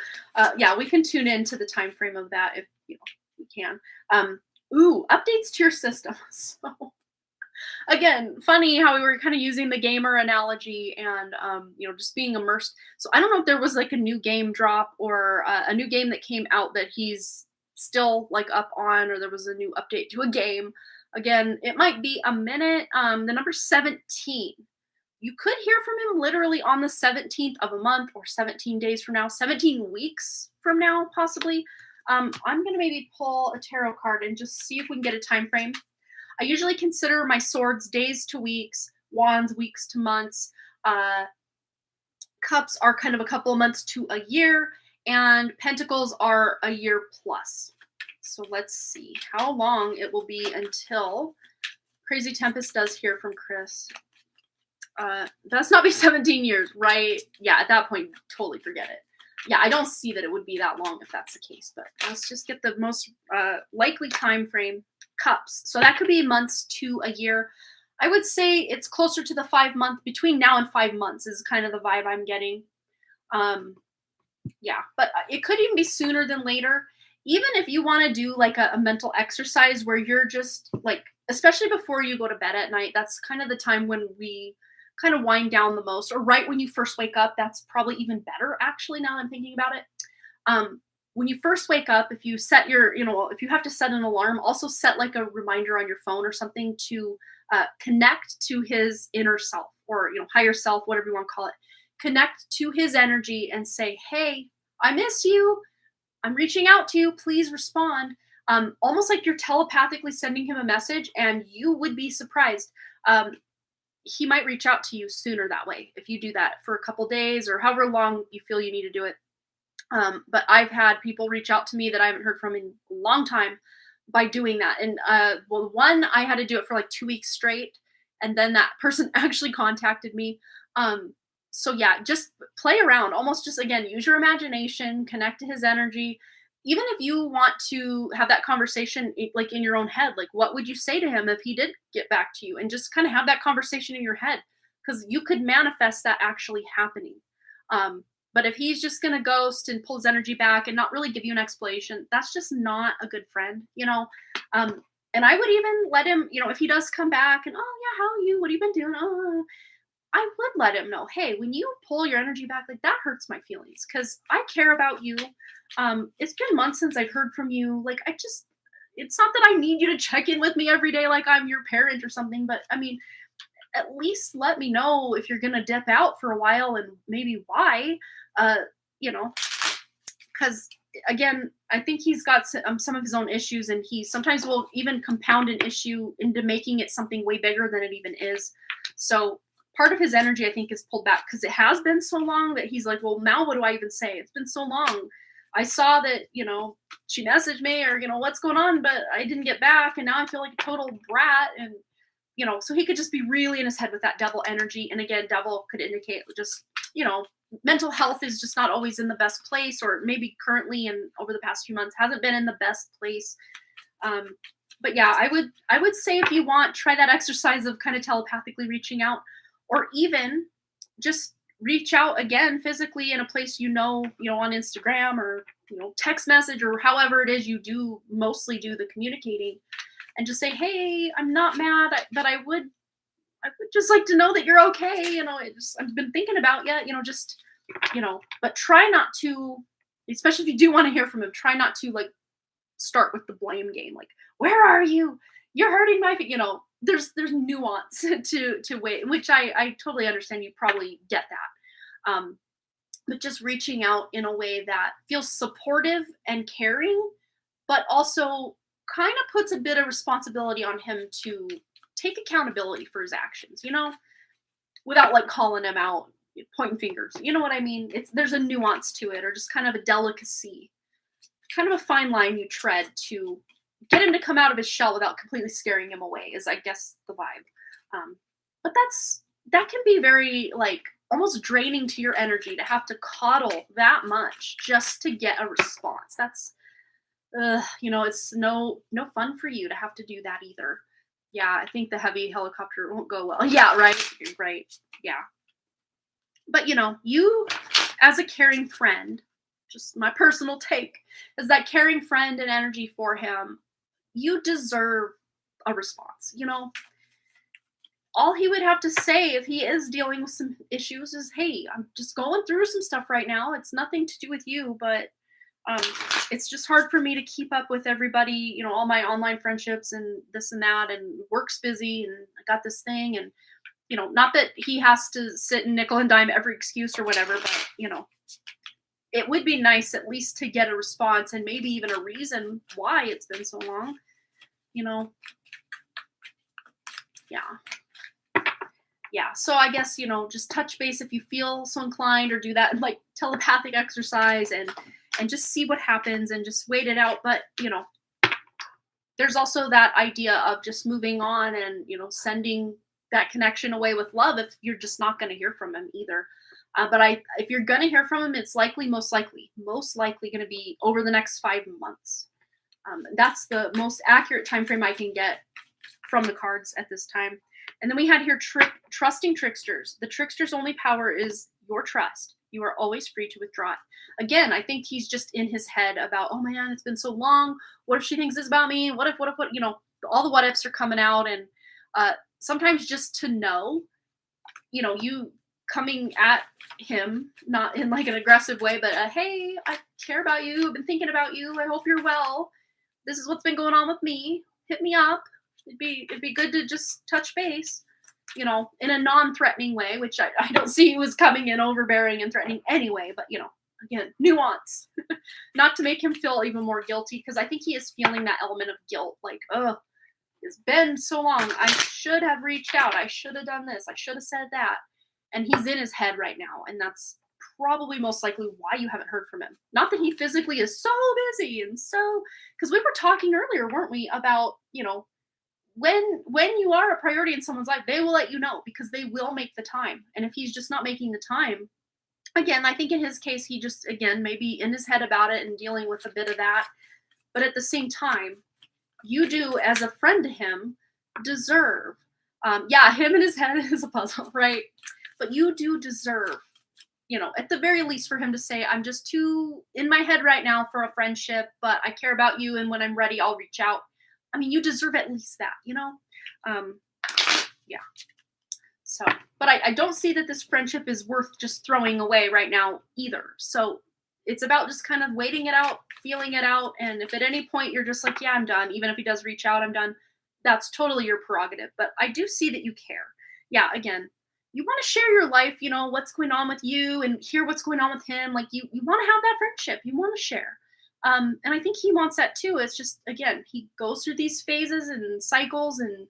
S1: Yeah, we can tune into the time frame of that if we can. Updates to your system. So again, funny how we were kind of using the gamer analogy and just being immersed. So I don't know if there was like a new game drop or a new game that came out that he's still like up on, or there was a new update to a game. Again, it might be a minute. The number 17. You could hear from him literally on the 17th of a month or 17 days from now, 17 weeks from now, possibly. I'm going to maybe pull a tarot card and just see if we can get a time frame. I usually consider my swords days to weeks, wands weeks to months, cups are kind of a couple of months to a year, and pentacles are a year plus. So let's see how long it will be until Crazy Tempest does hear from Chris. That's not be 17 years, right? Yeah, at that point, totally forget it. Yeah, I don't see that it would be that long if that's the case, but let's just get the most likely time frame. Cups. So that could be months to a year. I would say it's closer to the 5 month, between now and 5 months is kind of the vibe I'm getting. Yeah, but it could even be sooner than later. Even if you want to do like a mental exercise where you're just like, especially before you go to bed at night, that's kind of the time when we kind of wind down the most, or right when you first wake up. That's probably even better, actually, now that I'm thinking about it. When you first wake up, if you set if you have to set an alarm, also set like a reminder on your phone or something to connect to his inner self or, higher self, whatever you want to call it. Connect to his energy and say, hey, I miss you. I'm reaching out to you. Please respond. Almost like you're telepathically sending him a message, and you would be surprised. He might reach out to you sooner that way if you do that for a couple days or however long you feel you need to do it. But I've had people reach out to me that I haven't heard from in a long time by doing that. And one, I had to do it for like 2 weeks straight, and then that person actually contacted me. So yeah, just play around. Almost just, again, use your imagination, connect to his energy. Even if you want to have that conversation like in your own head, like what would you say to him if he did get back to you, and just kind of have that conversation in your head, because you could manifest that actually happening. But if he's just going to ghost and pull his energy back and not really give you an explanation, that's just not a good friend, and I would even let him, if he does come back and, oh yeah, how are you? What have you been doing? Oh, I would let him know, hey, when you pull your energy back, like that hurts my feelings because I care about you. It's been months since I've heard from you. Like, it's not that I need you to check in with me every day like I'm your parent or something, but I mean, at least let me know if you're going to dip out for a while and maybe why, because again, I think he's got some of his own issues, and he sometimes will even compound an issue into making it something way bigger than it even is. So part of his energy, I think, is pulled back because it has been so long that he's like, well, now what do I even say? It's been so long. I saw that, she messaged me, or, what's going on, but I didn't get back. And now I feel like a total brat. And, so he could just be really in his head with that devil energy. And again, devil could indicate just, mental health is just not always in the best place, or maybe currently and over the past few months hasn't been in the best place. But yeah, I would say, if you want, try that exercise of kind of telepathically reaching out, or even just reach out again physically in a place, on Instagram, or text message, or however it is you do mostly do the communicating, and just say, hey, I'm not mad, but I would just like to know that you're okay. I've been thinking about you, but try not to, especially if you do want to hear from him, try not to like start with the blame game. Like, where are you? You're hurting my, there's nuance to wait, which I totally understand. You probably get that. But just reaching out in a way that feels supportive and caring, but also kind of puts a bit of responsibility on him to take accountability for his actions, without like calling him out, pointing fingers. You know what I mean? There's a nuance to it, or just kind of a delicacy, kind of a fine line you tread to get him to come out of his shell without completely scaring him away, is I guess the vibe. But that can be very like almost draining to your energy to have to coddle that much just to get a response. That's, it's no fun for you to have to do that either. Yeah, I think the heavy helicopter won't go well. Yeah, right. Yeah. But, you as a caring friend, just my personal take, is that caring friend and energy for him, you deserve a response. All he would have to say if he is dealing with some issues is, hey, I'm just going through some stuff right now. It's nothing to do with you, but it's just hard for me to keep up with everybody, all my online friendships and this and that, and work's busy, and I got this thing. And, not that he has to sit and nickel and dime every excuse or whatever, but, it would be nice at least to get a response, and maybe even a reason why it's been so long, yeah. Yeah, so I guess, just touch base if you feel so inclined, or do that like telepathic exercise, and just see what happens, and just wait it out. But, there's also that idea of just moving on, and, sending that connection away with love if you're just not going to hear from him either. But if you're going to hear from him, it's most likely going to be over the next 5 months. That's the most accurate time frame I can get from the cards at this time. And then we had here trusting tricksters. The trickster's only power is your trust. You are always free to withdraw it. Again, I think he's just in his head about, oh man, it's been so long. What if she thinks this about me? What if, all the what ifs are coming out. And sometimes just to know, you coming at him, not in like an aggressive way, but hey, I care about you. I've been thinking about you. I hope you're well. This is what's been going on with me. Hit me up. It'd be good to just touch base, in a non-threatening way, which I don't see was coming in overbearing and threatening anyway, but, again, nuance, not to make him feel even more guilty, because I think he is feeling that element of guilt, like, oh, it's been so long. I should have reached out. I should have done this. I should have said that. And he's in his head right now, and that's probably most likely why you haven't heard from him. Not that he physically is so busy, and so, because we were talking earlier, weren't we, about, when you are a priority in someone's life, they will let you know, because they will make the time. And if he's just not making the time, again, I think in his case, he just, again, maybe in his head about it and dealing with a bit of that. But at the same time, you do, as a friend to him, deserve, him in his head is a puzzle, right? But you do deserve, at the very least, for him to say, I'm just too in my head right now for a friendship, but I care about you, and when I'm ready, I'll reach out. I mean, you deserve at least that, yeah. So, but I don't see that this friendship is worth just throwing away right now either. So it's about just kind of waiting it out, feeling it out. And if at any point you're just like, yeah, I'm done, even if he does reach out, I'm done, that's totally your prerogative. But I do see that you care. Yeah, again, you want to share your life, what's going on with you, and hear what's going on with him. Like, you want to have that friendship. You want to share. And I think he wants that too. It's just, again, he goes through these phases and cycles and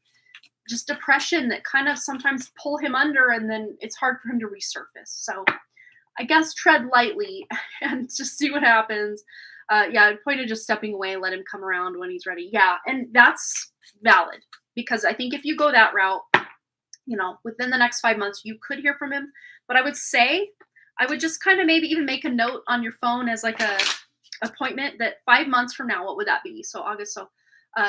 S1: just depression that kind of sometimes pull him under, and then it's hard for him to resurface. So I guess tread lightly and just see what happens. Yeah, point of just stepping away, let him come around when he's ready. Yeah, and that's valid because I think if you go that route, within the next 5 months, you could hear from him. But I would say, I would just kind of maybe even make a note on your phone as like a appointment that 5 months from now, what would that be? So August, so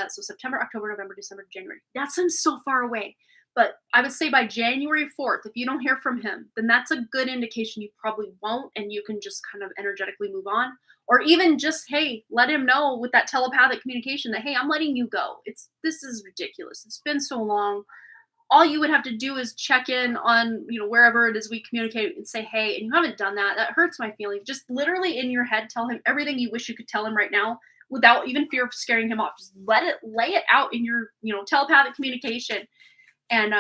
S1: September, October, November, December, January. That seems so far away. But I would say by January 4th, if you don't hear from him, then that's a good indication you probably won't, and you can just kind of energetically move on. Or even just, hey, let him know with that telepathic communication that, hey, I'm letting you go. This is ridiculous. It's been so long. All you would have to do is check in on, wherever it is we communicate and say, hey, and you haven't done that. That hurts my feelings. Just literally in your head, tell him everything you wish you could tell him right now without even fear of scaring him off. Just lay it out in your, telepathic communication. And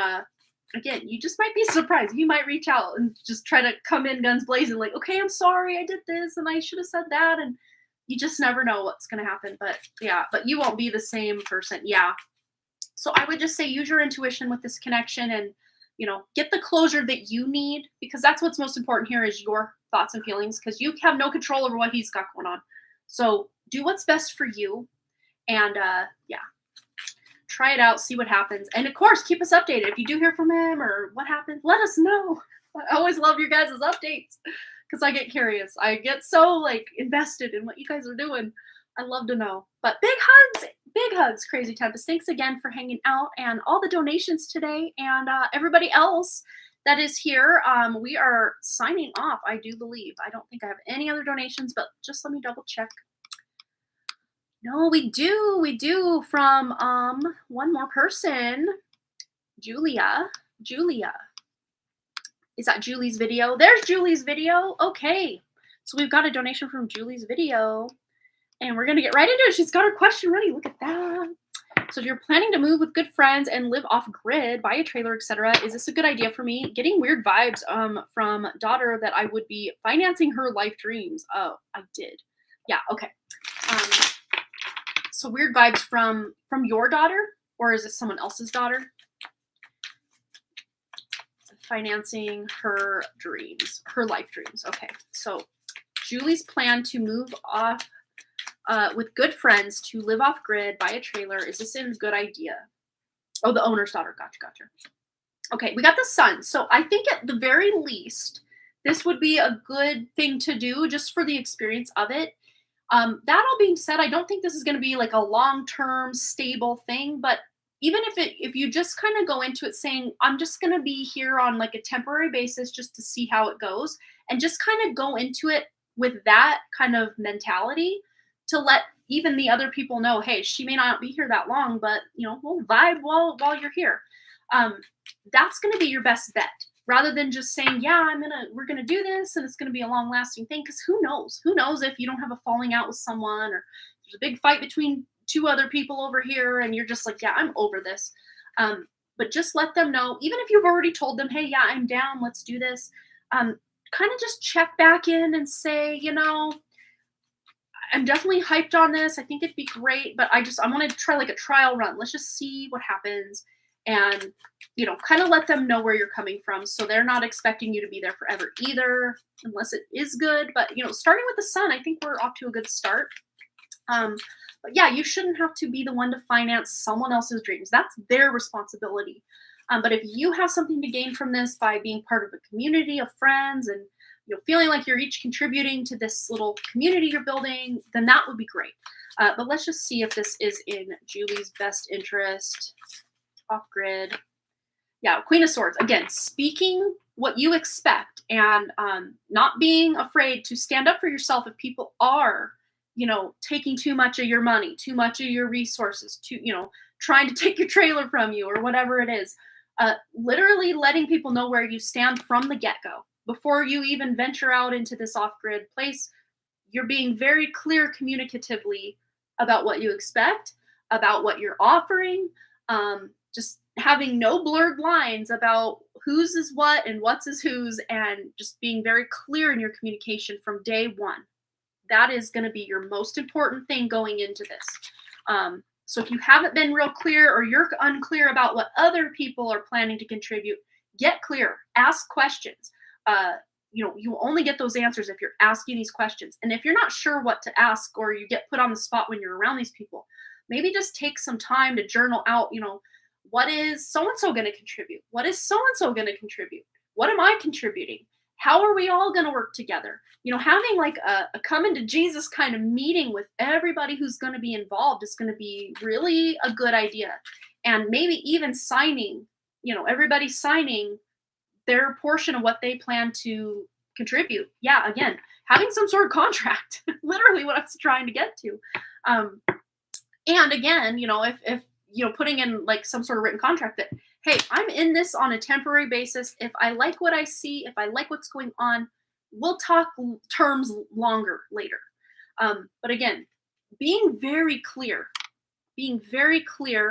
S1: again, you just might be surprised. He might reach out and just try to come in guns blazing, like, okay, I'm sorry, I did this and I should have said that. And you just never know what's going to happen. But yeah, but you won't be the same person. Yeah. So I would just say use your intuition with this connection and, get the closure that you need, because that's what's most important here is your thoughts and feelings, because you have no control over what he's got going on. So do what's best for you. And yeah, try it out, see what happens. And of course, keep us updated. If you do hear from him or what happens, let us know. I always love your guys' updates because I get curious. I get so invested in what you guys are doing. I love to know. But big hugs, Crazy Tempest. Thanks again for hanging out and all the donations today. And everybody else that is here, we are signing off, I do believe. I don't think I have any other donations, but just let me double check. No, we do from one more person, Julia. Is that Julie's video? There's Julie's video. Okay, so we've got a donation from Julie's video, and we're gonna get right into it. She's got her question ready. Look at that. So if you're planning to move with good friends and live off grid, buy a trailer, etc., is this a good idea for me? Getting weird vibes from daughter that I would be financing her life dreams. Oh, I did. Yeah. Okay. So weird vibes from your daughter, or is it someone else's daughter? Financing her dreams, her life dreams. Okay, so Julie's plan to move off with good friends to live off grid, buy a trailer. Is this a good idea? Oh, the owner's daughter. Gotcha. Okay, we got the son. So I think at the very least, this would be a good thing to do just for the experience of it. That all being said, I don't think this is going to be like a long-term stable thing, but even if you just kind of go into it saying, I'm just going to be here on like a temporary basis just to see how it goes, and just kind of go into it with that kind of mentality to let even the other people know, hey, she may not be here that long, but we'll vibe while you're here. That's going to be your best bet, rather than just saying, yeah, we're going to do this and it's going to be a long lasting thing. Cause who knows if you don't have a falling out with someone, or there's a big fight between two other people over here and you're just like, yeah, I'm over this. But just let them know, even if you've already told them, hey, yeah, I'm down, let's do this. Kind of just check back in and say, I'm definitely hyped on this. I think it'd be great, but I want to try like a trial run. Let's just see what happens. And, kind of let them know where you're coming from. So they're not expecting you to be there forever either, unless it is good. But, starting with the son, I think we're off to a good start. But yeah, you shouldn't have to be the one to finance someone else's dreams. That's their responsibility. But if you have something to gain from this by being part of a community of friends and, feeling like you're each contributing to this little community you're building, then that would be great. But let's just see if this is in Julie's best interest. Off grid. Yeah, Queen of Swords. Again, speaking what you expect and not being afraid to stand up for yourself if people are, taking too much of your money, too much of your resources, trying to take your trailer from you or whatever it is. Literally letting people know where you stand from the get-go. Before you even venture out into this off-grid place, you're being very clear communicatively about what you expect, about what you're offering, just having no blurred lines about whose is what and what's is whose, and just being very clear in your communication from day one. That is going to be your most important thing going into this. So if you haven't been real clear or you're unclear about what other people are planning to contribute, get clear, ask questions. You only get those answers if you're asking these questions. And if you're not sure what to ask, or you get put on the spot when you're around these people, maybe just take some time to journal out, what is so-and-so going to contribute? What is so-and-so going to contribute? What am I contributing? How are we all going to work together? Having like a coming to Jesus kind of meeting with everybody who's going to be involved is going to be really a good idea. And maybe even signing, everybody signing their portion of what they plan to contribute. Yeah, again, having some sort of contract, literally what I was trying to get to. And again, if putting in like some sort of written contract that, hey, I'm in this on a temporary basis. If I like what I see, if I like what's going on, we'll talk terms longer later. But again, being very clear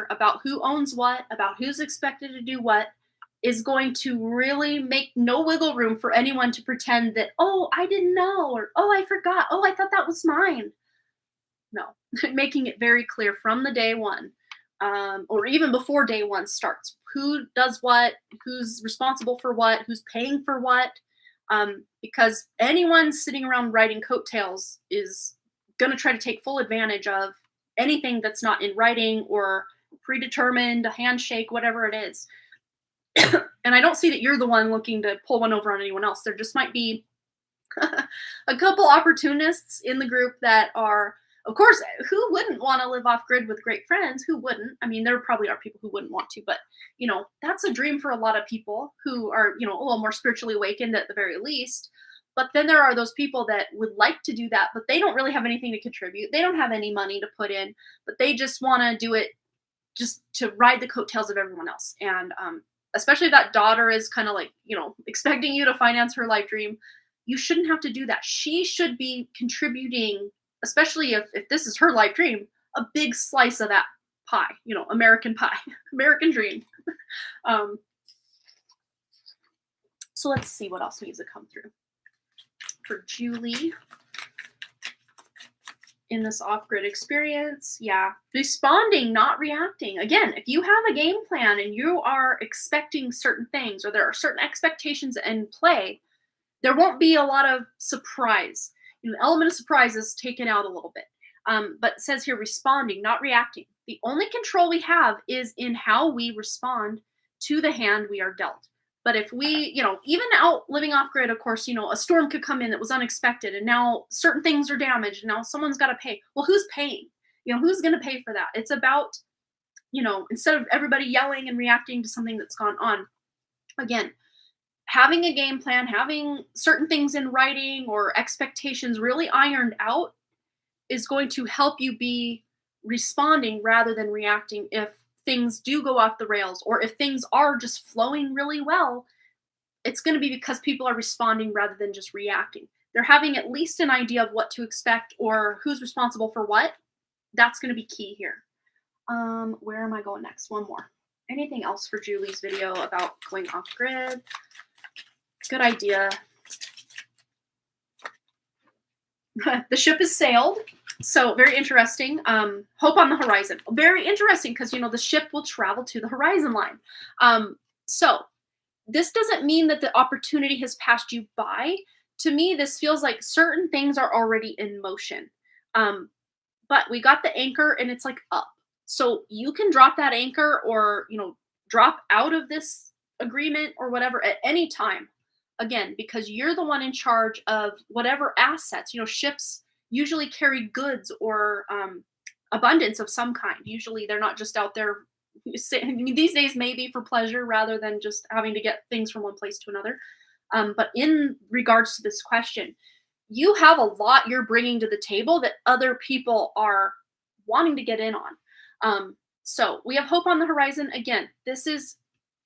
S1: about who owns what, about who's expected to do what, is going to really make no wiggle room for anyone to pretend that, oh, I didn't know, or, oh, I forgot, oh, I thought that was mine. No, making it very clear from the day one, or even before day one starts, who does what, who's responsible for what, who's paying for what, because anyone sitting around writing coattails is going to try to take full advantage of anything that's not in writing or predetermined, a handshake, whatever it is. And I don't see that you're the one looking to pull one over on anyone else. There just might be a couple opportunists in the group that are, of course, who wouldn't want to live off grid with great friends? Who wouldn't? I mean, there probably are people who wouldn't want to, but that's a dream for a lot of people who are, a little more spiritually awakened at the very least. But then there are those people that would like to do that, but they don't really have anything to contribute. They don't have any money to put in, but they just want to do it just to ride the coattails of everyone else. And especially if that daughter is kind of like, expecting you to finance her life dream, you shouldn't have to do that. She should be contributing, especially if this is her life dream, a big slice of that pie, American pie, American dream. So let's see what else needs to come through. For Julie, in this off-grid experience, yeah, responding, not reacting. Again, if you have a game plan and you are expecting certain things, or there are certain expectations in play, there won't be a lot of surprise. The element of surprise is taken out a little bit. But it says here, responding, not reacting. The only control we have is in how we respond to the hand we are dealt. But if we, even out living off grid, of course, a storm could come in that was unexpected, and now certain things are damaged, and now someone's got to pay. Well, who's paying? Who's going to pay for that? It's about, instead of everybody yelling and reacting to something that's gone on, again, having a game plan, having certain things in writing or expectations really ironed out is going to help you be responding rather than reacting if things do go off the rails, or if things are just flowing really well. It's going to be because people are responding rather than just reacting. They're having at least an idea of what to expect or who's responsible for what. That's going to be key here. Where am I going next? One more. Anything else for Julie's video about going off grid? Good idea. The ship has sailed. So very interesting. Hope on the horizon. Very interesting because, the ship will travel to the horizon line. So this doesn't mean that the opportunity has passed you by. To me, this feels like certain things are already in motion. But we got the anchor and it's like up. So you can drop that anchor or, drop out of this agreement or whatever at any time. Again, because you're the one in charge of whatever assets. Ships usually carry goods or abundance of some kind. Usually they're not just out there, these days maybe for pleasure rather than just having to get things from one place to another. But in regards to this question, you have a lot you're bringing to the table that other people are wanting to get in on. So we have hope on the horizon. Again, this is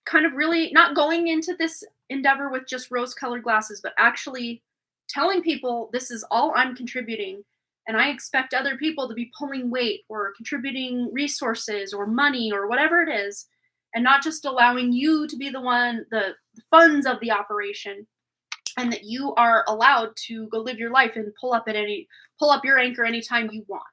S1: kind of really not going into this endeavor with just rose-colored glasses, but actually telling people this is all I'm contributing, and I expect other people to be pulling weight or contributing resources or money or whatever it is, and not just allowing you to be the one, the funds of the operation. and that you are allowed to go live your life and pull up your anchor anytime you want.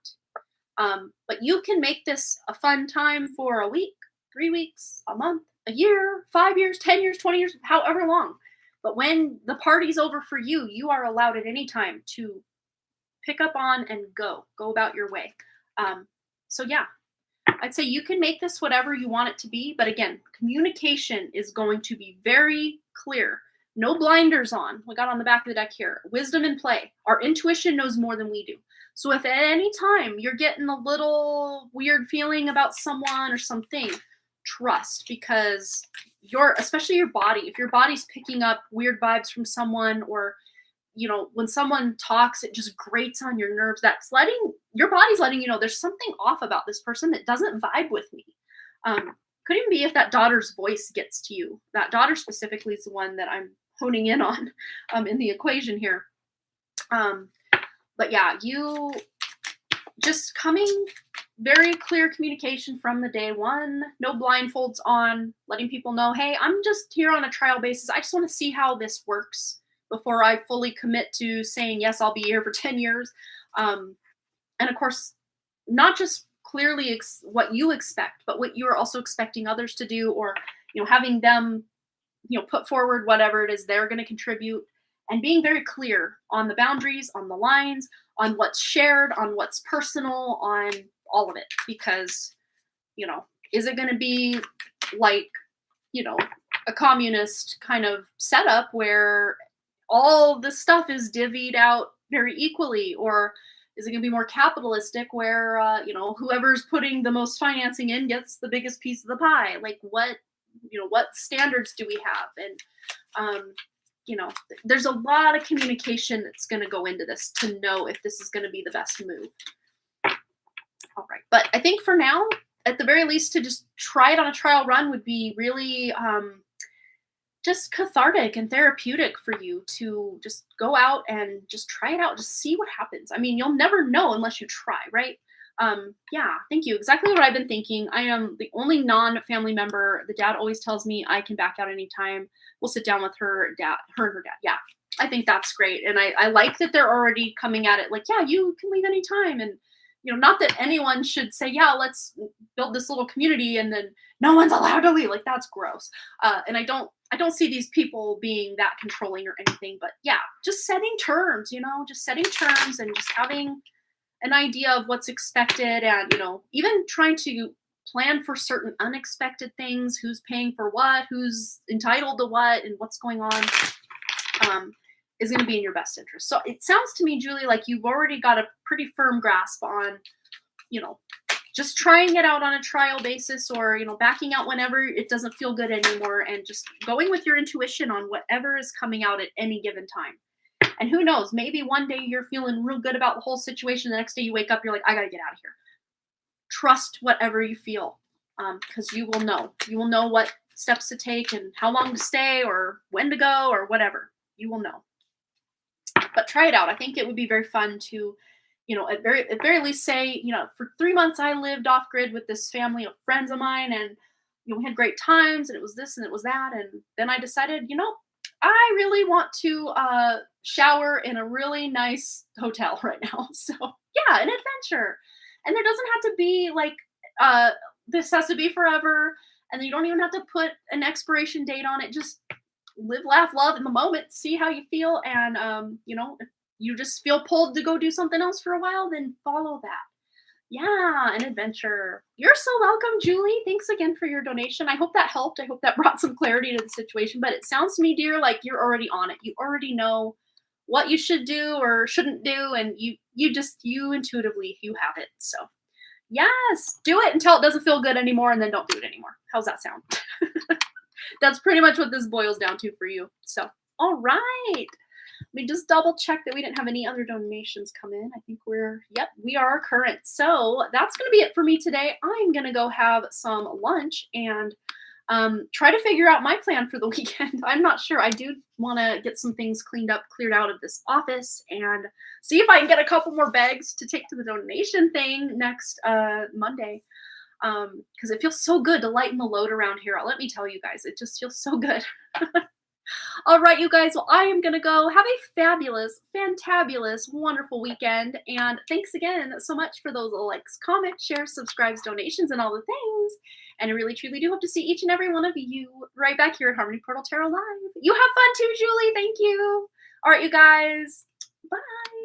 S1: But you can make this a fun time for a week, 3 weeks, a month, a year, 5 years, 10 years, 20 years, however long. But when the party's over for you, you are allowed at any time to pick up on and go about your way. So yeah, I'd say you can make this whatever you want it to be. But again, communication is going to be very clear. No blinders on. We got on the back of the deck here. Wisdom in play. Our intuition knows more than we do. So if at any time you're getting a little weird feeling about someone or something, trust, because especially your body, if your body's picking up weird vibes from someone, or when someone talks, it just grates on your nerves. That's your body's letting you know there's something off about this person that doesn't vibe with me. Could even be if that daughter's voice gets to you. That daughter specifically is the one that I'm honing in on in the equation here. But yeah, you just coming very clear communication from the day one, no blindfolds on, letting people know, hey, I'm just here on a trial basis. I just want to see how this works before I fully commit to saying, yes, I'll be here for 10 years. And of course, not just clearly what you expect, but what you are also expecting others to do, or, having them, put forward whatever it is they're going to contribute, and being very clear on the boundaries, on the lines, on what's shared, on what's personal, on all of it. Because, is it going to be like, a communist kind of setup where all this stuff is divvied out very equally? Or is it going to be more capitalistic where, whoever's putting the most financing in gets the biggest piece of the pie? Like what standards do we have? And, there's a lot of communication that's going to go into this to know if this is going to be the best move. All right. But I think for now, at the very least, to just try it on a trial run would be really just cathartic and therapeutic for you to just go out and just try it out, just see what happens. I mean, you'll never know unless you try, right? Yeah, thank you. Exactly what I've been thinking. I am the only non-family member. The dad always tells me I can back out anytime. We'll sit down with her and her dad. Yeah, I think that's great. And I like that they're already coming at it like, yeah, you can leave anytime. And, not that anyone should say, yeah, let's build this little community and then no one's allowed to leave. Like, that's gross. And I don't see these people being that controlling or anything, but yeah, just setting terms, just setting terms and just having an idea of what's expected, and, even trying to plan for certain unexpected things, who's paying for what, who's entitled to what, and what's going on, is going to be in your best interest. So it sounds to me, Julie, like you've already got a pretty firm grasp on, just trying it out on a trial basis, or, backing out whenever it doesn't feel good anymore, and just going with your intuition on whatever is coming out at any given time. And who knows, maybe one day you're feeling real good about the whole situation. The next day you wake up, you're like, I got to get out of here. Trust whatever you feel, because you will know. You will know what steps to take and how long to stay or when to go or whatever. You will know. But try it out. I think it would be very fun to, at very least say, for 3 months I lived off grid with this family of friends of mine, and we had great times, and it was this and it was that, and then I decided, I really want to shower in a really nice hotel right now. So yeah, an adventure. And there doesn't have to be like, this has to be forever. And you don't even have to put an expiration date on it. Just live, laugh, love in the moment, see how you feel. And, if you just feel pulled to go do something else for a while, then follow that. Yeah, an adventure. You're so welcome, Julie. Thanks again for your donation. I hope that helped. I hope that brought some clarity to the situation. But it sounds to me, dear, like you're already on it. You already know what you should do or shouldn't do, and you intuitively, you have it. So yes, do it until it doesn't feel good anymore, and then don't do it anymore. How's that sound? That's pretty much what this boils down to for you. So, all right. Let me just double check that we didn't have any other donations come in. I think we are current. So that's going to be it for me today. I'm going to go have some lunch and try to figure out my plan for the weekend. I'm not sure. I do want to get some things cleared out of this office and see if I can get a couple more bags to take to the donation thing next Monday. Because it feels so good to lighten the load around here. Let me tell you guys, it just feels so good. All right, you guys. Well, I am gonna go. Have a fabulous, fantabulous, wonderful weekend. And thanks again so much for those likes, comments, shares, subscribes, donations, and all the things. And I really, truly do hope to see each and every one of you right back here at Harmony Portal Tarot Live. You have fun too, Julie. Thank you. All right, you guys. Bye.